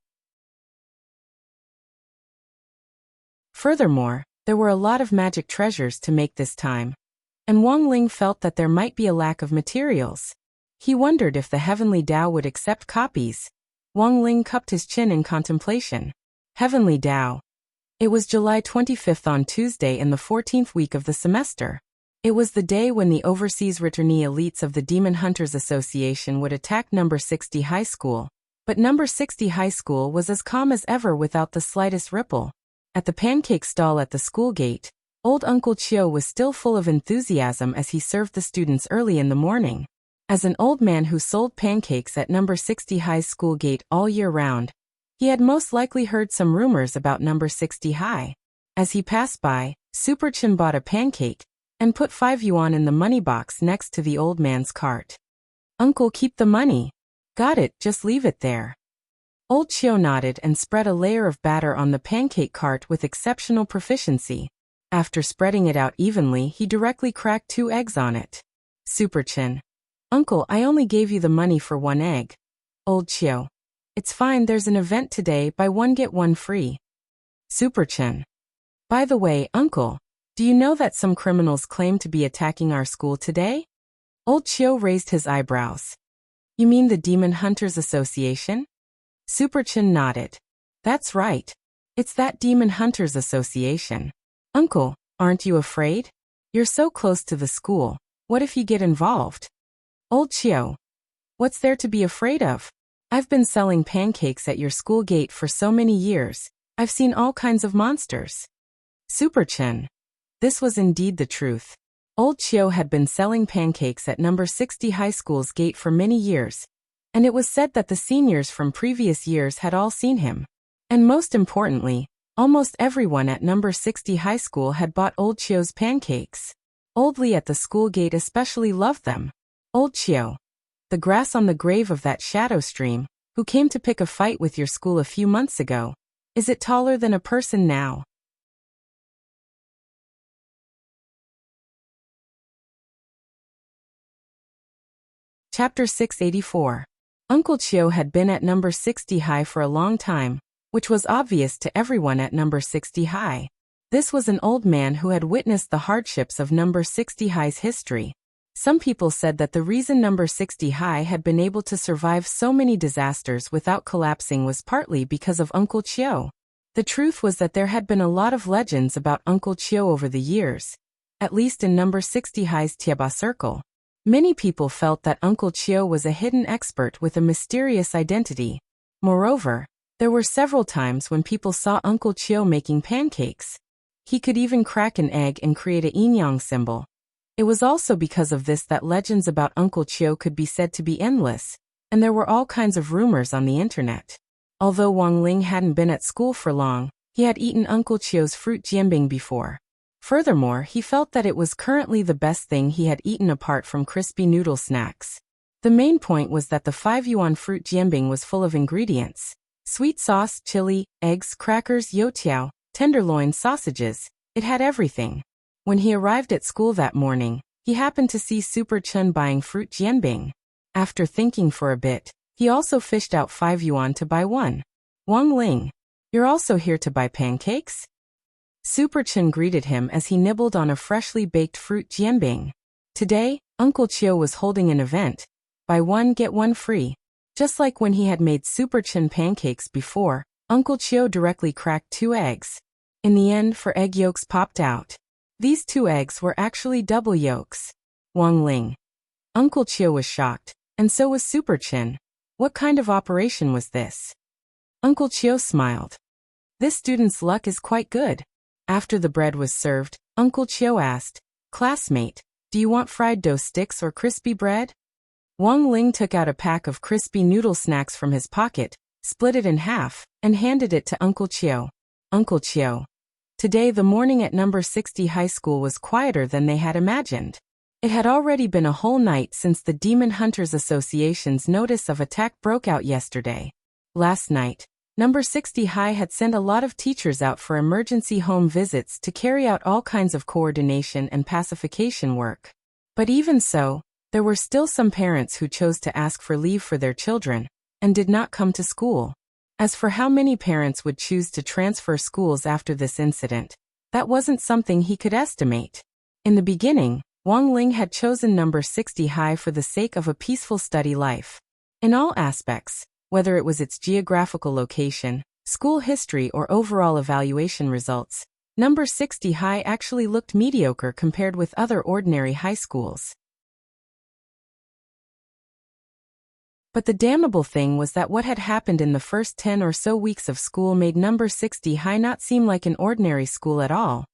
A: Furthermore, there were a lot of magic treasures to make this time, and Wang Ling felt that there might be a lack of materials. He wondered if the heavenly Tao would accept copies. Wang Ling cupped his chin in contemplation. Heavenly Tao. It was July 25th on Tuesday in the 14th week of the semester. It was the day when the overseas returnee elites of the Demon Hunters Association would attack number 60 high school. But number 60 high school was as calm as ever without the slightest ripple. At the pancake stall at the school gate, old Uncle Chiu was still full of enthusiasm as he served the students early in the morning. As an old man who sold pancakes at number 60 high school gate all year round, he had most likely heard some rumors about number 60 high. As he passed by, Super Chin bought a pancake and put 5 yuan in the money box next to the old man's cart. Uncle, keep the money. Got it, just leave it there. Old Chiu nodded and spread a layer of batter on the pancake cart with exceptional proficiency. After spreading it out evenly, he directly cracked 2 eggs on it. Super Chin. Uncle, I only gave you the money for 1 egg. Old Chiu. It's fine, there's an event today, buy 1 get 1 free. Super Chin. By the way, Uncle, do you know that some criminals claim to be attacking our school today? Old Chiu raised his eyebrows. You mean the Demon Hunters Association? Super Chin nodded. That's right. It's that Demon Hunters Association. Uncle, aren't you afraid? You're so close to the school. What if you get involved? Old Chiu. What's there to be afraid of? I've been selling pancakes at your school gate for so many years. I've seen all kinds of monsters. Super Chin. This was indeed the truth. Old Chiu had been selling pancakes at number 60 high school's gate for many years, and it was said that the seniors from previous years had all seen him. And most importantly, almost everyone at number 60 high school had bought Old Chiu's pancakes. Old Lee at the school gate especially loved them. Old Chiu. the grass on the grave of that shadow stream, who came to pick a fight with your school a few months ago. Is it taller than a person now? Chapter 684. Uncle Chio had been at number 60 high for a long time, which was obvious to everyone at number 60 high. This was an old man who had witnessed the hardships of number 60 high's history. Some people said that the reason number 60 high had been able to survive so many disasters without collapsing was partly because of Uncle Chio. The truth was that there had been a lot of legends about Uncle Chio over the years, at least in number 60 high's Tieba circle. Many people felt that Uncle Chio was a hidden expert with a mysterious identity. Moreover, there were several times when people saw Uncle Chio making pancakes. He could even crack an egg and create a yin-yang symbol. It was also because of this that legends about Uncle Chio could be said to be endless, and there were all kinds of rumors on the internet. Although Wang Ling hadn't been at school for long, he had eaten Uncle Chio's fruit jianbing before. Furthermore, he felt that it was currently the best thing he had eaten apart from crispy noodle snacks. The main point was that the 5 yuan fruit jianbing was full of ingredients: sweet sauce, chili, eggs, crackers, youtiao, tenderloin, sausages. It had everything. When he arrived at school that morning, he happened to see Super Chun buying fruit jianbing. After thinking for a bit, he also fished out 5 yuan to buy one. Wang Ling, you're also here to buy pancakes? Super Chun greeted him as he nibbled on a freshly baked fruit jianbing. Today, Uncle Chio was holding an event. Buy one get one free. Just like when he had made Super Chun pancakes before, Uncle Chio directly cracked 2 eggs. In the end, 4 egg yolks popped out. These 2 eggs were actually double yolks. Wang Ling. Uncle Chio was shocked, and so was Super Chun. What kind of operation was this? Uncle Chio smiled. This student's luck is quite good. After the bread was served, Uncle Chio asked, "Classmate, do you want fried dough sticks or crispy bread?" Wang Ling took out a pack of crispy noodle snacks from his pocket, split it in half, and handed it to Uncle Chio. Uncle Chio. Today the morning at number 60 high school was quieter than they had imagined. It had already been a whole night since the Demon Hunters Association's notice of attack broke out yesterday. Last night, number 60 high had sent a lot of teachers out for emergency home visits to carry out all kinds of coordination and pacification work. But even so, there were still some parents who chose to ask for leave for their children, and did not come to school. As for how many parents would choose to transfer schools after this incident, that wasn't something he could estimate. In the beginning, Wang Ling had chosen number 60 high for the sake of a peaceful study life. In all aspects, whether it was its geographical location, school history or overall evaluation results, number 60 high actually looked mediocre compared with other ordinary high schools. But the damnable thing was that what had happened in the first 10 or so weeks of school made number 60 high not seem like an ordinary school at all.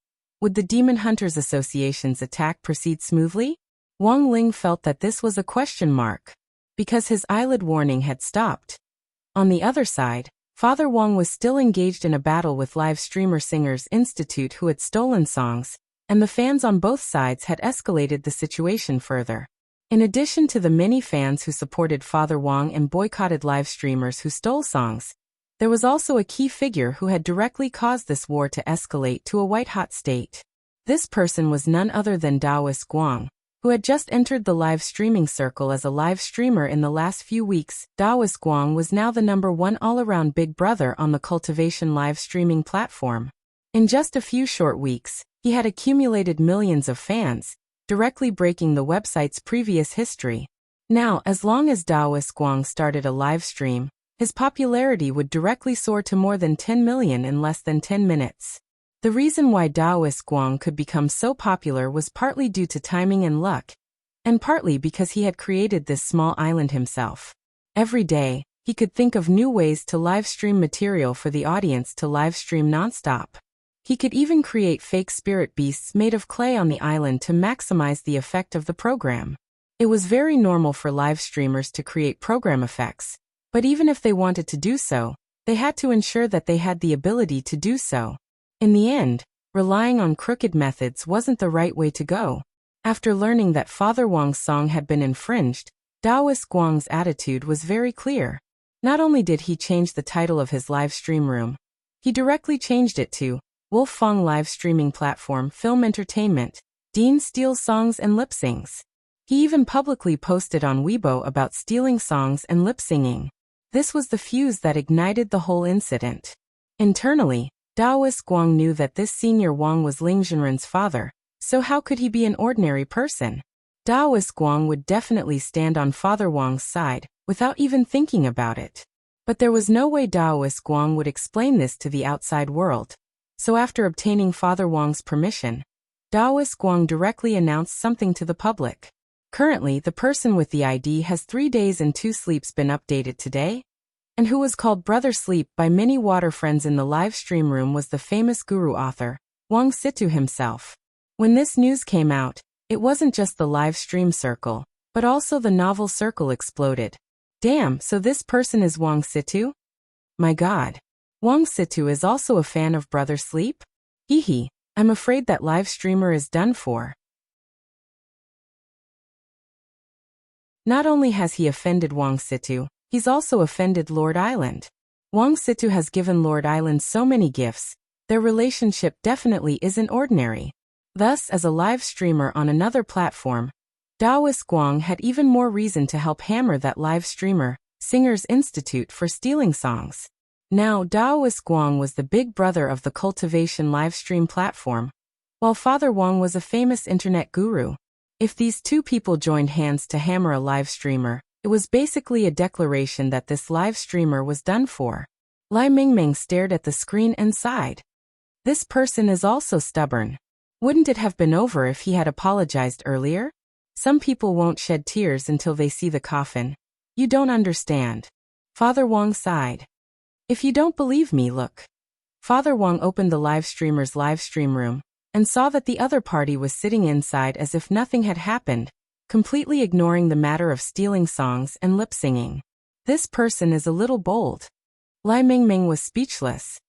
A: Would the Demon Hunters Association's attack proceed smoothly? Wang Ling felt that this was a question mark, because his eyelid warning had stopped. On the other side, Father Wang was still engaged in a battle with Live Streamer Singers Institute who had stolen songs, and the fans on both sides had escalated the situation further. In addition to the many fans who supported Father Wang and boycotted live streamers who stole songs, there was also a key figure who had directly caused this war to escalate to a white-hot state. This person was none other than Daoist Guang, who had just entered the live streaming circle as a live streamer in the last few weeks. Daoist Guang was now the #1 all-around big brother on the Cultivation live streaming platform. In just a few short weeks, he had accumulated millions of fans, directly breaking the website's previous history. Now, as long as Daoist Guang started a live stream, his popularity would directly soar to more than 10 million in less than 10 minutes. The reason why Daoist Guang could become so popular was partly due to timing and luck, and partly because he had created this small island himself. Every day, he could think of new ways to live stream material for the audience to live stream nonstop. He could even create fake spirit beasts made of clay on the island to maximize the effect of the program. It was very normal for live streamers to create program effects, but even if they wanted to do so, they had to ensure that they had the ability to do so. In the end, relying on crooked methods wasn't the right way to go. After learning that Father Wang's song had been infringed, Daoist Guang's attitude was very clear. Not only did he change the title of his live stream room, he directly changed it to Wolf Fong Live Streaming Platform Film Entertainment, Dean steals songs and lip-syncs. He even publicly posted on Weibo about stealing songs and lip-singing. This was the fuse that ignited the whole incident. Internally, Daoist Guang knew that this senior Wang was Ling Zhenren's father, so how could he be an ordinary person? Daoist Guang would definitely stand on Father Wang's side, without even thinking about it. But there was no way Daoist Guang would explain this to the outside world. So after obtaining Father Wang's permission, Daoist Guang directly announced something to the public. Currently, the person with the ID has 3 days and 2 sleeps been updated today, and who was called Brother Sleep by many water friends in the live stream room was the famous guru author, Wang Situ himself. When this news came out, it wasn't just the live stream circle, but also the novel circle exploded. Damn, so this person is Wang Situ? My god. Wang Situ is also a fan of Brother Sleep? Hehe, I'm afraid that live streamer is done for. Not only has he offended Wang Situ, he's also offended Lord Island. Wang Situ has given Lord Island so many gifts, their relationship definitely isn't ordinary. Thus, as a live streamer on another platform, Daoist Guang had even more reason to help hammer that live streamer, Singers Institute, for stealing songs. Now, Daoist Guang was the big brother of the cultivation livestream platform, while Father Wang was a famous internet guru. If these two people joined hands to hammer a live streamer, it was basically a declaration that this live streamer was done for. Lai Mingming stared at the screen and sighed. This person is also stubborn. Wouldn't it have been over if he had apologized earlier? Some people won't shed tears until they see the coffin. You don't understand. Father Wang sighed. If you don't believe me, look. Father Wang opened the live streamer's live stream room and saw that the other party was sitting inside as if nothing had happened, completely ignoring the matter of stealing songs and lip-singing. This person is a little bold. Lai Mingming was speechless.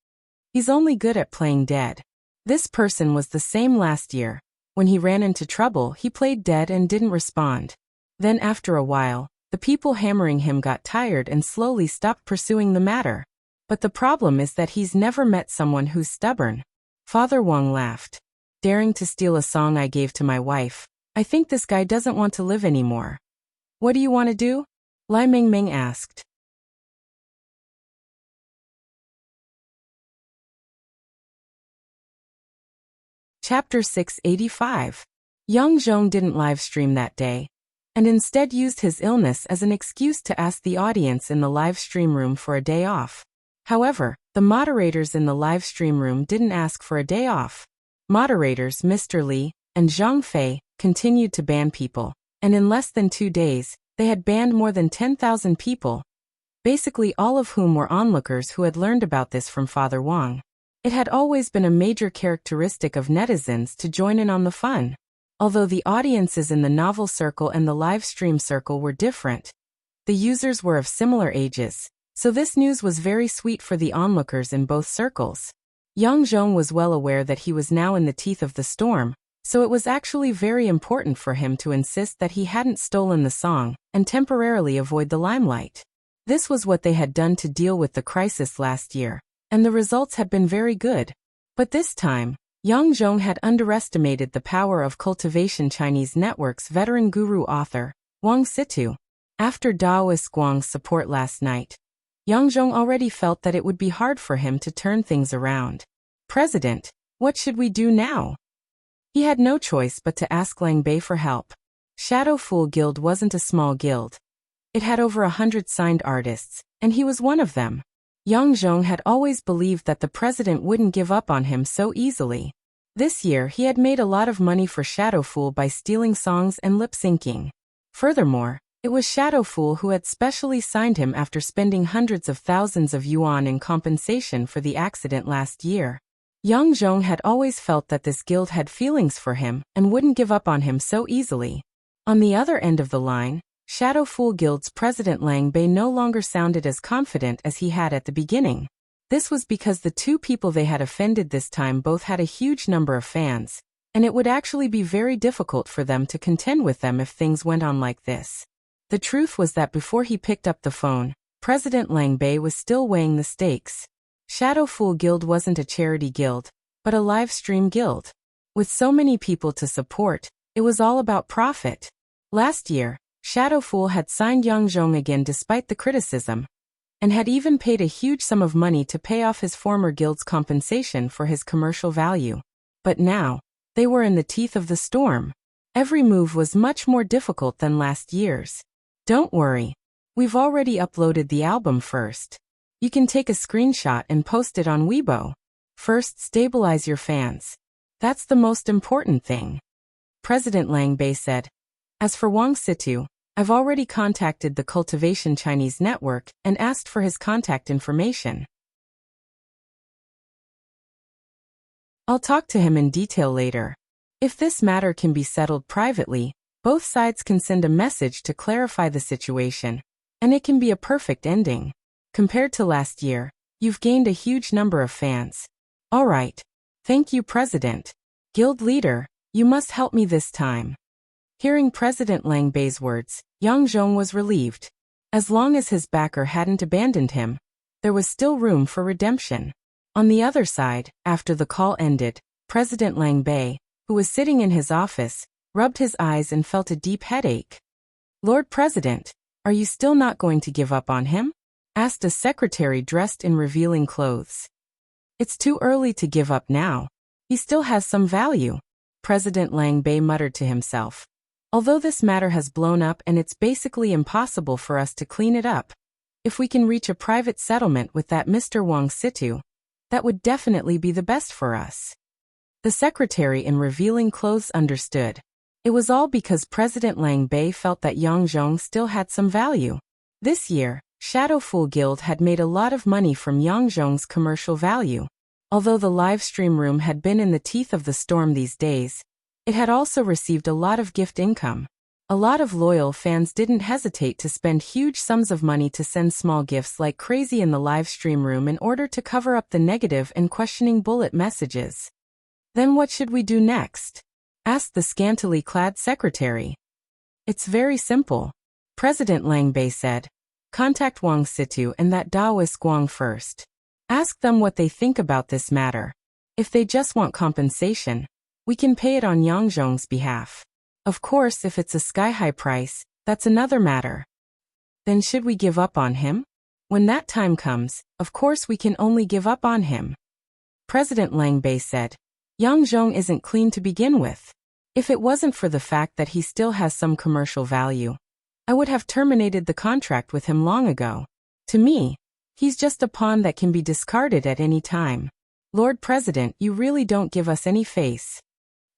A: He's only good at playing dead. This person was the same last year. When he ran into trouble, he played dead and didn't respond. Then after a while, the people hammering him got tired and slowly stopped pursuing the matter. But the problem is that he's never met someone who's stubborn. Father Wang laughed. Daring to steal a song I gave to my wife. I think this guy doesn't want to live anymore. What do you want to do? Lai Mingming asked. Chapter 685. Yang Zhong didn't live stream that day, and instead used his illness as an excuse to ask the audience in the live stream room for a day off. However, the moderators in the live stream room didn't ask for a day off. Moderators Mr. Li and Zhang Fei continued to ban people, and in less than 2 days, they had banned more than 10,000 people, basically all of whom were onlookers who had learned about this from Father Wang. It had always been a major characteristic of netizens to join in on the fun. Although the audiences in the novel circle and the live stream circle were different, the users were of similar ages, so this news was very sweet for the onlookers in both circles. Yang Zhong was well aware that he was now in the teeth of the storm, so it was actually very important for him to insist that he hadn't stolen the song and temporarily avoid the limelight. This was what they had done to deal with the crisis last year, and the results had been very good. But this time, Yang Zhong had underestimated the power of Cultivation Chinese Network's veteran guru author, Wang Situ. After Daoist Guang's support last night, Yang Zhong already felt that it would be hard for him to turn things around. President, what should we do now? He had no choice but to ask Lang Bei for help. Shadow Fool Guild wasn't a small guild. It had over 100 signed artists, and he was one of them. Yang Zhong had always believed that the president wouldn't give up on him so easily. This year he had made a lot of money for Shadow Fool by stealing songs and lip-syncing. Furthermore, it was Shadow Fool who had specially signed him after spending hundreds of thousands of yuan in compensation for the accident last year. Yang Zhong had always felt that this guild had feelings for him and wouldn't give up on him so easily. On the other end of the line, Shadow Fool Guild's president Lang Bei no longer sounded as confident as he had at the beginning. This was because the two people they had offended this time both had a huge number of fans, and it would actually be very difficult for them to contend with them if things went on like this. The truth was that before he picked up the phone, President Lang Bei was still weighing the stakes. Shadow Fool Guild wasn't a charity guild, but a live stream guild. With so many people to support, it was all about profit. Last year, Shadow Fool had signed Yang Zhong again despite the criticism, and had even paid a huge sum of money to pay off his former guild's compensation for his commercial value. But now, they were in the teeth of the storm. Every move was much more difficult than last year's. Don't worry. We've already uploaded the album first. You can take a screenshot and post it on Weibo. First, stabilize your fans. That's the most important thing. President Lang Bei said. As for Wang Situ, I've already contacted the Cultivation Chinese Network and asked for his contact information. I'll talk to him in detail later. If this matter can be settled privately, both sides can send a message to clarify the situation, and it can be a perfect ending. Compared to last year, you've gained a huge number of fans. All right. Thank you, President. Guild leader, you must help me this time. Hearing President Lang Bei's words, Yang Zhong was relieved. As long as his backer hadn't abandoned him, there was still room for redemption. On the other side, after the call ended, President Lang Bei, who was sitting in his office, rubbed his eyes and felt a deep headache. Lord President, are you still not going to give up on him? Asked a secretary dressed in revealing clothes. It's too early to give up now. He still has some value. President Lang Bei muttered to himself. Although this matter has blown up and it's basically impossible for us to clean it up, if we can reach a private settlement with that Mr. Wang Situ, that would definitely be the best for us. The secretary in revealing clothes understood. It was all because President Lang Bei felt that Yang Zhong still had some value. This year, Shadow Fool Guild had made a lot of money from Yang Zhong's commercial value. Although the live stream room had been in the teeth of the storm these days, it had also received a lot of gift income. A lot of loyal fans didn't hesitate to spend huge sums of money to send small gifts like crazy in the live stream room in order to cover up the negative and questioning bullet messages. Then what should we do next? Asked the scantily clad secretary. It's very simple. President Lang Bei said. Contact Wang Situ and that Daoist Guang first. Ask them what they think about this matter. If they just want compensation, we can pay it on Yang Zhong's behalf. Of course, if it's a sky-high price, that's another matter. Then should we give up on him? When that time comes, of course we can only give up on him. President Lang Bei said. Yang Zhong isn't clean to begin with. If it wasn't for the fact that he still has some commercial value, I would have terminated the contract with him long ago. To me, he's just a pawn that can be discarded at any time. Lord President, you really don't give us any face.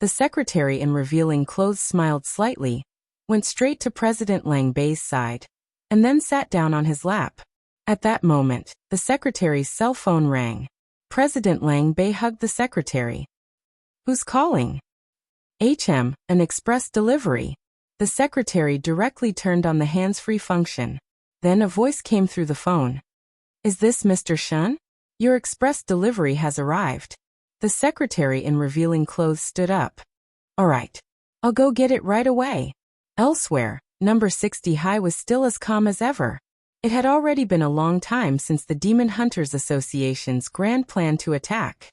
A: The secretary in revealing clothes smiled slightly, went straight to President Lang Bei's side, and then sat down on his lap. At that moment, the secretary's cell phone rang. President Lang Bei hugged the secretary. Who's calling? An express delivery. The secretary directly turned on the hands-free function. Then a voice came through the phone. Is this Mr. Shen? Your express delivery has arrived. The secretary in revealing clothes stood up. All right. I'll go get it right away. Elsewhere, number 60 High was still as calm as ever. It had already been a long time since the Demon Hunters Association's grand plan to attack.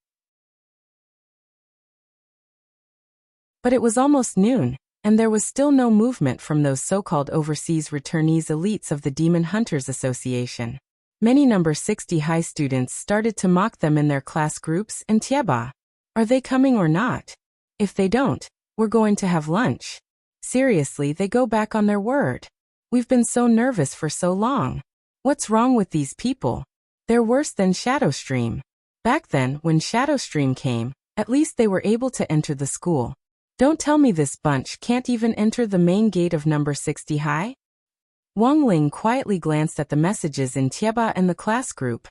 A: But it was almost noon, and there was still no movement from those so-called overseas returnees elites of the Demon Hunters Association. Many number 60 high students started to mock them in their class groups and Tieba. Are they coming or not? If they don't, we're going to have lunch. Seriously, they go back on their word. We've been so nervous for so long. What's wrong with these people? They're worse than Shadowstream. Back then, when Shadowstream came, at least they were able to enter the school. Don't tell me this bunch can't even enter the main gate of number 60 High? Wang Ling quietly glanced at the messages in Tieba and the class group,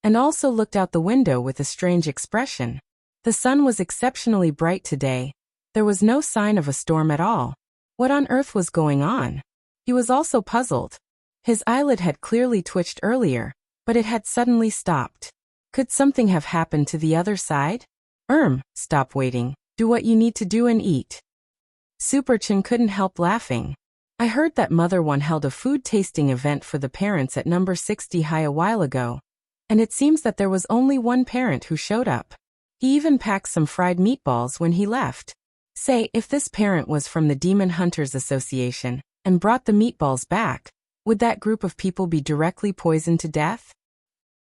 A: and also looked out the window with a strange expression. The sun was exceptionally bright today. There was no sign of a storm at all. What on earth was going on? He was also puzzled. His eyelid had clearly twitched earlier, but it had suddenly stopped. Could something have happened to the other side? Stop waiting. Do what you need to do and eat. Super Chin couldn't help laughing. I heard that Mother One held a food tasting event for the parents at number 60 High a while ago, and it seems that there was only one parent who showed up. He even packed some fried meatballs when he left. Say, if this parent was from the Demon Hunters Association and brought the meatballs back, would that group of people be directly poisoned to death?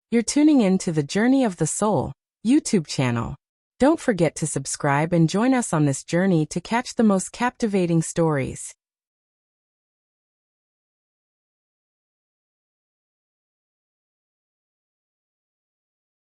A: You're tuning in to the Journey of the Soul YouTube channel. Don't forget to subscribe and join us on this journey to catch the most captivating stories.